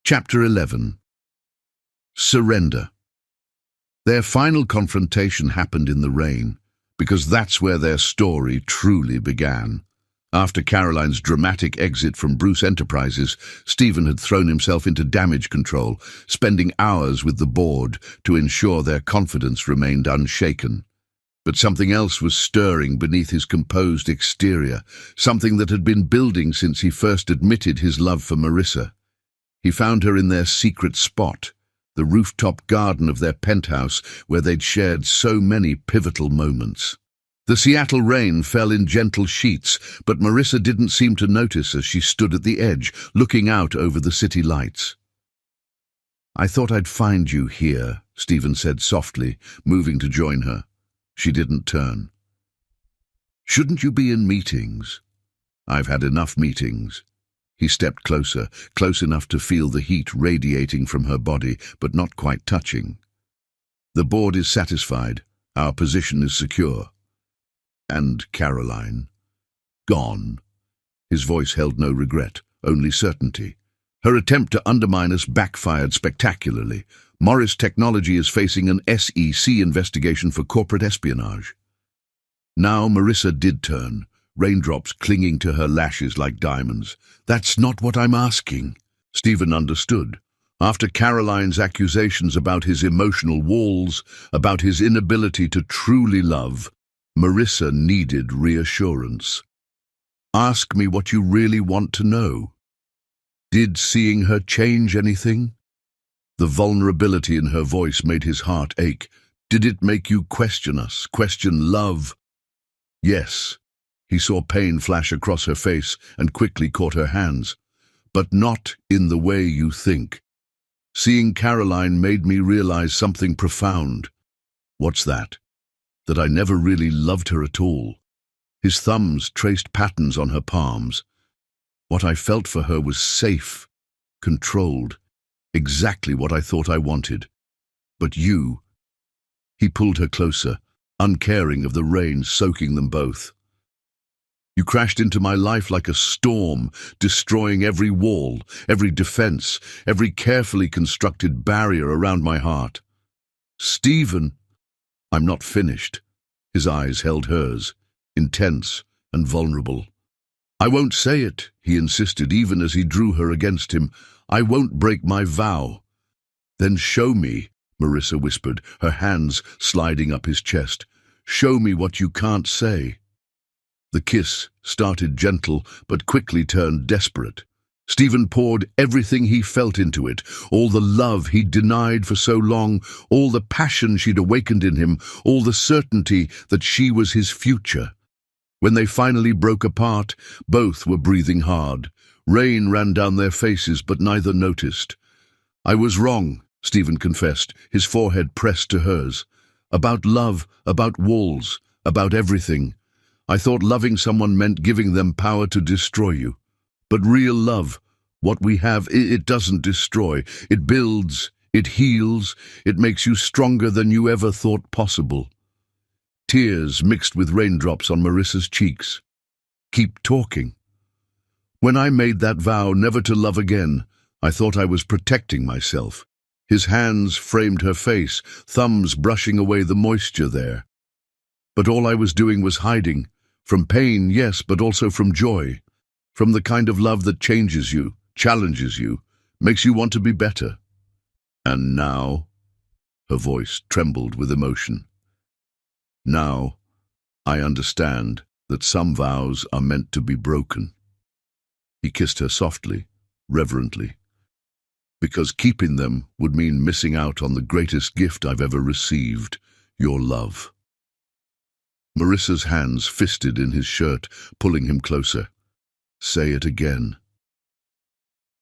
Chapter 11. Surrender. Their final confrontation happened in the rain, because that's where their story truly began. After Caroline's dramatic exit from Bruce Enterprises, Stephen had thrown himself into damage control, spending hours with the board to ensure their confidence remained unshaken. But something else was stirring beneath his composed exterior, something that had been building since he first admitted his love for Marissa. He found her in their secret spot, the rooftop garden of their penthouse where they'd shared so many pivotal moments. The Seattle rain fell in gentle sheets, but Marissa didn't seem to notice as she stood at the edge, looking out over the city lights. "I thought I'd find you here," Stephen said softly, moving to join her. She didn't turn. "Shouldn't you be in meetings?" "I've had enough meetings." He stepped closer, close enough to feel the heat radiating from her body, but not quite touching. "The board is satisfied. Our position is secure." "And Caroline?" "Gone." His voice held no regret, only certainty. "Her attempt to undermine us backfired spectacularly. Morris Technology is facing an SEC investigation for corporate espionage." Now Marissa did turn, raindrops clinging to her lashes like diamonds. "That's not what I'm asking." Stephen understood. After Caroline's accusations about his emotional walls, about his inability to truly love, Marissa needed reassurance. "Ask me what you really want to know. Did seeing her change anything?" The vulnerability in her voice made his heart ache. "Did it make you question us, question love?" "Yes." He saw pain flash across her face and quickly caught her hands. "But not in the way you think. Seeing Caroline made me realize something profound." "What's that?" "That I never really loved her at all." His thumbs traced patterns on her palms. "What I felt for her was safe, controlled, exactly what I thought I wanted. But you—" He pulled her closer, uncaring of the rain soaking them both. "You crashed into my life like a storm, destroying every wall, every defense, every carefully constructed barrier around my heart." "Stephen!" "I'm not finished." His eyes held hers, intense and vulnerable. "I won't say it," he insisted, even as he drew her against him. "I won't break my vow." "Then show me," Marissa whispered, her hands sliding up his chest. "Show me what you can't say." The kiss started gentle, but quickly turned desperate. Stephen poured everything he felt into it, all the love he'd denied for so long, all the passion she'd awakened in him, all the certainty that she was his future. When they finally broke apart, both were breathing hard. Rain ran down their faces, but neither noticed. "I was wrong," Stephen confessed, his forehead pressed to hers. "About love, about walls, about everything. I thought loving someone meant giving them power to destroy you. But real love, what we have, it doesn't destroy. It builds, it heals, it makes you stronger than you ever thought possible." Tears mixed with raindrops on Marissa's cheeks. "Keep talking." "When I made that vow never to love again, I thought I was protecting myself." His hands framed her face, thumbs brushing away the moisture there. "But all I was doing was hiding. From pain, yes, but also from joy. From the kind of love that changes you, challenges you, makes you want to be better." "And now?" Her voice trembled with emotion. "Now, I understand that some vows are meant to be broken." He kissed her softly, reverently. "Because keeping them would mean missing out on the greatest gift I've ever received, your love." Marissa's hands fisted in his shirt, pulling him closer. "Say it again."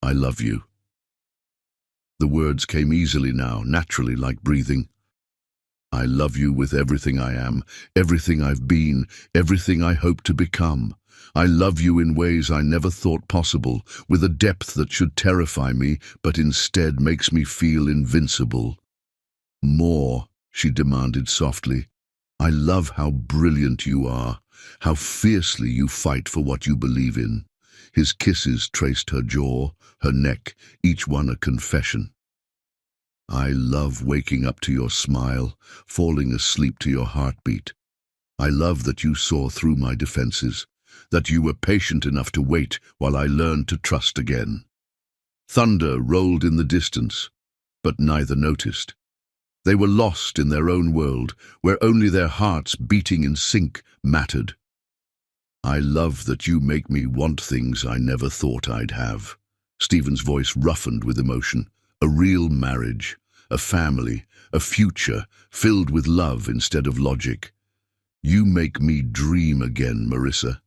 "I love you." The words came easily now, naturally like breathing. "I love you with everything I am, everything I've been, everything I hope to become. I love you in ways I never thought possible, with a depth that should terrify me, but instead makes me feel invincible." "More," she demanded softly. "I love how brilliant you are, how fiercely you fight for what you believe in." His kisses traced her jaw, her neck, each one a confession. "I love waking up to your smile, falling asleep to your heartbeat. I love that you saw through my defenses, that you were patient enough to wait while I learned to trust again." Thunder rolled in the distance, but neither noticed. They were lost in their own world, where only their hearts beating in sync mattered. "I love that you make me want things I never thought I'd have." Stephen's voice roughened with emotion. "A real marriage, a family, a future filled with love instead of logic. You make me dream again, Marissa.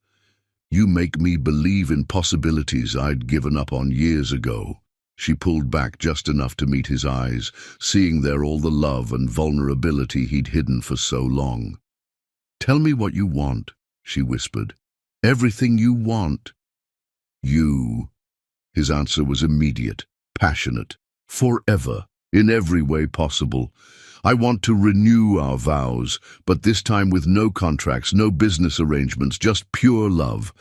You make me believe in possibilities I'd given up on years ago." She pulled back just enough to meet his eyes, seeing there all the love and vulnerability he'd hidden for so long. "Tell me what you want," she whispered. "Everything you want." "You." His answer was immediate, passionate. "Forever, in every way possible. I want to renew our vows, but this time with no contracts, no business arrangements, just pure love.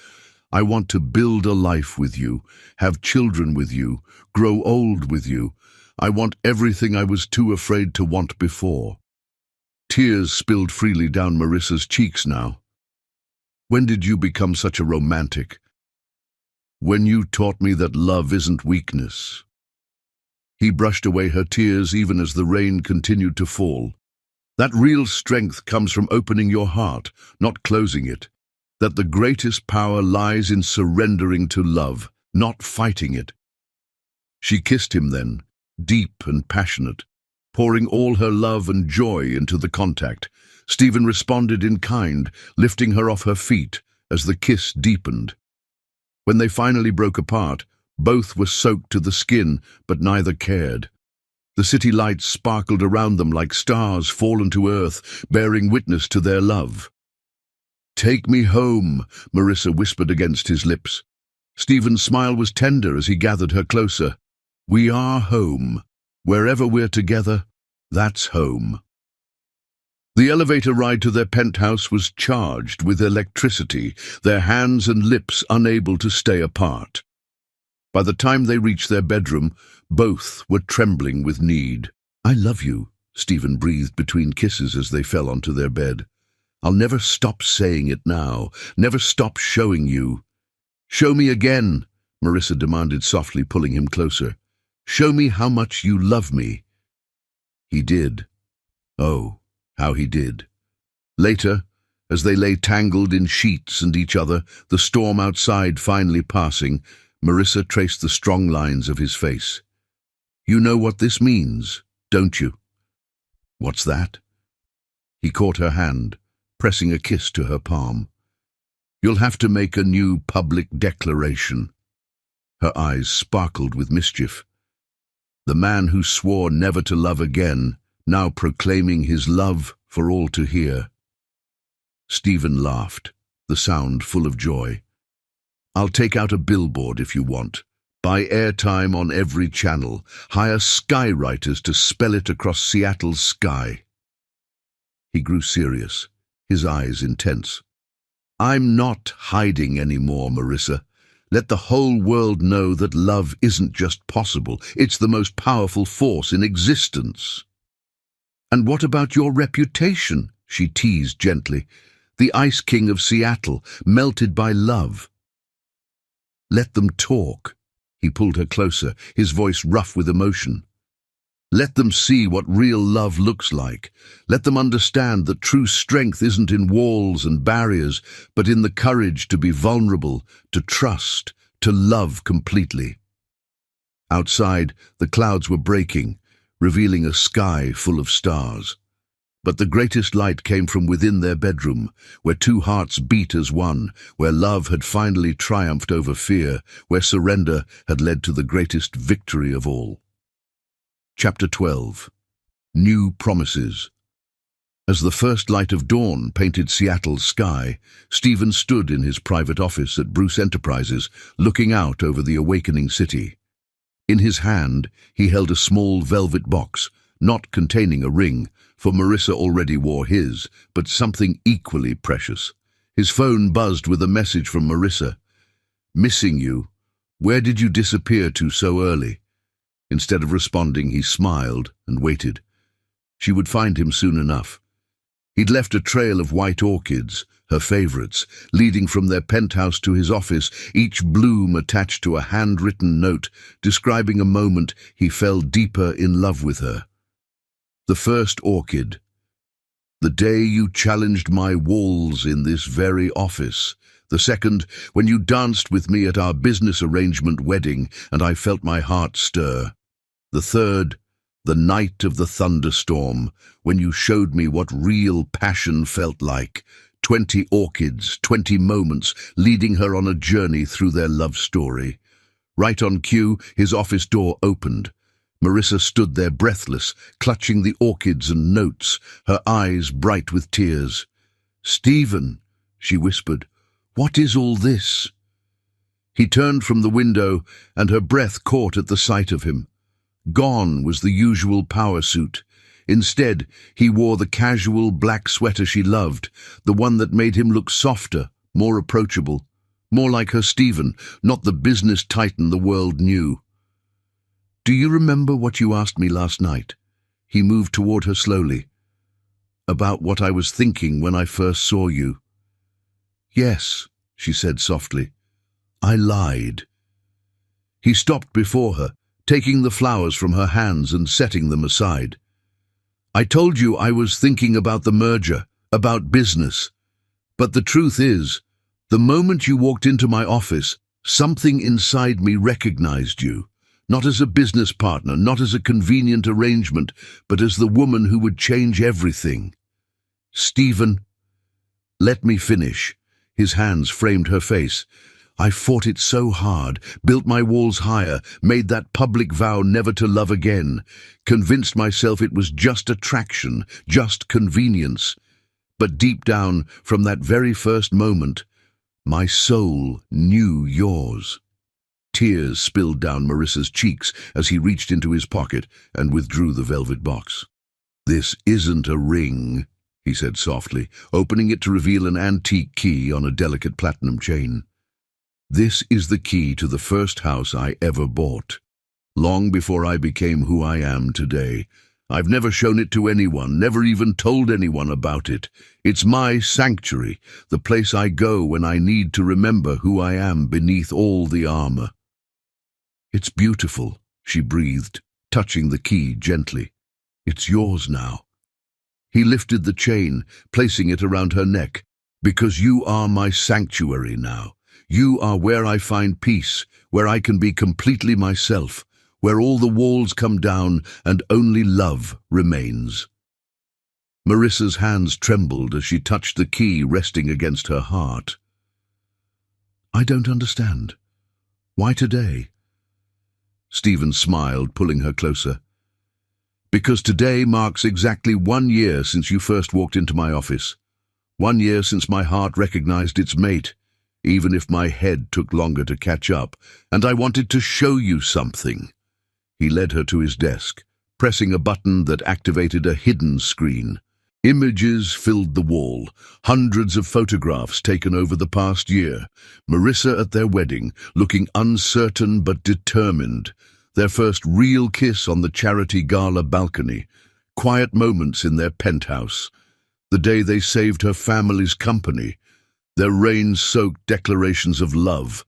I want to build a life with you, have children with you, grow old with you. I want everything I was too afraid to want before." Tears spilled freely down Marissa's cheeks now. "When did you become such a romantic?" "When you taught me that love isn't weakness." He brushed away her tears even as the rain continued to fall. "That real strength comes from opening your heart, not closing it. That the greatest power lies in surrendering to love, not fighting it." She kissed him then, deep and passionate, pouring all her love and joy into the contact. Stephen responded in kind, lifting her off her feet as the kiss deepened. When they finally broke apart, both were soaked to the skin, but neither cared. The city lights sparkled around them like stars fallen to earth, bearing witness to their love. "Take me home," Marissa whispered against his lips. Stephen's smile was tender as he gathered her closer. "We are home. Wherever we're together, that's home." The elevator ride to their penthouse was charged with electricity, their hands and lips unable to stay apart. By the time they reached their bedroom, both were trembling with need. "I love you," Stephen breathed between kisses as they fell onto their bed. "I'll never stop saying it now, never stop showing you." "Show me again," Marissa demanded softly, pulling him closer. "Show me how much you love me." He did. Oh, how he did. Later, as they lay tangled in sheets and each other, the storm outside finally passing, Marissa traced the strong lines of his face. "You know what this means, don't you?" "What's that?" He caught her hand, pressing a kiss to her palm. "You'll have to make a new public declaration." Her eyes sparkled with mischief. The man who swore never to love again, now proclaiming his love for all to hear. Stephen laughed, the sound full of joy. "I'll take out a billboard if you want. Buy airtime on every channel. Hire skywriters to spell it across Seattle's sky." He grew serious, his eyes intense. "I'm not hiding anymore, Marissa. Let the whole world know that love isn't just possible, it's the most powerful force in existence." "And what about your reputation?" she teased gently. "The Ice King of Seattle, melted by love." "Let them talk." He pulled her closer, his voice rough with emotion. "Let them see what real love looks like. Let them understand that true strength isn't in walls and barriers, but in the courage to be vulnerable, to trust, to love completely." Outside, the clouds were breaking, revealing a sky full of stars. But the greatest light came from within their bedroom, where two hearts beat as one, where love had finally triumphed over fear, where surrender had led to the greatest victory of all. Chapter 12. New Promises. As the first light of dawn painted Seattle's sky, Stephen stood in his private office at Bruce Enterprises, looking out over the awakening city. In his hand, he held a small velvet box, not containing a ring, for Marissa already wore his, but something equally precious. His phone buzzed with a message from Marissa. "Missing you. Where did you disappear to so early?" Instead of responding, he smiled and waited. She would find him soon enough. He'd left a trail of white orchids, her favorites, leading from their penthouse to his office, each bloom attached to a handwritten note describing a moment he fell deeper in love with her. The first orchid. The day you challenged my walls in this very office. The second, when you danced with me at our business arrangement wedding and I felt my heart stir. The third, the night of the thunderstorm, when you showed me what real passion felt like. 20 orchids, 20 moments, leading her on a journey through their love story. Right on cue, his office door opened. Marissa stood there breathless, clutching the orchids and notes, her eyes bright with tears. "Stephen," she whispered, "what is all this?" He turned from the window, and her breath caught at the sight of him. Gone was the usual power suit. Instead, he wore the casual black sweater she loved, the one that made him look softer, more approachable, more like her Stephen, not the business titan the world knew. "Do you remember what you asked me last night?" He moved toward her slowly. "About what I was thinking when I first saw you." "Yes," she said softly. "I lied." He stopped before her, taking the flowers from her hands and setting them aside. "I told you I was thinking about the merger, about business. But the truth is, the moment you walked into my office, something inside me recognized you. Not as a business partner, not as a convenient arrangement, but as the woman who would change everything." "Stephen." "Let me finish." His hands framed her face. "I fought it so hard, built my walls higher, made that public vow never to love again, convinced myself it was just attraction, just convenience. But deep down, from that very first moment, my soul knew yours." Tears spilled down Marissa's cheeks as he reached into his pocket and withdrew the velvet box. "This isn't a ring," he said softly, opening it to reveal an antique key on a delicate platinum chain. "This is the key to the first house I ever bought. Long before I became who I am today. I've never shown it to anyone, never even told anyone about it. It's my sanctuary, the place I go when I need to remember who I am beneath all the armor." "It's beautiful," she breathed, touching the key gently. "It's yours now." He lifted the chain, placing it around her neck. "Because you are my sanctuary now. You are where I find peace, where I can be completely myself, where all the walls come down and only love remains." Marissa's hands trembled as she touched the key resting against her heart. "I don't understand. Why today?" Stephen smiled, pulling her closer. "Because today marks exactly 1 year since you first walked into my office. 1 year since my heart recognized its mate, even if my head took longer to catch up, and I wanted to show you something." He led her to his desk, pressing a button that activated a hidden screen. Images filled the wall, hundreds of photographs taken over the past year. Marissa at their wedding, looking uncertain but determined. Their first real kiss on the charity gala balcony. Quiet moments in their penthouse. The day they saved her family's company. Their rain-soaked declarations of love.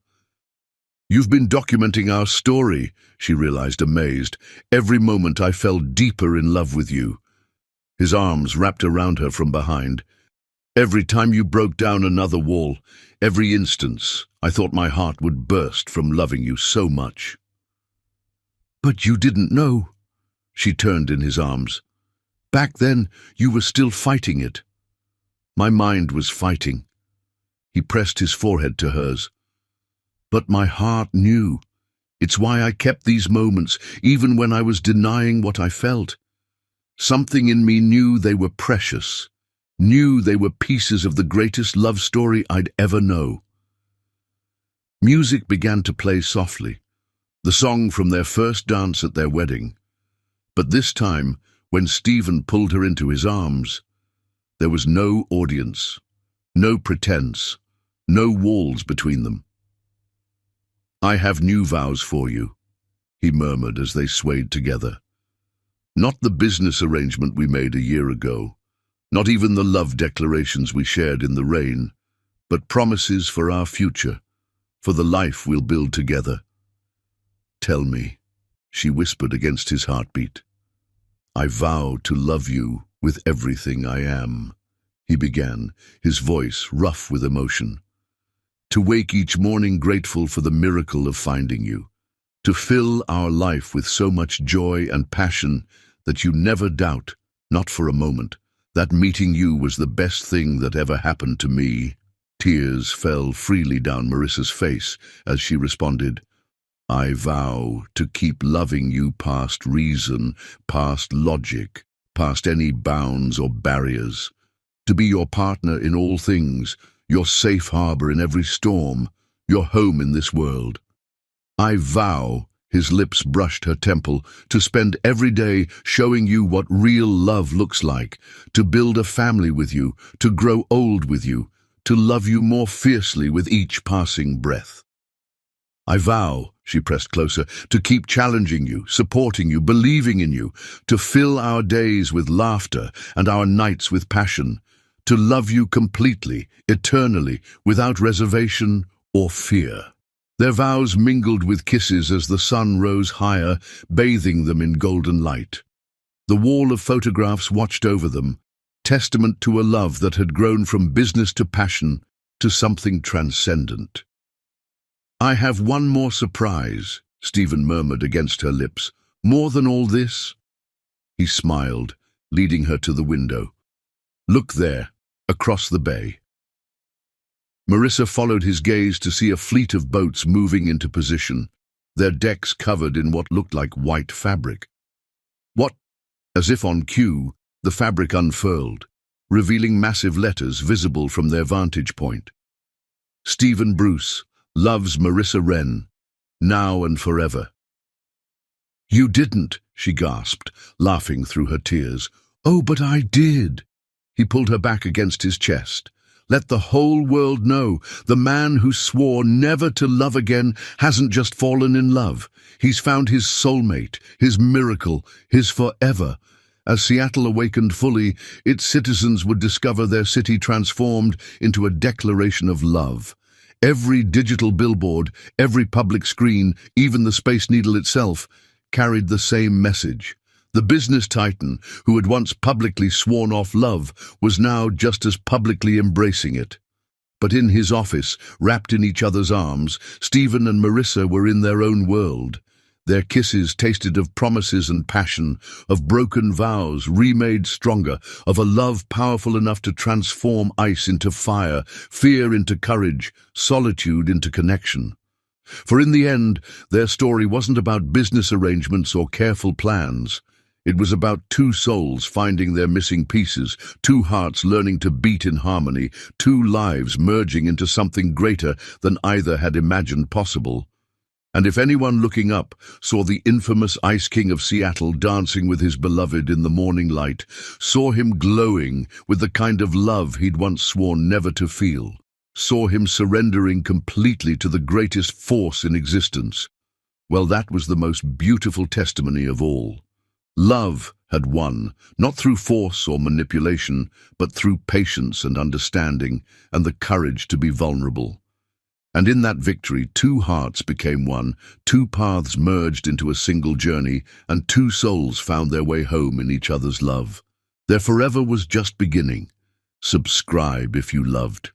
"You've been documenting our story," she realized, amazed. "Every moment I fell deeper in love with you." His arms wrapped around her from behind. "Every time you broke down another wall, every instance, I thought my heart would burst from loving you so much." "But you didn't know." She turned in his arms. "Back then, you were still fighting it." "My mind was fighting." He pressed his forehead to hers. "But my heart knew. It's why I kept these moments, even when I was denying what I felt. Something in me knew they were precious, knew they were pieces of the greatest love story I'd ever know." Music began to play softly, the song from their first dance at their wedding. But this time, when Stephen pulled her into his arms, there was no audience, no pretense, no walls between them. "I have new vows for you," he murmured as they swayed together. "Not the business arrangement we made a year ago. not even the love declarations we shared in the rain, but promises for our future, for the life we'll build together. Tell me, she whispered against his heartbeat. I vow to love you with everything I am, he began, his voice rough with emotion. To wake each morning grateful for the miracle of finding you, to fill our life with so much joy and passion that you never doubt, not for a moment, that meeting you was the best thing that ever happened to me. Tears fell freely down Marissa's face as she responded, I vow to keep loving you past reason, past logic, past any bounds or barriers, to be your partner in all things, your safe harbor in every storm, your home in this world. I vow, his lips brushed her temple, to spend every day showing you what real love looks like, to build a family with you, to grow old with you, to love you more fiercely with each passing breath. I vow, she pressed closer, to keep challenging you, supporting you, believing in you, to fill our days with laughter and our nights with passion, to love you completely, eternally, without reservation or fear. Their vows mingled with kisses as the sun rose higher, bathing them in golden light. The wall of photographs watched over them, testament to a love that had grown from business to passion to something transcendent. I have one more surprise, Stephen murmured against her lips. More than all this? He smiled, leading her to the window. Look there, across the bay. Marissa followed his gaze to see a fleet of boats moving into position, their decks covered in what looked like white fabric. What? As if on cue, the fabric unfurled, revealing massive letters visible from their vantage point. Stephen Bruce loves Marissa Wren, now and forever. You didn't, she gasped, laughing through her tears. Oh, but I did. He pulled her back against his chest. Let the whole world know, the man who swore never to love again hasn't just fallen in love. He's found his soulmate, his miracle, his forever. As Seattle awakened fully, its citizens would discover their city transformed into a declaration of love. Every digital billboard, every public screen, even the Space Needle itself, carried the same message. The business titan, who had once publicly sworn off love, was now just as publicly embracing it. But in his office, wrapped in each other's arms, Stephen and Marissa were in their own world. Their kisses tasted of promises and passion, of broken vows remade stronger, of a love powerful enough to transform ice into fire, fear into courage, solitude into connection. For in the end, their story wasn't about business arrangements or careful plans. It was about two souls finding their missing pieces, two hearts learning to beat in harmony, two lives merging into something greater than either had imagined possible. And if anyone looking up saw the infamous Ice King of Seattle dancing with his beloved in the morning light, saw him glowing with the kind of love he'd once sworn never to feel, saw him surrendering completely to the greatest force in existence, well, that was the most beautiful testimony of all. Love had won, not through force or manipulation, but through patience and understanding and the courage to be vulnerable. And in that victory, two hearts became one, two paths merged into a single journey, and two souls found their way home in each other's love. Their forever was just beginning. Subscribe if you loved.